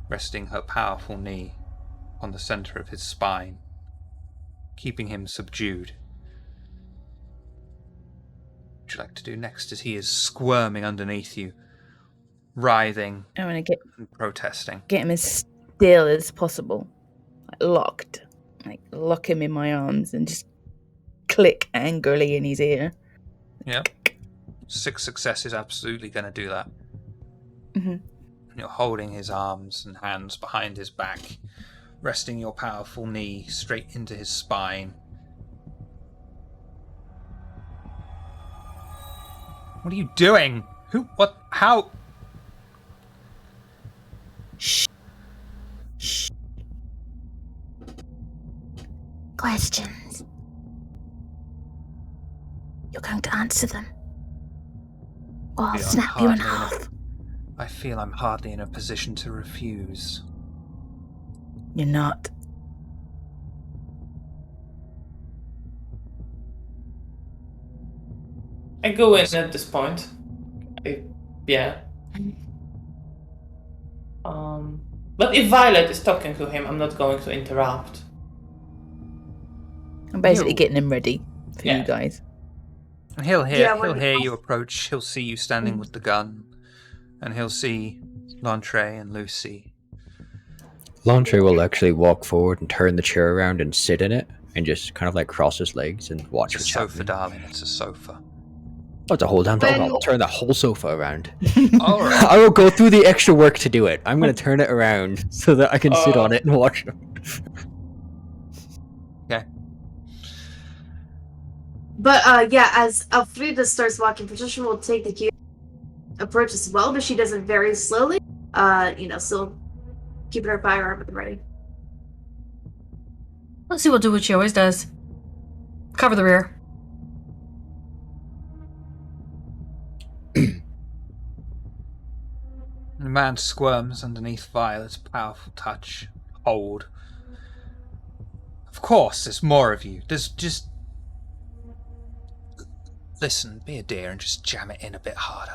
resting her powerful knee on the center of his spine, keeping him subdued. What would you like to do next as he is squirming underneath you, writhing I want to and protesting? get him as still as possible. Locked. Lock him in my arms and just click angrily in his ear. Yep. 6 success is absolutely going to do that. Mhm. You're holding his arms and hands behind his back, resting your powerful knee straight into his spine. What are you doing? Who? What? How? Shh. Shh. Questions. You're going to answer them. Or I'll snap you in half. I feel I'm hardly in a position to refuse. You're not. I go in at this point. Yeah. But if Violet is talking to him, I'm not going to interrupt. I'm basically You- getting him ready for Yeah. you guys. And he'll hear when- you approach. He'll see you standing with the gun, and he'll see Lantre and Lucy. Lantre will actually walk forward and turn the chair around and sit in it, and just kind of like cross his legs and watch It's a what's sofa, happening. darling. It's a sofa. Oh, it's a whole damn thing. When- I'll turn the whole sofa around. All right. I will go through the extra work to do it. I'm going to turn it around so that I can sit on it and watch them. Okay. But yeah, as Elfrida starts walking, Patricia will take the cue approach as well, but she does it very slowly. Still keeping her firearm at the ready. Lucy will do what she always does. Cover the rear. The man squirms underneath Violet's powerful touch. Hold. Of course, there's more of you. There's just... Listen, be a dear and just jam it in a bit harder.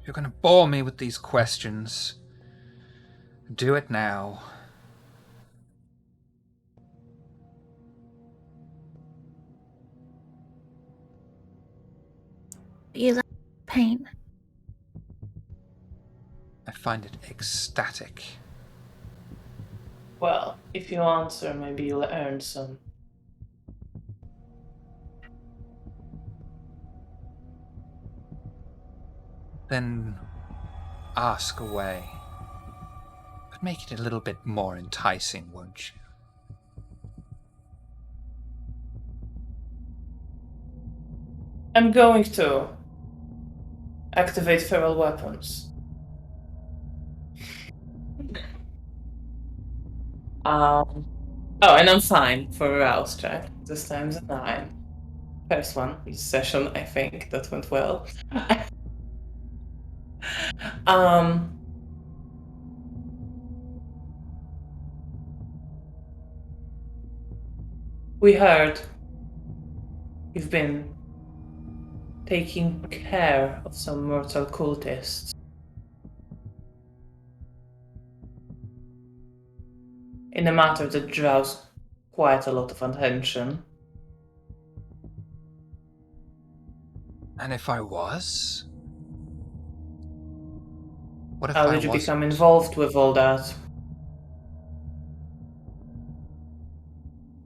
You're going to bore me with these questions. Do it now. You like pain. I find it ecstatic. Well, if you answer, maybe you'll earn some. Then ask away. But make it a little bit more enticing, won't you? I'm going to activate feral weapons. And I'm fine for a rouse check. This time's a 9. First one this session, I think that went well. We heard you've been taking care of some mortal cultists. In a matter that draws quite a lot of attention. And if I was? What if How I did you wasn't? become involved with all that?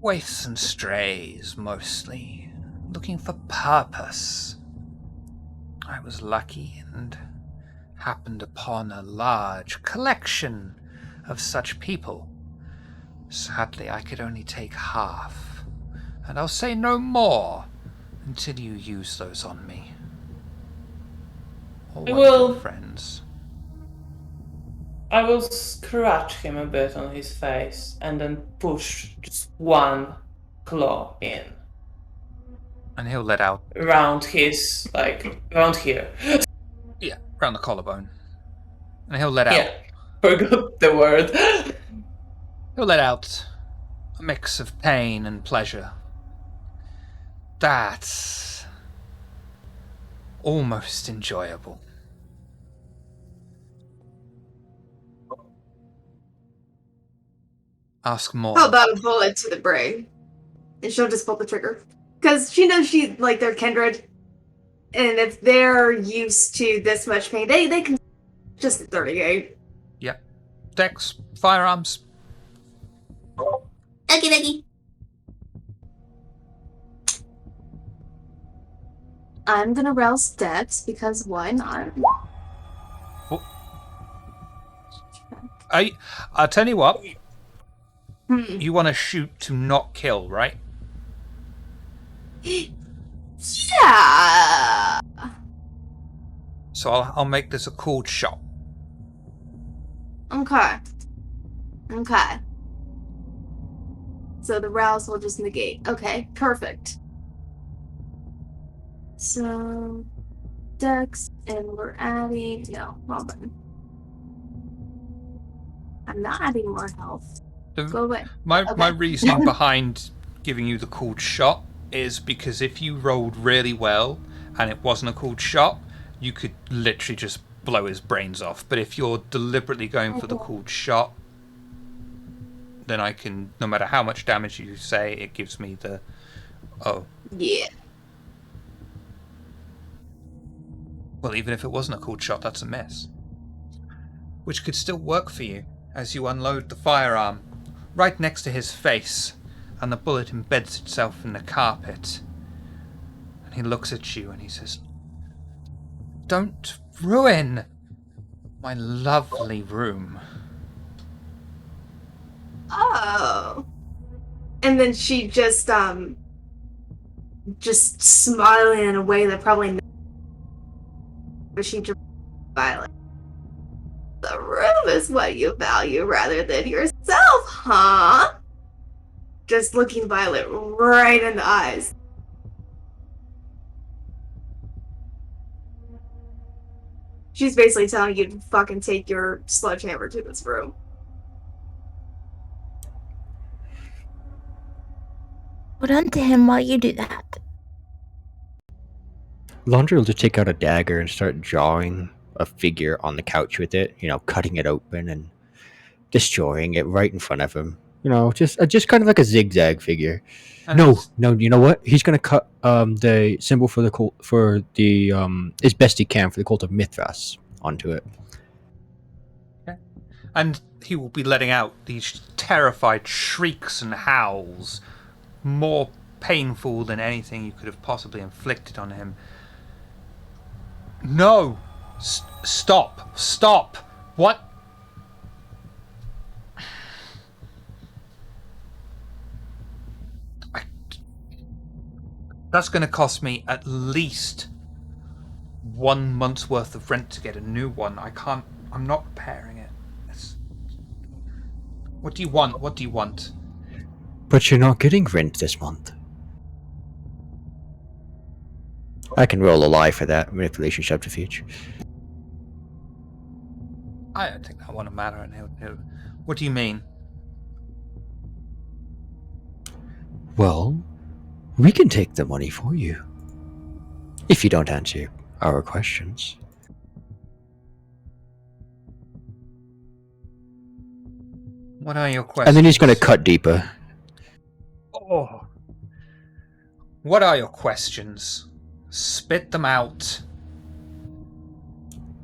Waifs and strays, mostly. Looking for purpose. I was lucky and happened upon a large collection of such people. Sadly, I could only take half, and I'll say no more until you use those on me. Or one of your friends. I will scratch him a bit on his face and then push just one claw in. And he'll let out... Around his, around here. Yeah, around the collarbone. And he'll let out... Yeah, forgot the word. He'll let out a mix of pain and pleasure. That's almost enjoyable. Ask more. How about a bullet to the brain? And she'll just pull the trigger. Because she knows they're kindred. And if they're used to this much pain, they can just 38. Yeah. Dex, firearms. Okie dokie. I'm gonna rouse Dex because why not? I'll tell you what. Hmm. You want to shoot to not kill, right? Yeah. So I'll make this a cooled shot. Okay. So the rouse will just negate. Okay, perfect. So Dex, and we're adding wrong button. I'm not adding more health. Go away. My reasoning behind giving you the cooled shot is because if you rolled really well and it wasn't a cooled shot, you could literally just blow his brains off. But if you're deliberately going for the cooled shot, then I can, no matter how much damage you say, it gives me the... Oh. Yeah. Well, even if it wasn't a cooled shot, that's a miss. Which could still work for you as you unload the firearm right next to his face, and the bullet embeds itself in the carpet. And he looks at you and he says, "Don't ruin my lovely room." Oh. And then she just smiling in a way that probably but she just smiling. The room is what you value rather than yourself, huh? Just looking Violet right in the eyes. She's basically telling you to fucking take your sledgehammer to this room. Hold on to him while you do that. Laundry will just take out a dagger and start drawing a figure on the couch with it, cutting it open and destroying it right in front of him. Just kind of like a zigzag figure. And No, you know what? He's gonna cut the symbol for the cult, for the as best he can for the cult of Mithras onto it. And he will be letting out these terrified shrieks and howls, more painful than anything you could have possibly inflicted on him. No! Stop! Stop! What? That's going to cost me at least 1 month's worth of rent to get a new one. I'm not repairing it. What do you want? What do you want? But you're not getting rent this month. I can roll a lie for that manipulation subterfuge. I don't think that won't matter. What do you mean? Well, we can take the money for you. If you don't answer our questions. What are your questions? And then he's going to cut deeper. Oh. What are your questions? Spit them out.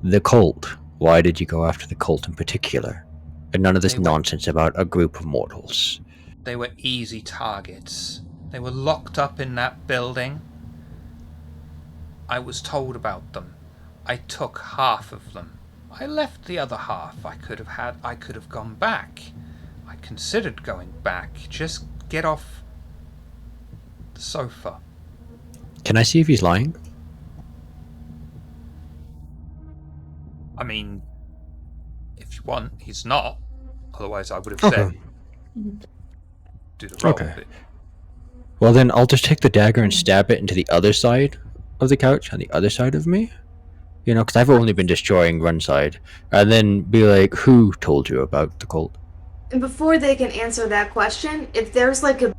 The cult. Why did you go after the cult in particular? And none of this nonsense about a group of mortals. They were easy targets. They were locked up in that building. I was told about them. I took half of them. I left the other half. I could have gone back. I considered going back. Just get off the sofa. Can I see if he's lying? I mean, if you want, he's not. Otherwise, I would have said, do the roll. Okay. Well, then I'll just take the dagger and stab it into the other side of the couch, on the other side of me. Because I've only been destroying one side. And then be like, who told you about the cult? And before they can answer that question, if there's a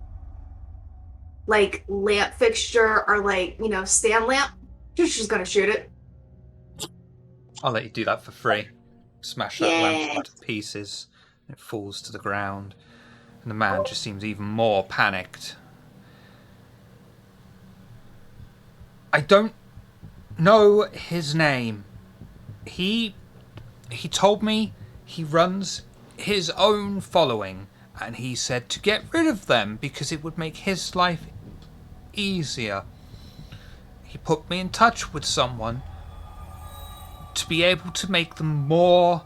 lamp fixture or stand lamp, she's just gonna shoot it. I'll let you do that for free. Smash that lamp into pieces. It falls to the ground. And the man just seems even more panicked. I don't know his name. He told me he runs his own following, and he said to get rid of them because it would make his life easier. He put me in touch with someone to be able to make them more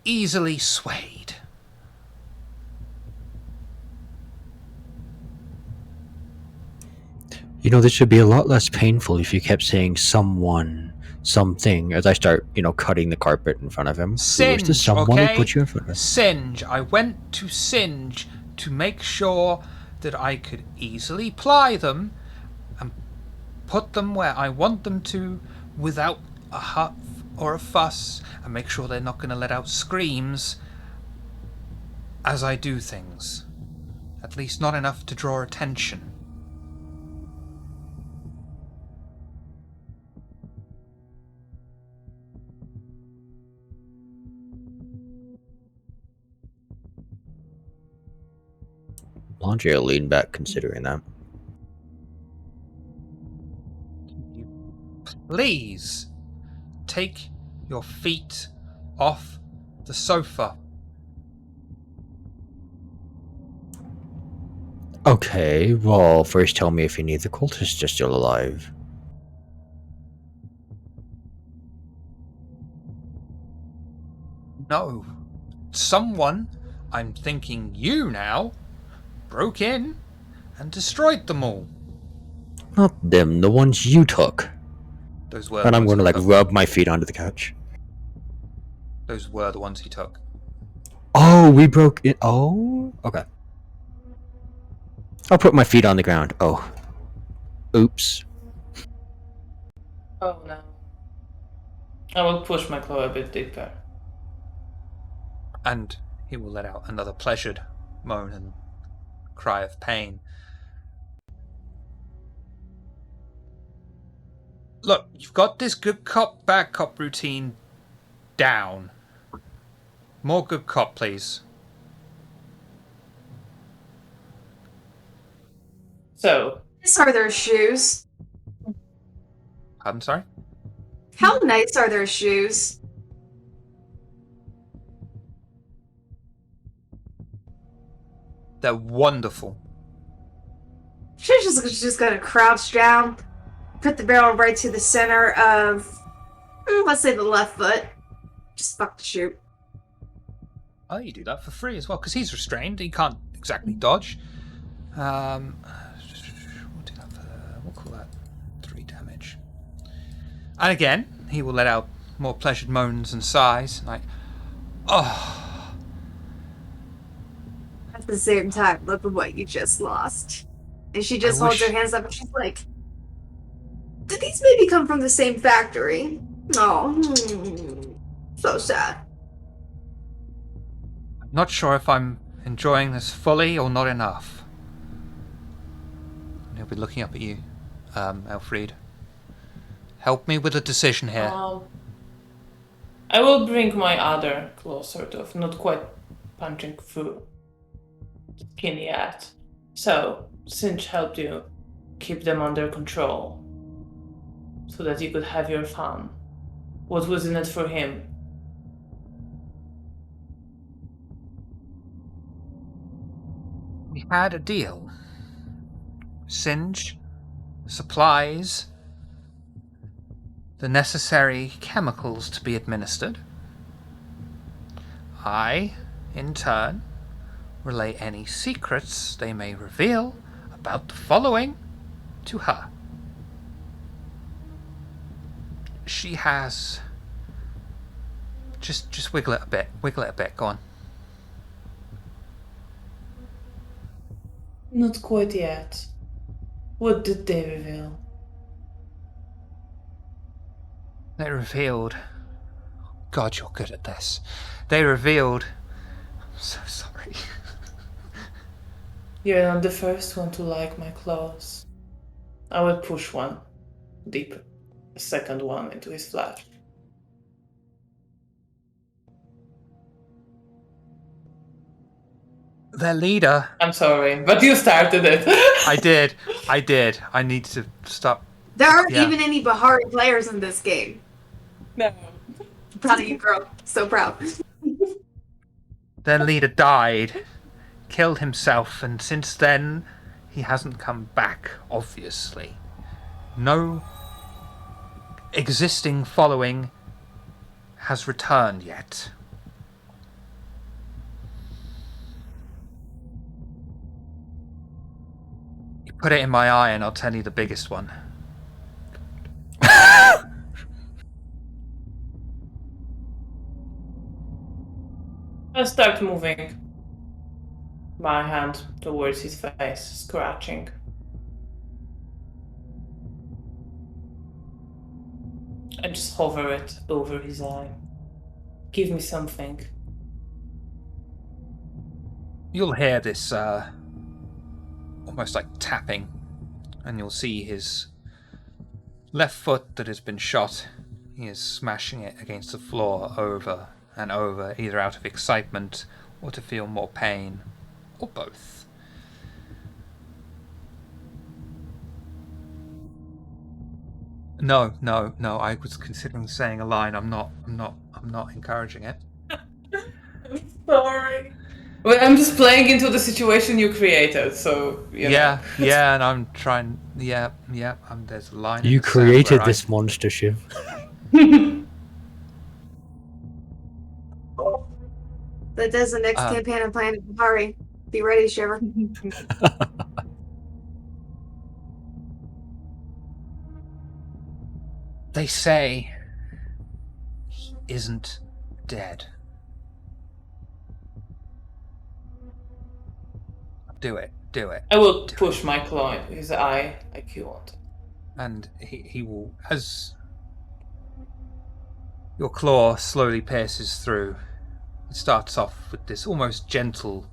easily swayed. You know, this would be a lot less painful if you kept saying someone, something, as I start, cutting the carpet in front of him. Who is the Singe, someone who okay? put you in front of him? Singe. I went to Singe to make sure that I could easily ply them and put them where I want them to without a huff or a fuss, and make sure they're not going to let out screams as I do things. At least not enough to draw attention. Laundry will lean back considering that. Please take your feet off the sofa. Okay, well, first tell me if any of the cultists are still alive. No. Someone, I'm thinking you now, broke in and destroyed them all. Not them, the ones you took. Those were And the I'm ones going to, he took. rub my feet onto the couch. Those were the ones he took. Oh, we broke it. Oh, okay. I'll put my feet on the ground. Oh. Oops. Oh no. I will push my claw a bit deeper. And he will let out another pleasured moan and cry of pain. Look, you've got this good cop, bad cop routine down. More good cop, please. So, Nice are their shoes? I'm sorry? How nice are their shoes? They're wonderful. She's just gonna crouch down, put the barrel right to the center of, let's say the left foot. Just fuck the shoot. Oh, you do that for free as well, because he's restrained. He can't exactly dodge. We'll do that for, we'll call that 3 damage. And again, he will let out more pleasured moans and sighs, like, oh. At the same time, look at what you just lost. And she just holds her hands up and she's like, did these maybe come from the same factory? Oh, so sad. I'm not sure if I'm enjoying this fully or not enough. And he'll be looking up at you, Elfried. Help me with a decision here. I will bring my other claw, sort of, not quite punching through skin yet. So, Sinch helped you keep them under control so that you could have your fun. What was in it for him? We had a deal. Singe supplies the necessary chemicals to be administered. I, in turn, relay any secrets they may reveal about the following to her. She has... Just wiggle it a bit. Wiggle it a bit. Go on. Not quite yet. What did they reveal? They revealed... God, you're good at this. They revealed... I'm so sorry. You're not the first one to like my claws. I will push one deeper, a second one into his flesh. Their leader. I'm sorry, but you started it. I did. I need to stop. There aren't Yeah. even any Bahari players in this game. No. I'm proud of you, girl. So proud. Their leader died, killed himself, and since then, he hasn't come back, obviously. No existing following has returned yet. You put it in my eye and I'll tell you the biggest one. I start moving my hand towards his face, scratching. I just hover it over his eye. Give me something. You'll hear this almost like tapping, and you'll see his left foot that has been shot. He is smashing it against the floor over and over, either out of excitement or to feel more pain, or both. No, I was considering saying a line. I'm not encouraging it. I'm sorry. Well, I'm just playing into the situation you created, so you know. Yeah, and I'm trying. Yeah. There's a line. You in the sound created where this monster, Shiv. That does the next campaign I'm playing at Bahari. Be ready, Shiver. They say he isn't dead. Do it. I will push my claw in his eye like you want. And he will, as your claw slowly pierces through, it starts off with this almost gentle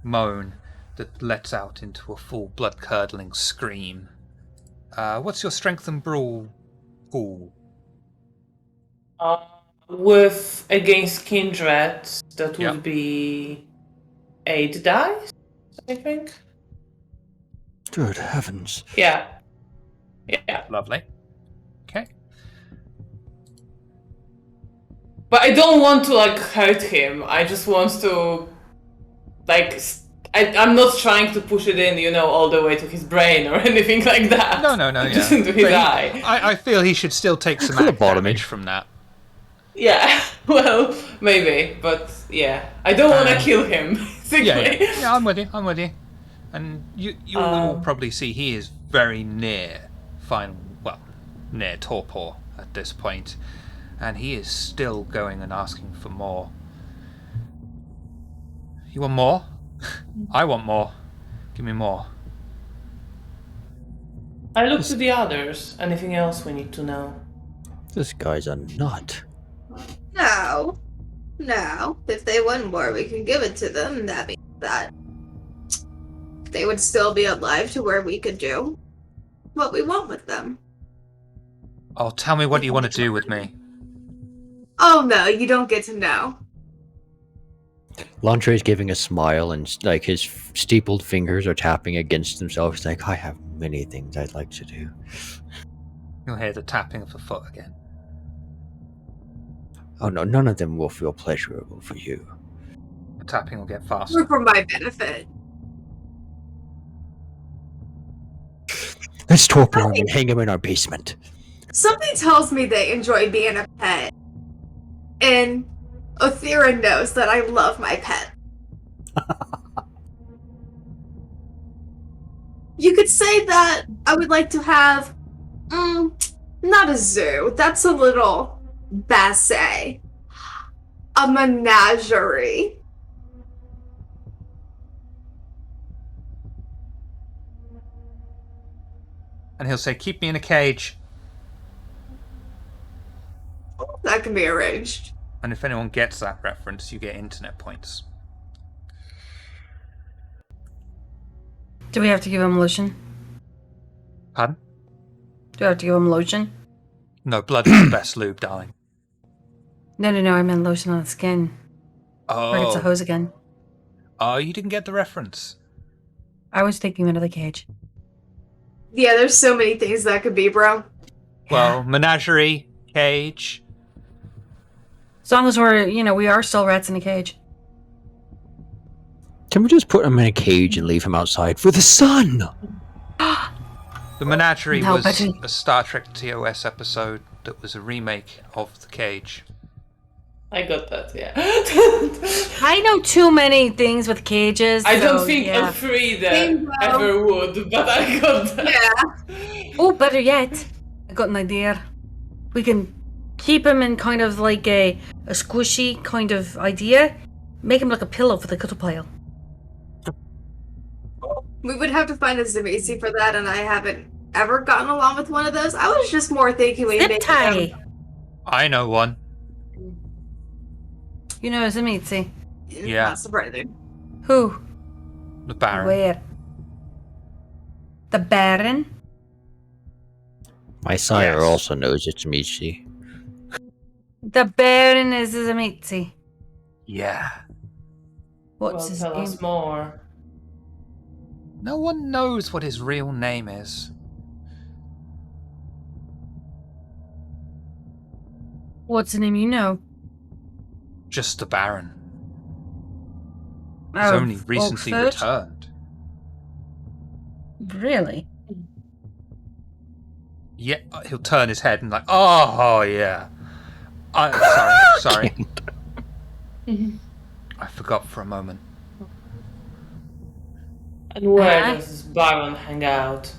moan that lets out into a full blood-curdling scream. What's your strength and brawl pool? With against kindred, that would be 8 dice, I think. Good heavens. Yeah. Lovely. Okay. But I don't want to hurt him. I just want to I'm not trying to push it in, all the way to his brain or anything like that. No, Just yeah. into his eye. I feel he should still take some damage from that. Yeah, well, maybe, but yeah. I don't want to kill him, basically. Yeah, I'm with you. And you will probably see he is very near near torpor at this point, and he is still going and asking for more. You want more? I want more. Give me more. I look to the others. Anything else we need to know? This guy's a nut. No. If they want more, we can give it to them. That means that they would still be alive to where we could do what we want with them. Oh, tell me what you want to do with me. Oh no, you don't get to know. Lantre's giving a smile and his steepled fingers are tapping against himself. He's like, I have many things I'd like to do. You'll hear the tapping of the foot again. Oh no, none of them will feel pleasurable for you. The tapping will get faster. Or for my benefit. Let's torpor him and hang him in our basement. Something tells me they enjoy being a pet. And Othira knows that I love my pet. You could say that I would like to have, not a zoo. That's a little basse. A menagerie. And he'll say, keep me in a cage. That can be arranged. And if anyone gets that reference, you get internet points. Do we have to give him lotion? Pardon? Do I have to give him lotion? No, blood is the best lube, darling. No, I meant lotion on the skin. Oh. Or it's a hose again. Oh, you didn't get the reference. I was thinking another cage. Yeah, there's so many things that could be, bro. Well, menagerie, cage. As long as we are still rats in a cage. Can we just put him in a cage and leave him outside for the sun? The menagerie No, was but a Star Trek TOS episode that was a remake of The Cage. I got that, yeah. I know too many things with cages. I don't so, think yeah. Elfrida Same, bro. ever would, but I got that. Yeah. Oh, better yet, I got an idea. We can keep him in kind of like a squishy kind of idea. Make him like a pillow for the cuddle pile. We would have to find a Zimisi for that, and I haven't ever gotten along with one of those. I was just more thinking we Zip make tie. I know one. You know, Zamitzi. Yeah. Not surprising. Who? The Baron. Where? The Baron? My sire Yes. also knows it's Michi. The Baron is Zamitzi. Yeah. What's Well, his tell name? us more. No one knows what his real name is. What's the name you know? Just the Baron. He's Of only recently Oxford? returned. Really? Yeah, he'll turn his head and oh yeah. Sorry. I forgot for a moment. And where Uh-huh. does this Baron hang out?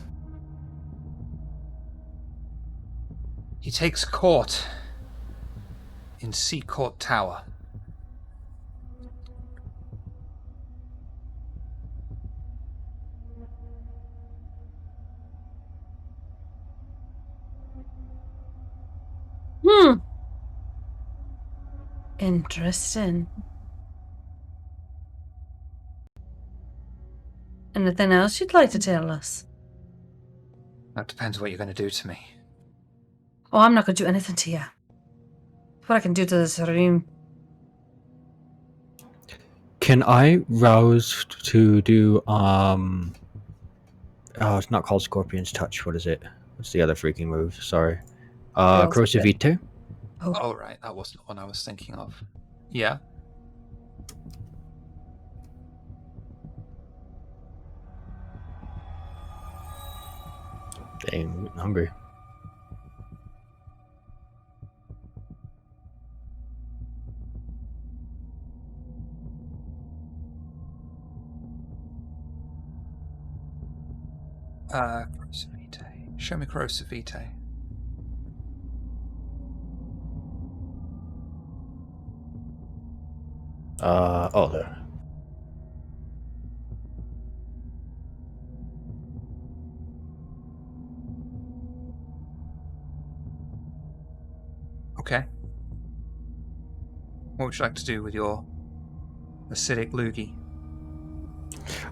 He takes court in Seacourt Tower. Interesting. Anything else you'd like to tell us? That depends what you're going to do to me. Oh, I'm not going to do anything to you. What I can do to this room. Can I rouse to do oh, it's not called Scorpion's Touch. What is it? What's the other freaking move? Sorry. Rouse Corrosive Vitae? Oh, right, that wasn't the one I was thinking of. Yeah. Dang, I'm getting hungry. Corrosive Vitae. Show me Corrosive Vitae. Oh, there. Okay. What would you like to do with your acidic loogie?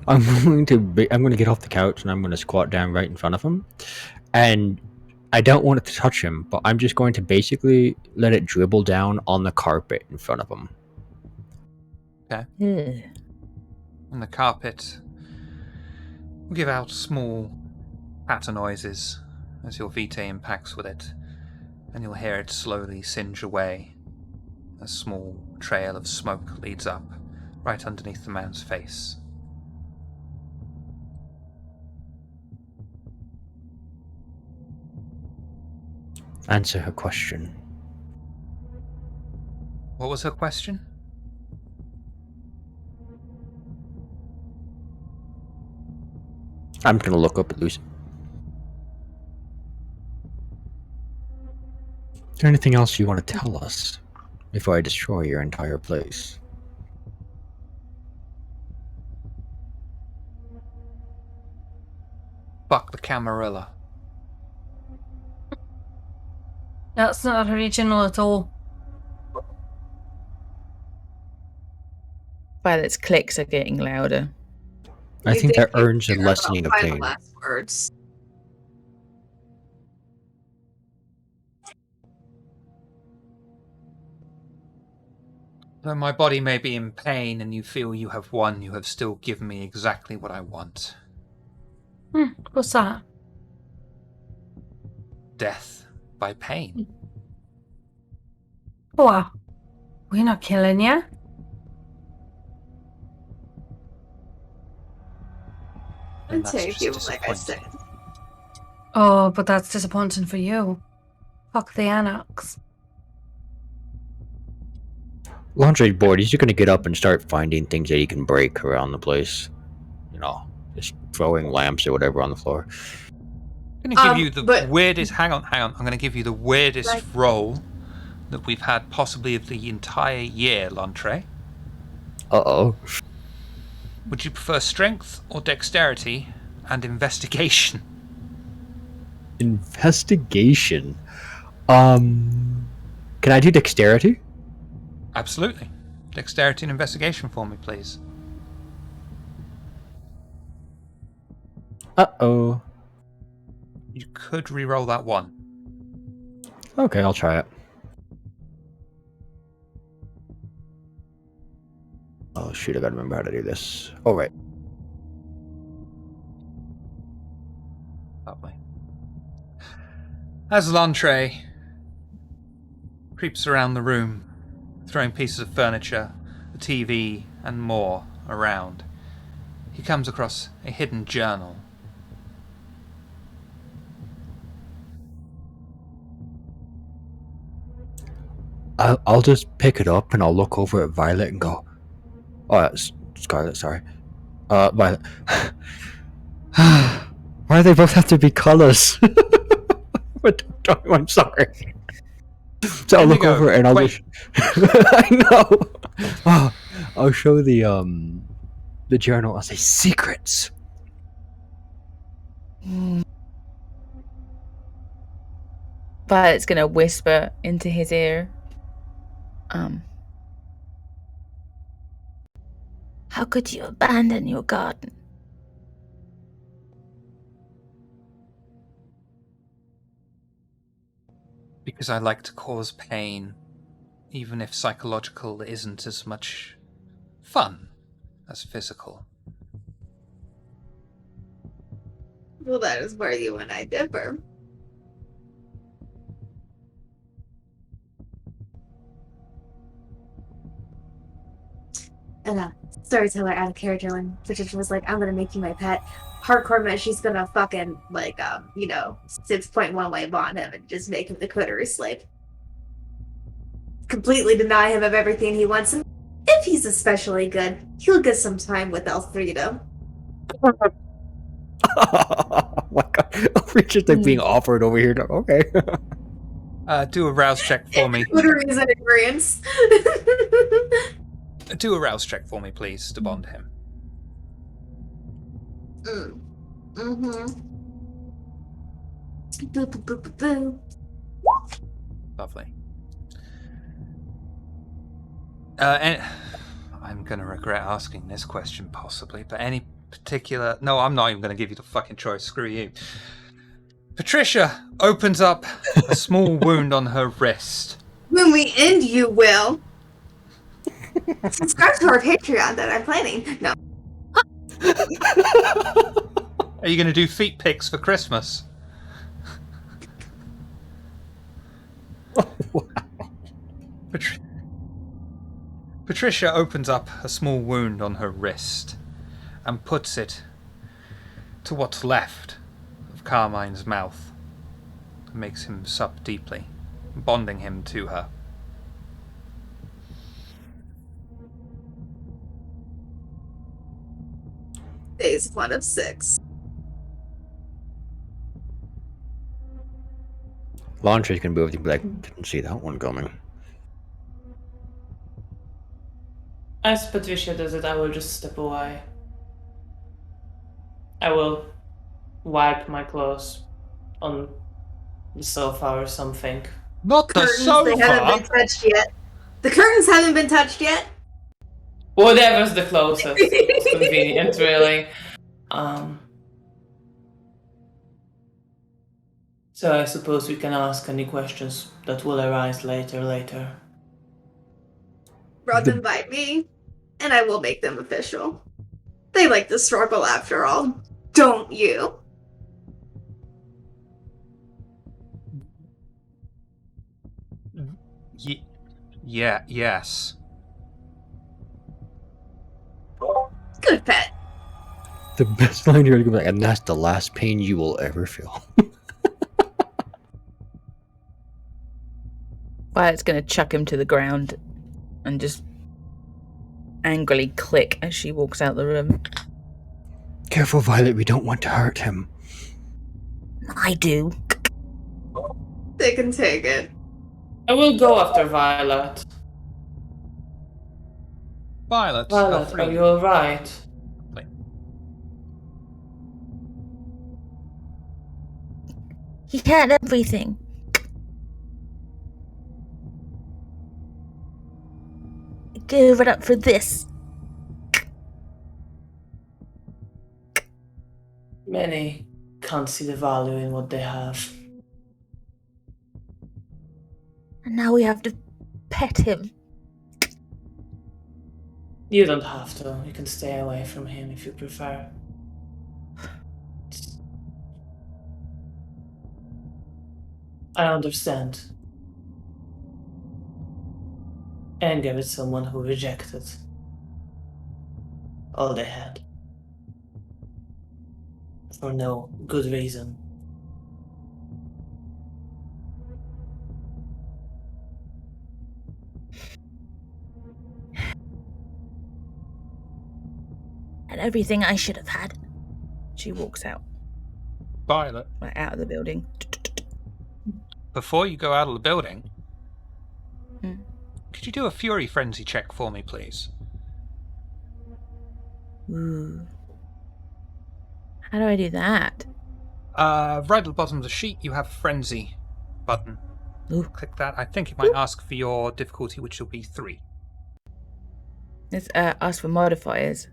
I'm going to get off the couch and I'm going to squat down right in front of him. And I don't want it to touch him, but I'm just going to basically let it dribble down on the carpet in front of him. On the carpet will give out small patter noises as your vitae impacts with it, and you'll hear it slowly singe away. A small trail of smoke leads up right underneath the man's face. Answer her question. What was her question? I'm going to look up at Lucy. Is there anything else you want to tell us before I destroy your entire place? Fuck the Camarilla. That's not original at all. Violet's clicks are getting louder. I We think did that earns a hear lessening about of final pain. last words. Though my body may be in pain and you feel you have won, you have still given me exactly what I want. What's that? Death by pain. What? We're not killing you. And that's Take just you, like I said. disappointing. Oh, but that's disappointing for you. Fuck the anarchs. Laundry's bored. He's just gonna get up and start finding things that he can break around the place. You know, just throwing lamps or whatever on the floor. I'm going to give you the but- weirdest... Hang on. I'm going to give you the weirdest Right. roll that we've had possibly of the entire year, Lantre. Uh-oh. Would you prefer strength or dexterity and investigation? Investigation. Can I do dexterity? Absolutely. Dexterity and investigation for me, please. Uh-oh. You could re-roll that one. Okay, I'll try it. Oh, shoot, I gotta remember how to do this. Oh, right. Lovely. As Lantre creeps around the room, throwing pieces of furniture, the TV, and more around, he comes across a hidden journal. I'll just pick it up and I'll look over at Violet and go, oh, that's Scarlet, sorry. Violet. Why do they both have to be colors? But I'm sorry. So I'll There you look go. over and I'll Wait. I know. Oh, I'll show the journal. I'll say secrets. Violet's gonna whisper into his ear. How could you abandon your garden? Because I like to cause pain, even if psychological isn't as much fun as physical. Well, that is where you and I differ. And storyteller out of character when Patricia was like, I'm gonna make you my pet. Hardcore meant she's gonna fucking, like, 6.1 way bond him and just make him the Quitter's slave. Completely deny him of everything he wants. And if he's especially good, he'll get some time with Elfrida. Oh my god. Richard's like being offered over here. Okay. Do a rouse check for me. Quittery is in agreeance. Do a rouse check for me, please, to bond him. Mm-hmm. Boo, boo, boo, boo, boo. Lovely. And I'm going to regret asking this question, possibly, but any particular... No, I'm not even going to give you the fucking choice. Screw you. Patricia opens up a small wound on her wrist. When we end, you will. Subscribe to our Patreon that I'm planning. No. Are you going to do feet pics for Christmas? Patricia opens up a small wound on her wrist and puts it to what's left of Carmine's mouth. It makes him sup deeply, bonding him to her. Phase 1 of 6. Laundry's gonna be able to be like, didn't see that one coming. As Patricia does it, I will just step away. I will wipe my clothes on the sofa or something. Not the Curtains, they haven't been sofa! touched yet. The curtains haven't been touched yet. Whatever's the closest, most convenient, really. So I suppose we can ask any questions that will arise later. run them by me, and I will make them official. They like the struggle after all, don't you? Yes. Good pet. The best line you're gonna be like, and that's the last pain you will ever feel. Violet's gonna chuck him to the ground and just angrily click as she walks out the room. Careful, Violet, we don't want to hurt him. I do. They can take it. I will go after Violet. Violet, Violet, are you alright? He had everything. Give it up for this. Many can't see the value in what they have. And now we have to pet him. You don't have to. You can stay away from him if you prefer. I understand. Anger is someone who rejected all they had. For no good reason. And everything I should have had. She walks out, Violet, like, out of the building. before you go out of the building, Hmm. could you do a Fury Frenzy check for me, please? Ooh. How do I do that? Right at the bottom of the sheet, you have a Frenzy button. Ooh. Click that. I think it might ask for your difficulty, which will be 3. Let's ask for modifiers.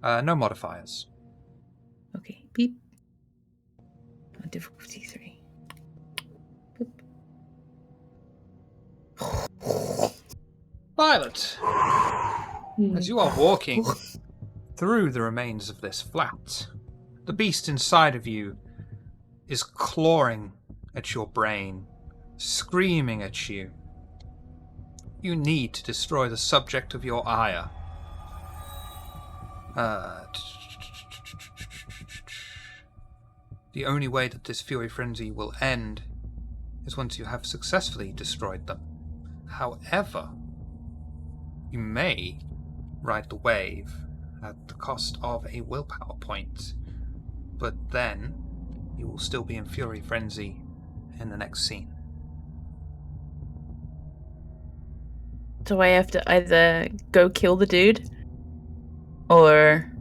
No modifiers. Okay, beep. Difficulty 3. Boop. Violet, as you are walking through the remains of this flat, the beast inside of you is clawing at your brain, screaming at you. You need to destroy the subject of your ire. The only way that this fury frenzy will end is once you have successfully destroyed them. However, you may ride the wave at the cost of a willpower point, but then you will still be in fury frenzy in the next scene. So I have to either go kill the dude or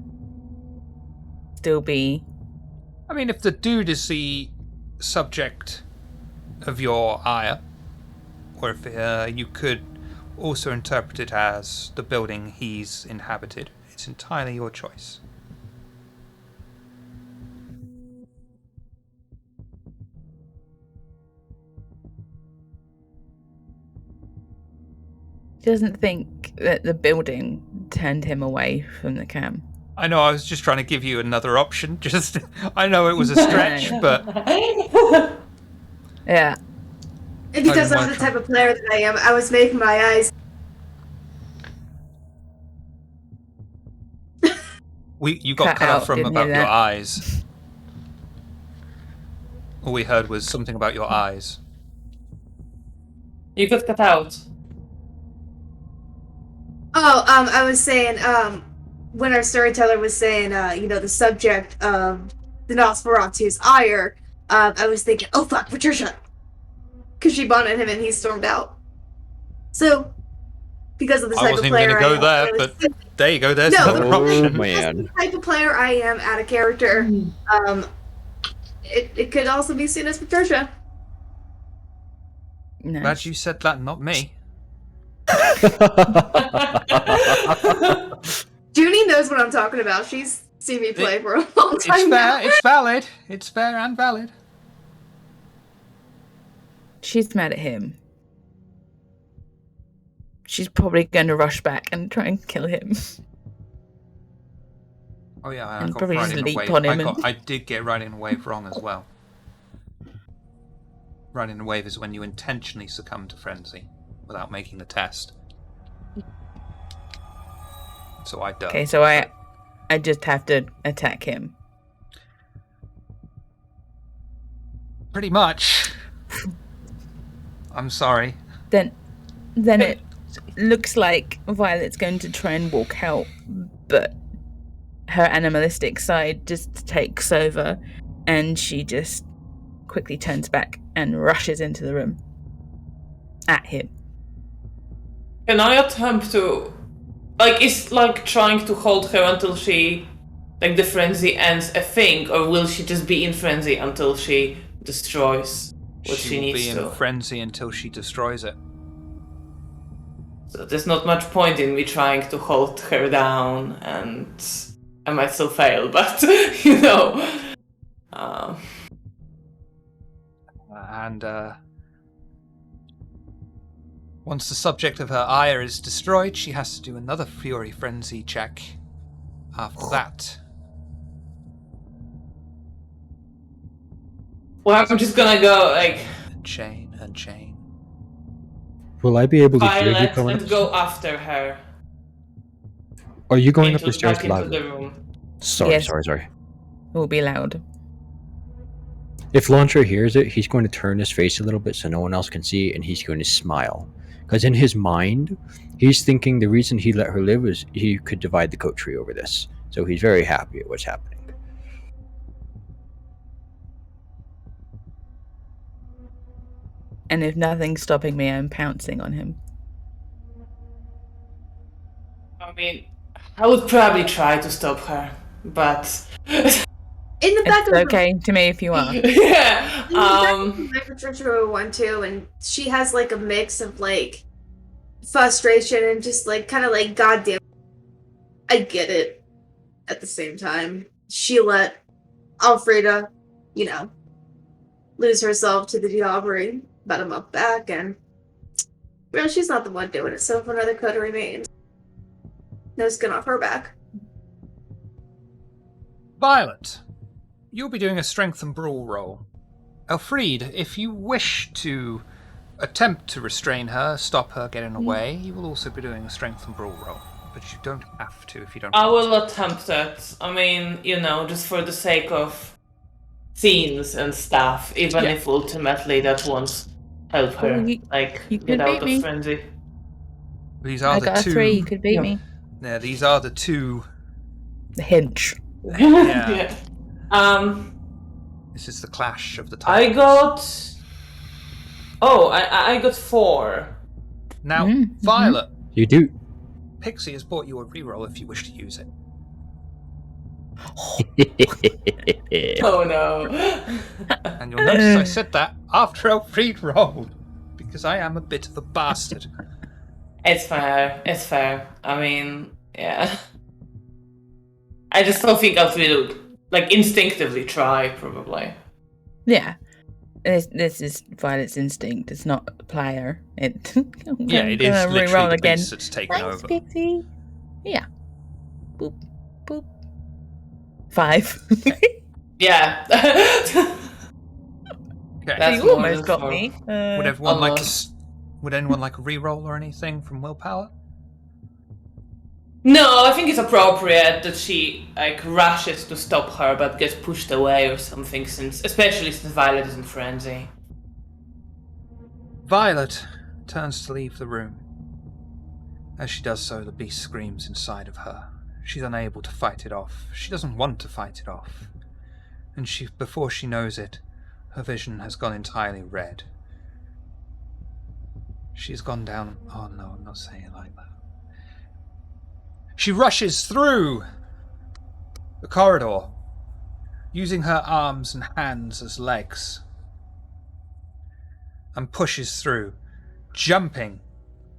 still be... I mean, if the dude is the subject of your ire, or if you could also interpret it as the building he's inhabited, it's entirely your choice. doesn't think that the building turned him away from the cam. I know, I was just trying to give you another option. Just, I know it was a stretch, but Yeah. And because didn't I'm wanna the try. type of player that I am, I was making my eyes. you got Cut cut off out, from didn't about hear your that. eyes. All we heard was something about your eyes. You got cut out. Oh, I was saying, when our storyteller was saying, the subject of the Nosferatu's ire, I was thinking, oh fuck, Patricia! Because she bonded him and he stormed out. So, because of the I type of wasn't even player going to go I am, there, I was but there you go, there's No, another but- option. Oh, because man. of the type of player I am out of character, it could also be seen as Patricia. No. Glad you said that, not me. Junie knows what I'm talking about. She's seen me play for a long time It's now. fair, it's valid. It's fair and valid. She's mad at him. she's probably going to rush back and try and kill him. Oh yeah, I And got probably just riding a leap wave. on him I did get riding a wave wrong as well. Riding a wave is when you intentionally succumb to frenzy without making the test. So I don't. Okay, so I just have to attack him. Pretty much. I'm sorry. Then it looks like Violet's going to try and walk out, but her animalistic side just takes over, and she just quickly turns back and rushes into the room at him. Can I attempt to... Like, is, like, trying to hold her until she... Like, the frenzy ends a thing, or will she just be in frenzy until she destroys what she will needs be in to? frenzy until she destroys it. So there's not much point in me trying to hold her down, and I might still fail, but, you know... And once the subject of her ire is destroyed, she has to do another Fury Frenzy check after that. Well, I'm just gonna go, like... And chain. Will I be able to hear you Violet coming and up? go after her. Are you going up the stairs Back into loudly? the room. Sorry. It will be loud. If Launcher hears it, he's going to turn his face a little bit so no one else can see, and he's going to smile. Because in his mind, he's thinking the reason he let her live is he could divide the coat tree over this. So he's very happy at what's happening. And if nothing's stopping me, I'm pouncing on him. I mean, I would probably try to stop her, but... In the back It's of the okay to me if you are. Yeah, my Patricia one too, and she has like a mix of like frustration and just like kind of like goddamn. I get it. At the same time, she let Alfreda, lose herself to the jobbery, but I'm up back, and well, she's not the one doing it. So if another could remains, no skin off her back. Violet, you'll be doing a strength and brawl roll. Elfriede, if you wish to attempt to restrain her, stop her getting away, you will also be doing a strength and brawl roll. But you don't have to if you don't I want will attempt it. I mean, just for the sake of scenes and stuff, even if ultimately that won't help her, you get could out beat me. of frenzy. These are I the got two. a 3, you could beat me. Yeah, these are the two. The hinge. Yeah. Yeah. This is the clash of the I titans. got... Oh, I got 4. Now, Violet, You do. Pixie has bought you a reroll if you wish to use it. Oh no. And you'll notice I said that after Elfriede rolled, because I am a bit of a bastard. It's fair. I mean, yeah. I just don't think Alfredo would, instinctively try, probably. Yeah. This is Violet's instinct. It's not a player. It It is literally re-roll the again. beast that's taken Thanks, over. Pixie. Yeah. Boop. Boop. 5. Yeah. Okay. That's You more almost than got 4. me. Would everyone like almost. Would anyone like a reroll or anything from willpower? No, I think it's appropriate that she rushes to stop her but gets pushed away or something, especially since Violet is in frenzy. Violet turns to leave the room. As she does so, the beast screams inside of her. She's unable to fight it off. She doesn't want to fight it off. And before she knows it, her vision has gone entirely red. She's gone down... Oh no, I'm not saying it like that. She rushes through the corridor, using her arms and hands as legs, and pushes through, jumping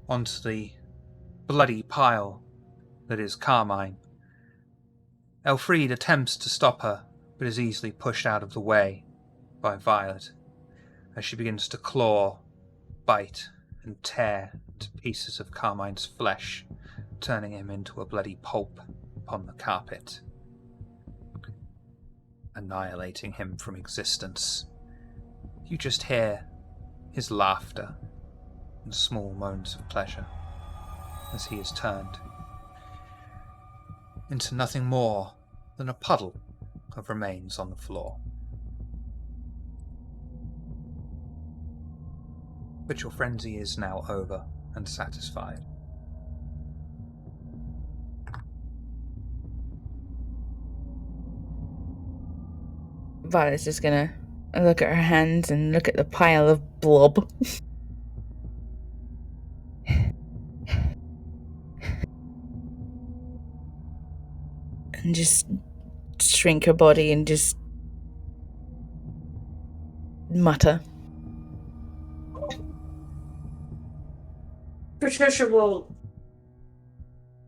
onto the bloody pile that is Carmine. Elfriede attempts to stop her, but is easily pushed out of the way by Violet as she begins to claw, bite, and tear to pieces of Carmine's flesh, turning him into a bloody pulp upon the carpet, annihilating him from existence. You just hear his laughter and small moans of pleasure as he is turned into nothing more than a puddle of remains on the floor. But your frenzy is now over and satisfied. Violet's just gonna look at her hands and look at the pile of blob. And just shrink her body and just mutter. Patricia will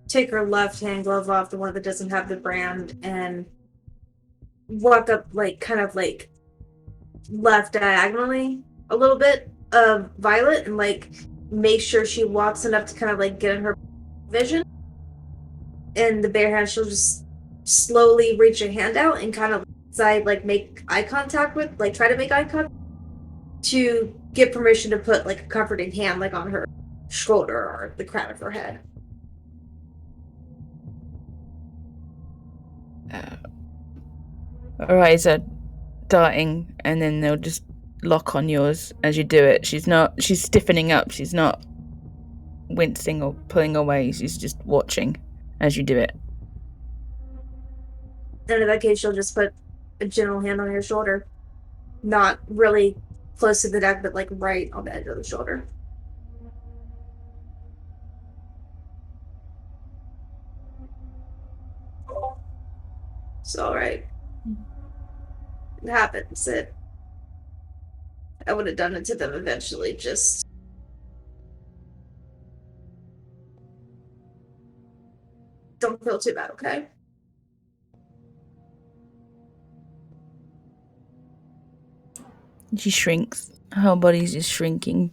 take her left hand glove off, the one that doesn't have the brand, and walk up, kind of left diagonally a little bit of Violet, and make sure she walks enough to kind of get in her vision. And the bare hand, she'll just slowly reach a hand out and kind of make eye contact with, try to make eye contact to get permission to put a comforting hand on her shoulder or the crown of her head. Her eyes are darting, and then they'll just lock on yours as you do it. She's stiffening up. She's not wincing or pulling away. She's just watching as you do it. And in that case, she'll just put a gentle hand on your shoulder. Not really close to the neck, but right on the edge of the shoulder. It's alright. It happens. I would have done it to them eventually, just... Don't feel too bad, okay? She shrinks. Her whole body's just shrinking.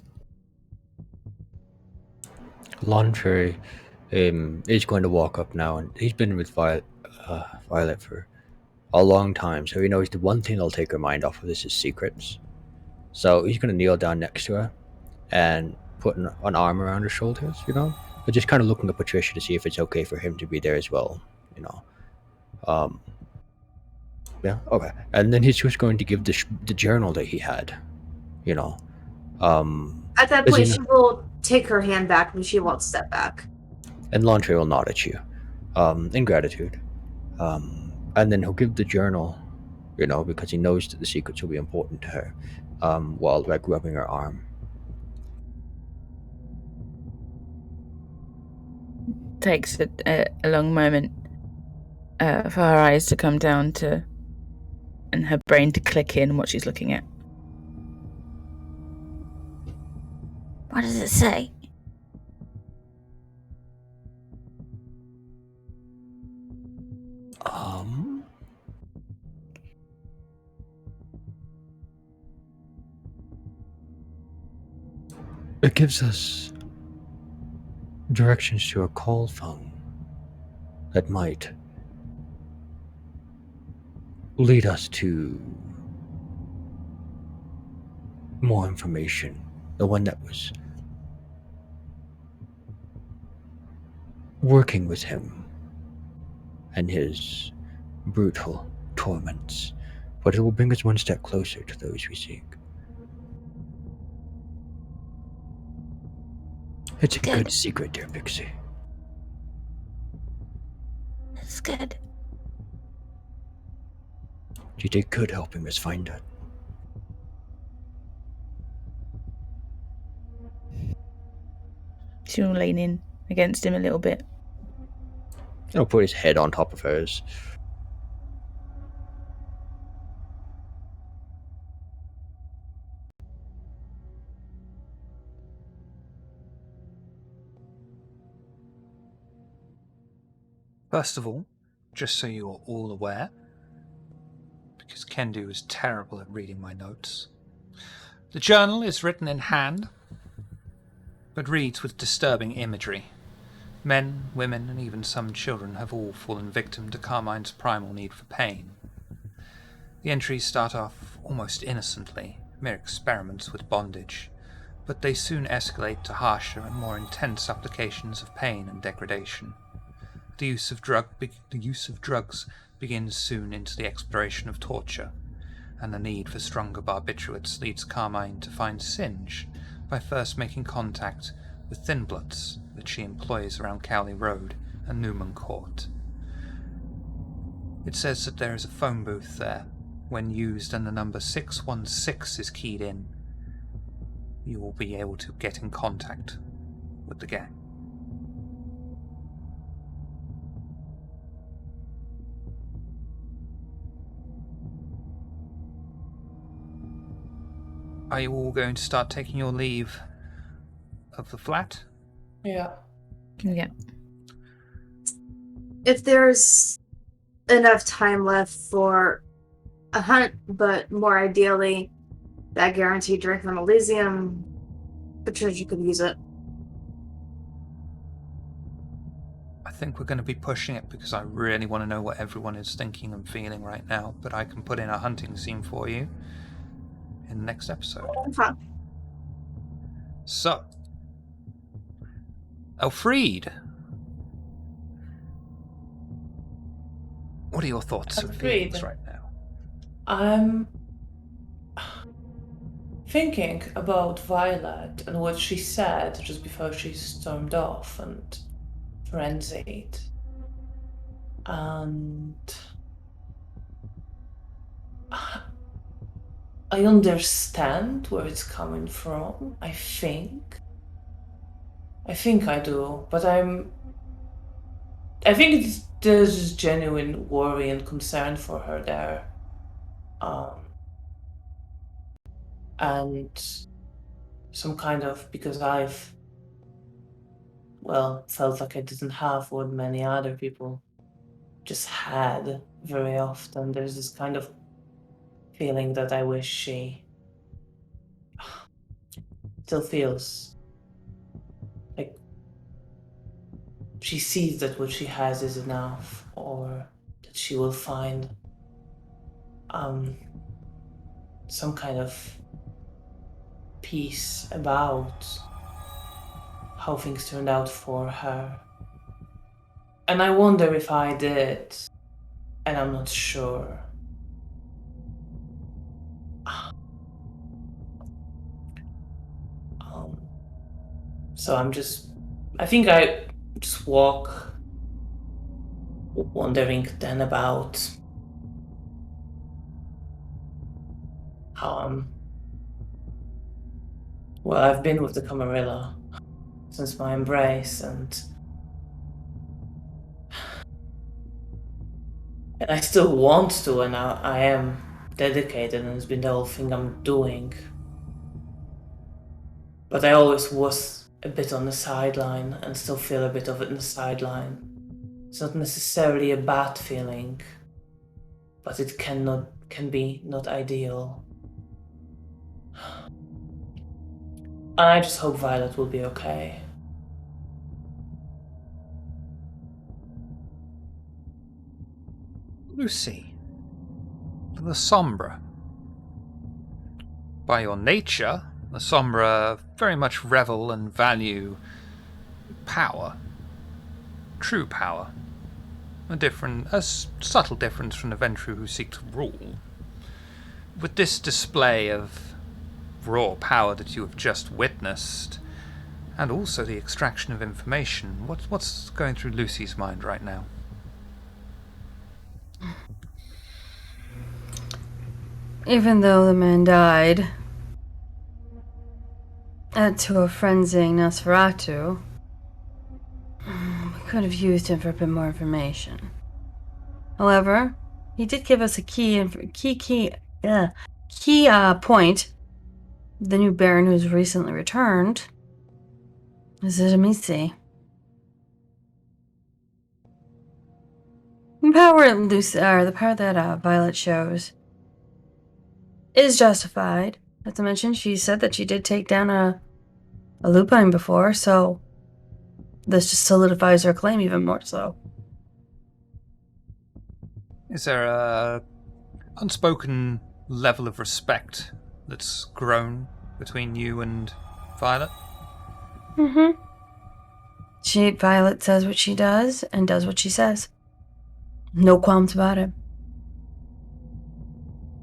Laundry is going to walk up now, and he's been with Violet for a long time, so he knows the one thing that'll take her mind off of this is secrets. So he's going to kneel down next to her and put an arm around her shoulders, but just kind of looking at Patricia to see if it's okay for him to be there as well, Yeah, okay. And then he's just going to give the journal that he had, At that point, she will take her hand back and she won't step back. And Laundry will nod at you, in gratitude. And then he'll give the journal, because he knows that the secrets will be important to her, while rubbing her arm. Takes a long moment for her eyes to come down to, and her brain to click in what she's looking at. What does it say? It gives us directions to a call phone that might lead us to more information. The one that was working with him and his brutal torments, but it will bring us one step closer to those we seek. It's a good secret, dear Pixie. That's good. You did good helping us find it. She'll lean in against him a little bit. He'll put his head on top of hers. First of all, just so you are all aware, because Kendu is terrible at reading my notes, the journal is written in hand but reads with disturbing imagery. Men, women, and even some children have all fallen victim to Carmine's primal need for pain. The entries start off almost innocently, mere experiments with bondage, but they soon escalate to harsher and more intense applications of pain and degradation. The use of drugs begins soon into the exploration of torture, and the need for stronger barbiturates leads Carmine to find Singe by first making contact with Thin Bloods that she employs around Cowley Road and Newman Court. It says that there is a phone booth there. When used and the number 616 is keyed in, you will be able to get in contact with the gang. Are you all going to start taking your leave of the flat? Yeah. Yeah. If there's enough time left for a hunt, but more ideally, that guaranteed drink from Elysium, Patricia could use it. I think we're going to be pushing it because I really want to know what everyone is thinking and feeling right now, but I can put in a hunting scene for you in the next episode. Fine. So, Elfriede, what are your thoughts and Elfriede. feelings right now? I'm thinking about Violet and what she said just before she stormed off and frenzied. And I understand where it's coming from, I think. I think I do, but I think there's genuine worry and concern for her there. And some kind of, because I've, felt like I didn't have what many other people just had very often. There's this kind of feeling that I wish she still feels like she sees that what she has is enough, or that she will find some kind of peace about how things turned out for her. And I wonder if I did, and I'm not sure. So I think I just walk, wondering then about how I've been with the Camarilla since my embrace, and I still want to, and I am dedicated, and it's been the whole thing I'm doing. But I always was a bit on the sideline, and still feel a bit of it on the sideline. It's not necessarily a bad feeling, but it can be not ideal. I just hope Violet will be okay. Lucy, the Sombra. By your nature, the Sombra very much revel and value power. True power. A subtle difference from the Ventru who seek to rule. With this display of raw power that you have just witnessed, and also the extraction of information, what's going through Lucy's mind right now? Even though the man died, to a frenzying Nosferatu, we could have used him for a bit more information. However, he did give us a key point. The new Baron who's recently returned is Zemisi. The power that Violet shows is justified. Not to mention, she said that she did take down a a lupine before, so this just solidifies her claim even more so. Is there a unspoken level of respect that's grown between you and Violet? Mm-hmm. Violet says what she does and does what she says. No qualms about it.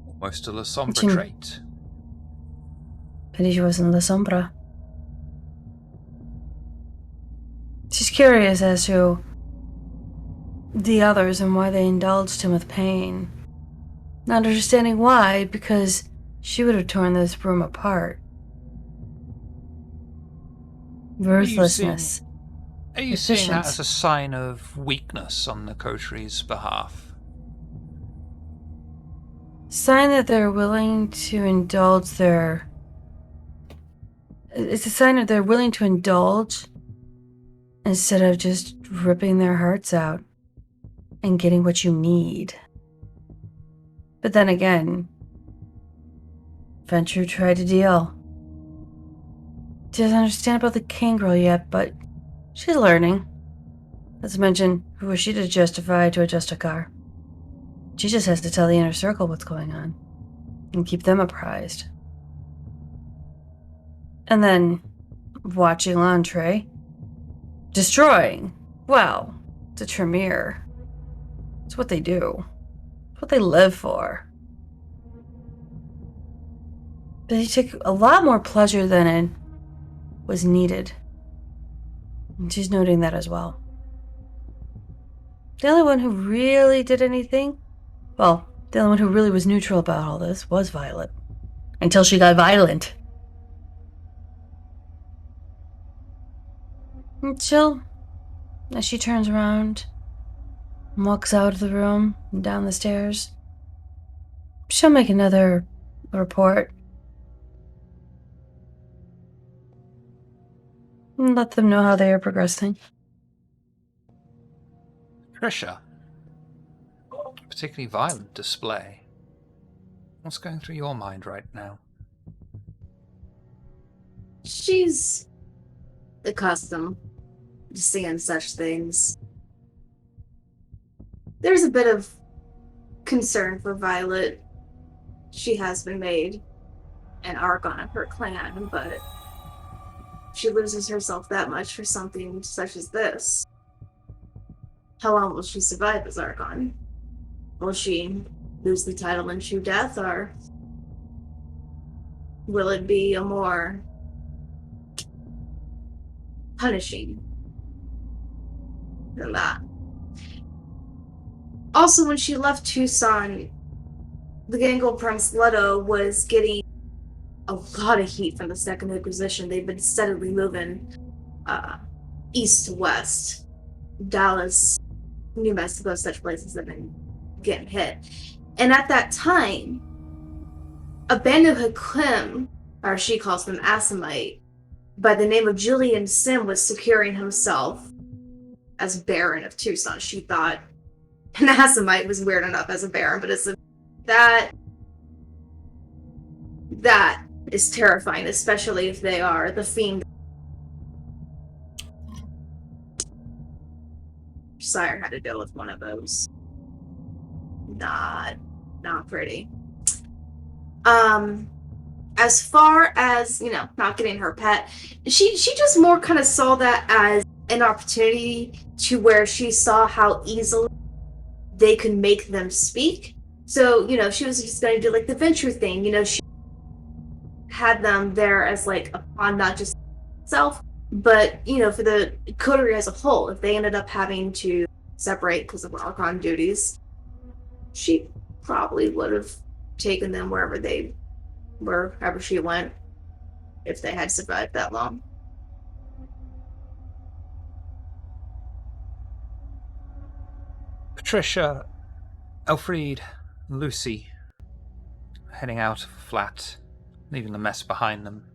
Almost a La Sombra Chin- trait. Pity she wasn't La Sombra. She's curious as to the others and why they indulged him with pain. Not understanding why, because she would have torn this room apart. Ruthlessness. Are you seeing that Efficient. as a sign of weakness on the coteries' behalf? Sign that they're willing to indulge their... It's a sign that they're willing to indulge instead of just ripping their hearts out and getting what you need. But then again, Venture tried to deal. She doesn't understand about the King girl yet, but she's learning. Not to mention, who was she to justify to a Justicar? She just has to tell the inner circle what's going on and keep them apprised. And then, watching L'Entrée destroying. Well, to Tremere. It's what they do. It's what they live for. But he took a lot more pleasure than it was needed. And she's noting that as well. The only one who really did anything, well, the only one who really was neutral about all this was Violet. Until she got violent. And she'll, as she turns around and walks out of the room and down the stairs, she'll make another report. And let them know how they are progressing. Trisha, a particularly violent display. What's going through your mind right now? She's accustomed to seeing such things. There's a bit of concern for Violet. She has been made an Archon of her clan, but she loses herself that much for something such as this. How long will she survive as Archon? Will she lose the title in true death, or will it be a more punishing than that? Also, when she left Tucson, the Gangle Prince Leto was getting a lot of heat from the Second Inquisition. They've been steadily moving east to west. Dallas, New Mexico, such places have been getting hit. And at that time, a Banu Hakim, or she calls them Asamite, by the name of Julian Sim, was securing himself as Baron of Tucson. She thought an Asamite was weird enough as a Baron, but it's that is terrifying, especially if they are the fiend. Sire had to deal with one of those. Not pretty. As far as, not getting her pet, she just more kind of saw that as an opportunity to where she saw how easily they could make them speak. So, she was just going to do like the venture thing. She had them there as like a pawn, not just itself, but, for the coterie as a whole. If they ended up having to separate because of Archon duties, she probably would have taken them wherever she went, if they had survived that long. Patricia, Elfriede, Lucy, heading out of the flat, leaving the mess behind them.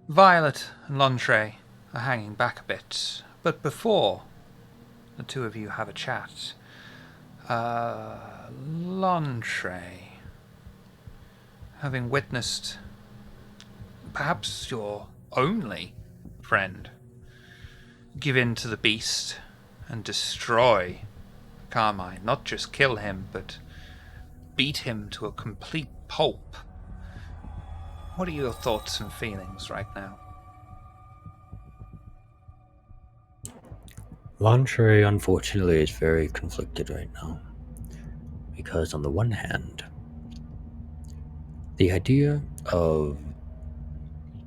Violet and L'Entrée are hanging back a bit, but before the two of you have a chat, L'Entrée, having witnessed perhaps your only friend, give in to the beast and destroy Carmine. Not just kill him, but beat him to a complete pulp. What are your thoughts and feelings right now? Launchery, unfortunately, is very conflicted right now. Because on the one hand, the idea of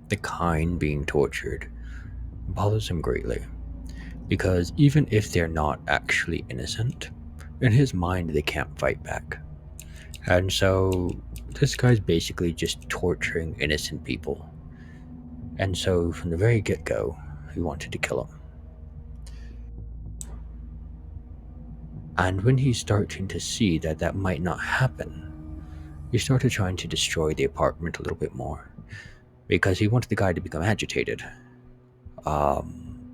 the kind being tortured bothers him greatly. Because even if they're not actually innocent, in his mind they can't fight back. And so this guy's basically just torturing innocent people. And so from the very get-go, he wanted to kill him. And when he's starting to see that that might not happen, he started trying to destroy the apartment a little bit more. Because he wanted the guy to become agitated. And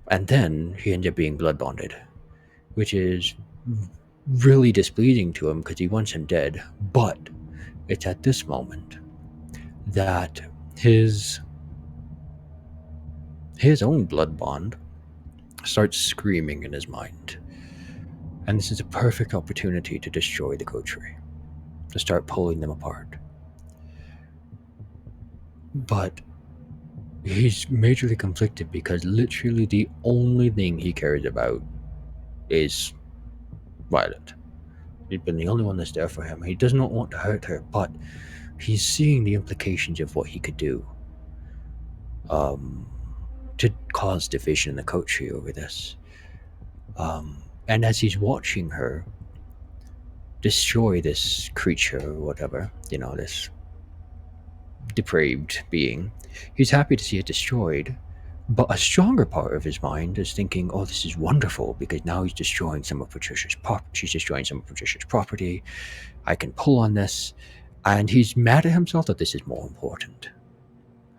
then he ended up being blood bonded. Which is really displeasing to him because he wants him dead. But it's at this moment that his own blood bond starts screaming in his mind. And this is a perfect opportunity to destroy the coterie, to start pulling them apart. But he's majorly conflicted because literally the only thing he cares about is Violet. He's been the only one that's there for him. He does not want to hurt her, but he's seeing the implications of what he could do to cause division in the coterie over this. And as he's watching her destroy this creature or whatever, this depraved being, he's happy to see it destroyed. But a stronger part of his mind is thinking, oh, this is wonderful because now he's destroying some of Patricia's property. She's destroying some of Patricia's property. I can pull on this. And he's mad at himself that this is more important.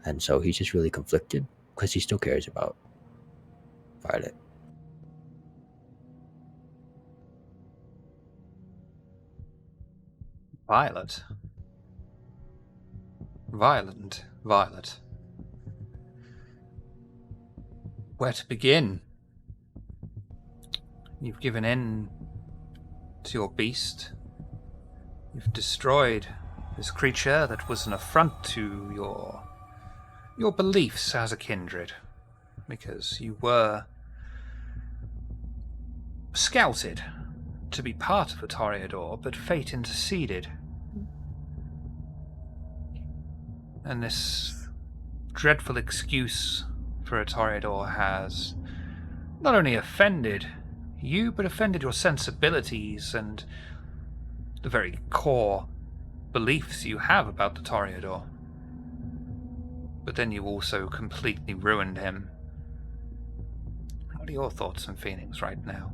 And so he's just really conflicted because he still cares about Violet. Violet. Violet. Violet. Where to begin? You've given in to your beast. You've destroyed this creature that was an affront to your beliefs as a kindred, because you were scouted to be part of a Toreador, but fate interceded. And this dreadful excuse for a Toreador has not only offended you, but offended your sensibilities and the very core beliefs you have about the Toreador. But then you also completely ruined him. What are your thoughts and feelings right now?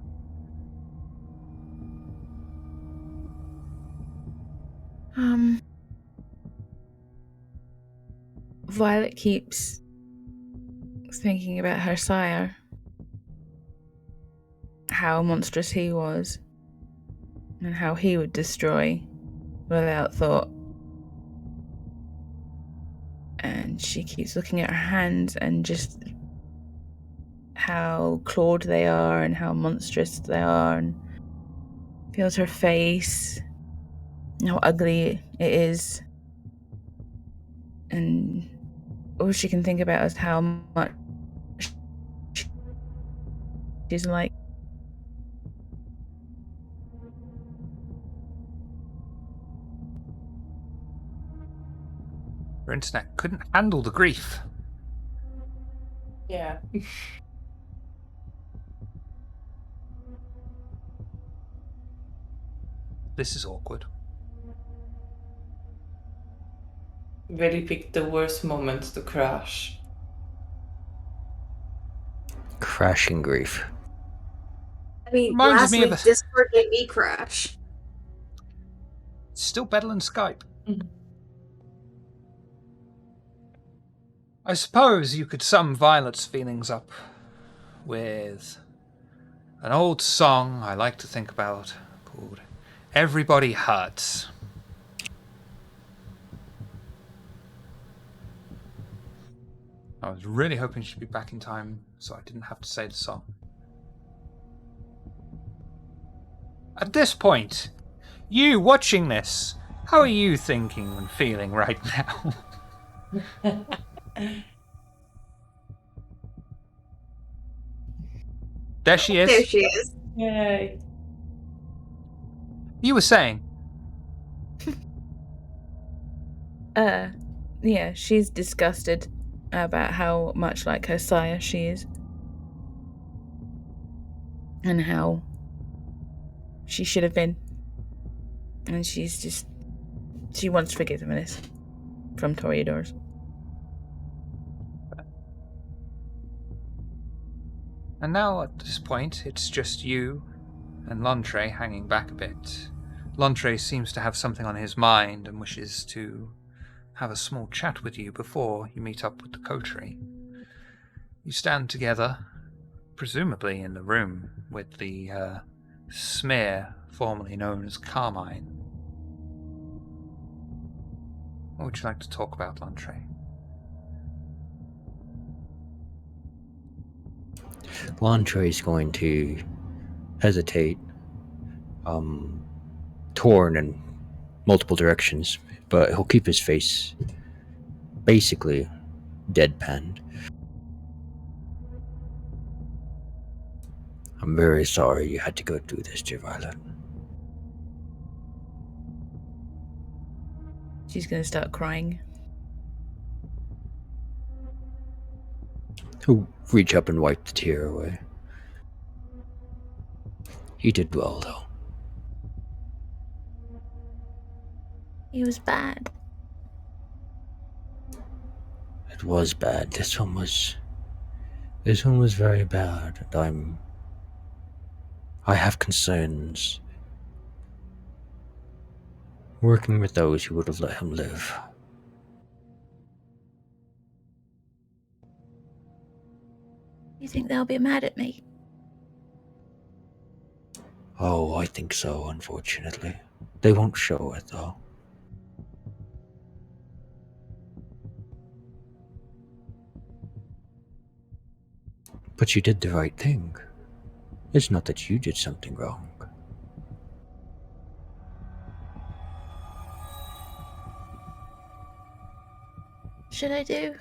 Violet keeps thinking about her sire, how monstrous he was, and how he would destroy without thought. And she keeps looking at her hands and just how clawed they are and how monstrous they are, and feels her face, how ugly it is. And all she can think about is how much she's like. Her internet couldn't handle the grief. Yeah. This is awkward. Really picked the worst moment to crash. Crashing grief. I mean, Reminds last me of week a- Discord made me crash. It's still better than Skype. I suppose you could sum Violet's feelings up with an old song I like to think about called Everybody Hurts. I was really hoping she'd be back in time so I didn't have to say the song. At this point, you watching this, how are you thinking and feeling right now? There she is. There she is. Yay. You were saying. Yeah, she's disgusted about how much like her sire she is. And how she should have been. And she wants forgiveness from Toreadors. And now at this point, it's just you and Lontre hanging back a bit. Lontre seems to have something on his mind and wishes to have a small chat with you before you meet up with the coterie. You stand together, presumably in the room with the smear formerly known as Carmine. What would you like to talk about, Lontre? Lontre is going to hesitate, torn in multiple directions, but he'll keep his face basically deadpanned. I'm very sorry you had to go through this, dear Violet. She's gonna start crying. He'll reach up and wipe the tear away. You did well, though. He was bad. It was bad. This one was very bad, and I have concerns working with those who would have let him live. You think they'll be mad at me? Oh, I think so, unfortunately. They won't show it, though. But you did the right thing. It's not that you did something wrong. Should I do?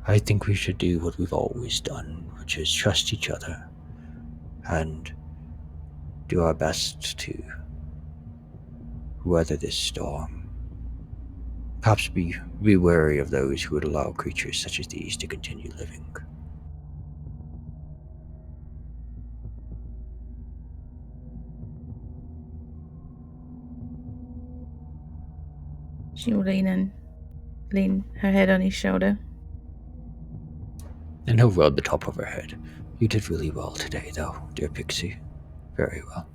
I think we should do what we've always done, which is trust each other and do our best to weather this storm. Perhaps be wary of those who would allow creatures such as these to continue living. She will lean her head on his shoulder. And he'll rub the top of her head. You did really well today, though, dear Pixie. Very well.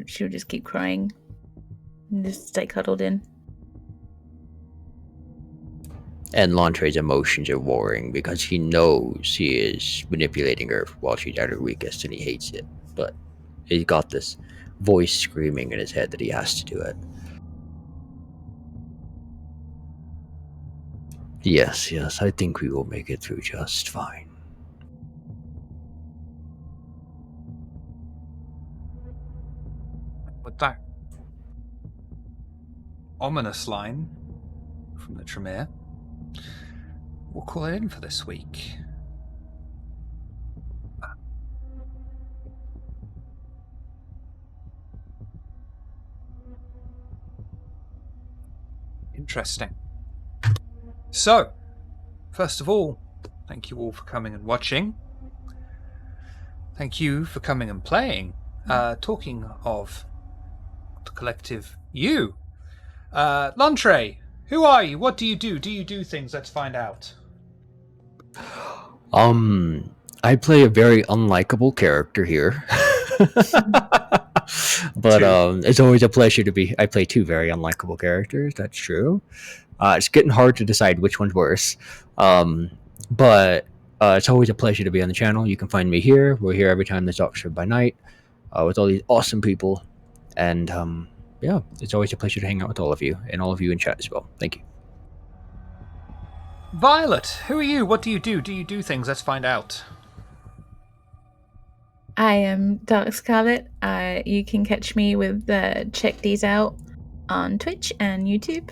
She'll just keep crying and just stay cuddled in. And Lantre's emotions are warring because he knows he is manipulating her while she's at her weakest and he hates it. But he's got this voice screaming in his head that he has to do it. Yes, I think we will make it through just fine. With that ominous line from the Tremere, we'll call it in for this week. Interesting. So, first of all, thank you all for coming and watching. Thank you for coming and playing. Talking of the collective, you, Lontre, who are you? What do you do? Do you do things? Let's find out. I play a very unlikable character here. But it's always a pleasure to be. I play two very unlikable characters. That's true. It's getting hard to decide which one's worse. But it's always a pleasure to be on the channel. You can find me here. We're here every time there's Oxford by Night. with all these awesome people. And yeah, it's always a pleasure to hang out with all of you, and all of you in chat as well. Thank you. Violet, who are you? What do you do? Do you do things? Let's find out. I am Dark Scarlet. You can catch me with Check These Out on Twitch and YouTube.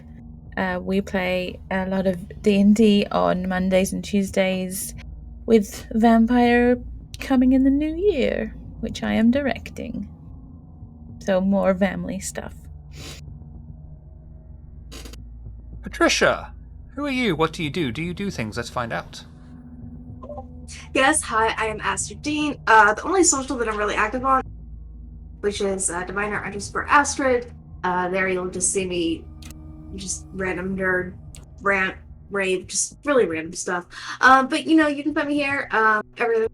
We play a lot of D&D on Mondays and Tuesdays with Vampire coming in the new year, which I am directing. So more family stuff. Patricia, who are you? What do you do? Do you do things? Let's find out. Yes, hi, I am Aster Dean. The only social that I'm really active on, which is diviner_Astrid. There you'll just see me just random nerd, rant, rave, just really random stuff. But you can find me here every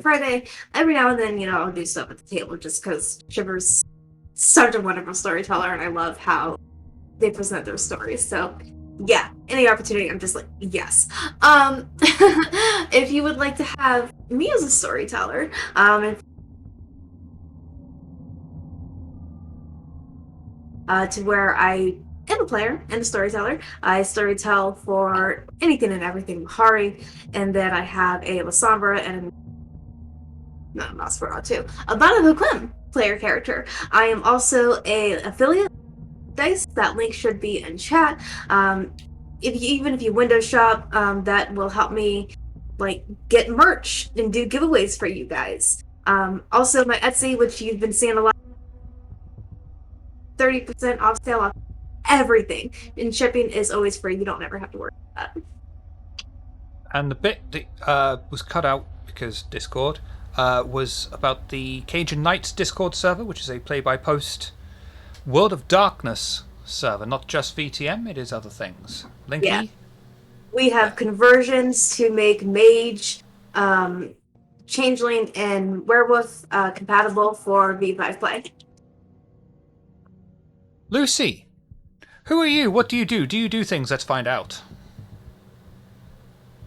Friday. Every now and then, I'll do stuff at the table just because Shiver's such a wonderful storyteller and I love how they present their stories. So yeah, any opportunity, I'm just like, yes. If you would like to have me as a storyteller, to where I am a player and a storyteller. I storytell for anything and everything Mahari, and then I have a Lasombra and a Masquerade too. A Banavu Quim player character. I am also a affiliate dice. That link should be in chat. Even if you window shop, that will help me get merch and do giveaways for you guys. Also my Etsy, which you've been seeing a lot, 30% off sale on everything, and shipping is always free. You don't ever have to worry about that. And the bit that was cut out because Discord was about the Cajun Knights Discord server, which is a play-by-post World of Darkness server, not just VTM, it is other things. Linky? Yeah. We have conversions to make mage, changeling, and werewolf compatible for V5 play. Lucy, who are you? What do you do? Do you do things? Let's find out.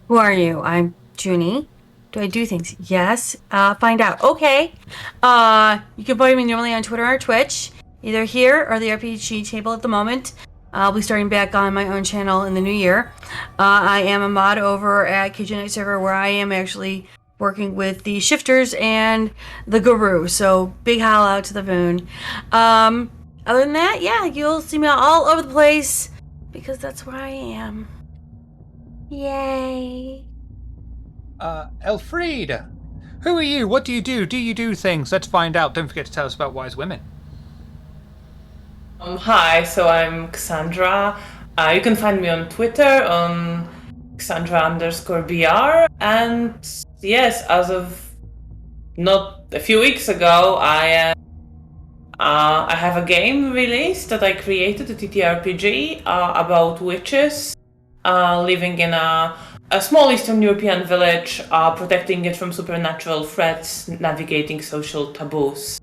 Who are you? I'm Junie. Do I do things? Yes. Find out. Okay. You can find me normally on Twitter or Twitch, either here or the RPG table at the moment. I'll be starting back on my own channel in the new year. I am a mod over at Cajun Night Server, where I am actually working with the Shifters and the Guru. So big howl out to the moon. Other than that, yeah, you'll see me all over the place because that's where I am. Yay. Elfriede, who are you? What do you do? Do you do things? Let's find out. Don't forget to tell us about Wise Women. Hi, so I'm Cassandra. You can find me on Twitter on Cassandra_BR. And yes, as of not a few weeks ago, I have a game released that I created, a TTRPG, about witches living in a small Eastern European village, protecting it from supernatural threats, navigating social taboos.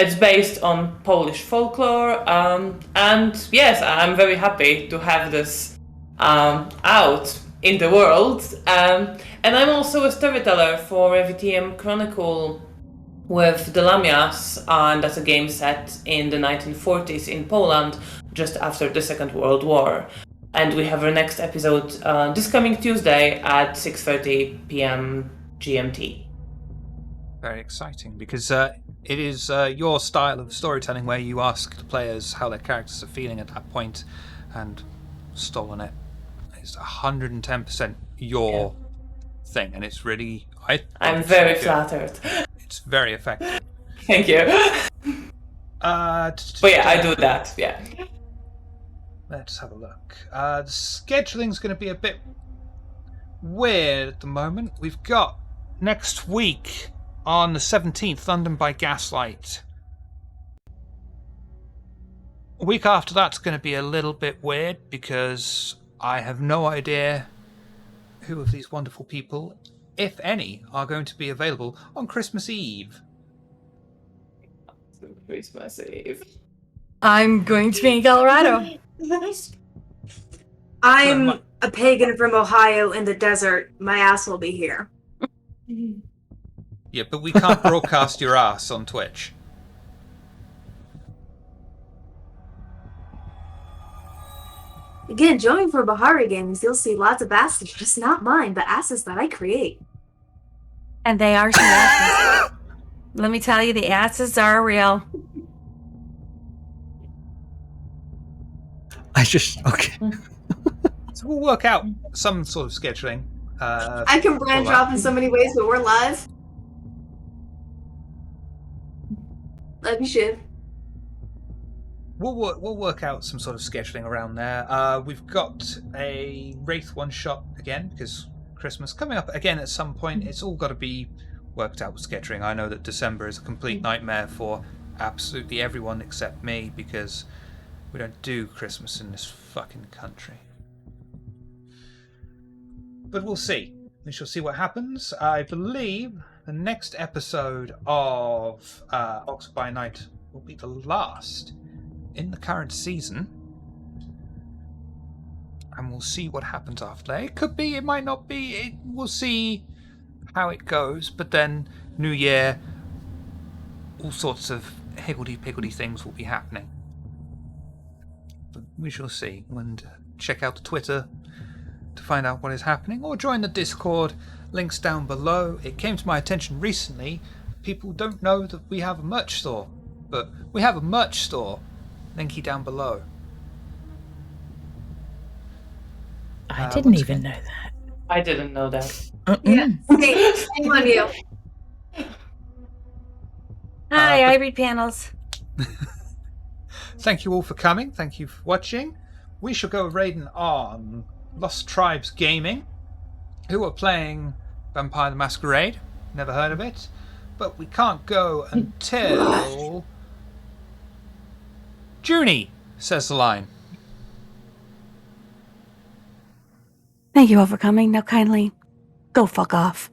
It's based on Polish folklore, and yes, I'm very happy to have this out in the world. And I'm also a storyteller for a VTM Chronicle with the Lamias, and that's a game set in the 1940s in Poland, just after the Second World War. And we have our next episode this coming Tuesday at 6:30 p.m. GMT. Very exciting, because it is your style of storytelling where you ask the players how their characters are feeling at that point, and Stolen It is 110% your thing, and it's really... I'm very flattered. It's very effective. Thank you. But yeah, I do that, yeah. Let's have a look. The scheduling's going to be a bit weird at the moment. We've got next week on the 17th, London by Gaslight. A week after that's going to be a little bit weird because I have no idea who of these wonderful people, if any, are going to be available on Christmas Eve. Christmas Eve. I'm going to be in Colorado. I'm a pagan from Ohio in the desert. My ass will be here. Yeah, but we can't broadcast your ass on Twitch. Again, join me for Bahari Games. You'll see lots of asses, just not mine, but asses that I create. And they are some asses. Let me tell you, the asses are real. Okay. So we'll work out some sort of scheduling. I can branch for that. off in so many ways, but we're live. Love you, Shiv. We'll work out some sort of scheduling around there. We've got a Wraith one shot again because Christmas coming up again at some point. It's all got to be worked out with scheduling. I know that December is a complete nightmare for absolutely everyone except me because we don't do Christmas in this fucking country. But we'll see. We shall see what happens. I believe the next episode of Oxford by Night will be the last in the current season. And we'll see what happens after that. It could be, it might not be. We'll see how it goes. But then, New Year, all sorts of higgledy-piggledy things will be happening. But we shall see. And check out the Twitter to find out what is happening, or join the Discord, links down below. It came to my attention recently, people don't know that we have a merch store, but we have a merch store, linky down below. I didn't once even again- know that. I didn't know that. Yeah, shame on you. Hi, but- I read panels. Thank you all for coming, thank you for watching. We shall go raiding on Lost Tribes Gaming, who are playing Vampire the Masquerade. Never heard of it, but we can't go until Junie, says the line. Thank you all for coming. Now kindly go fuck off.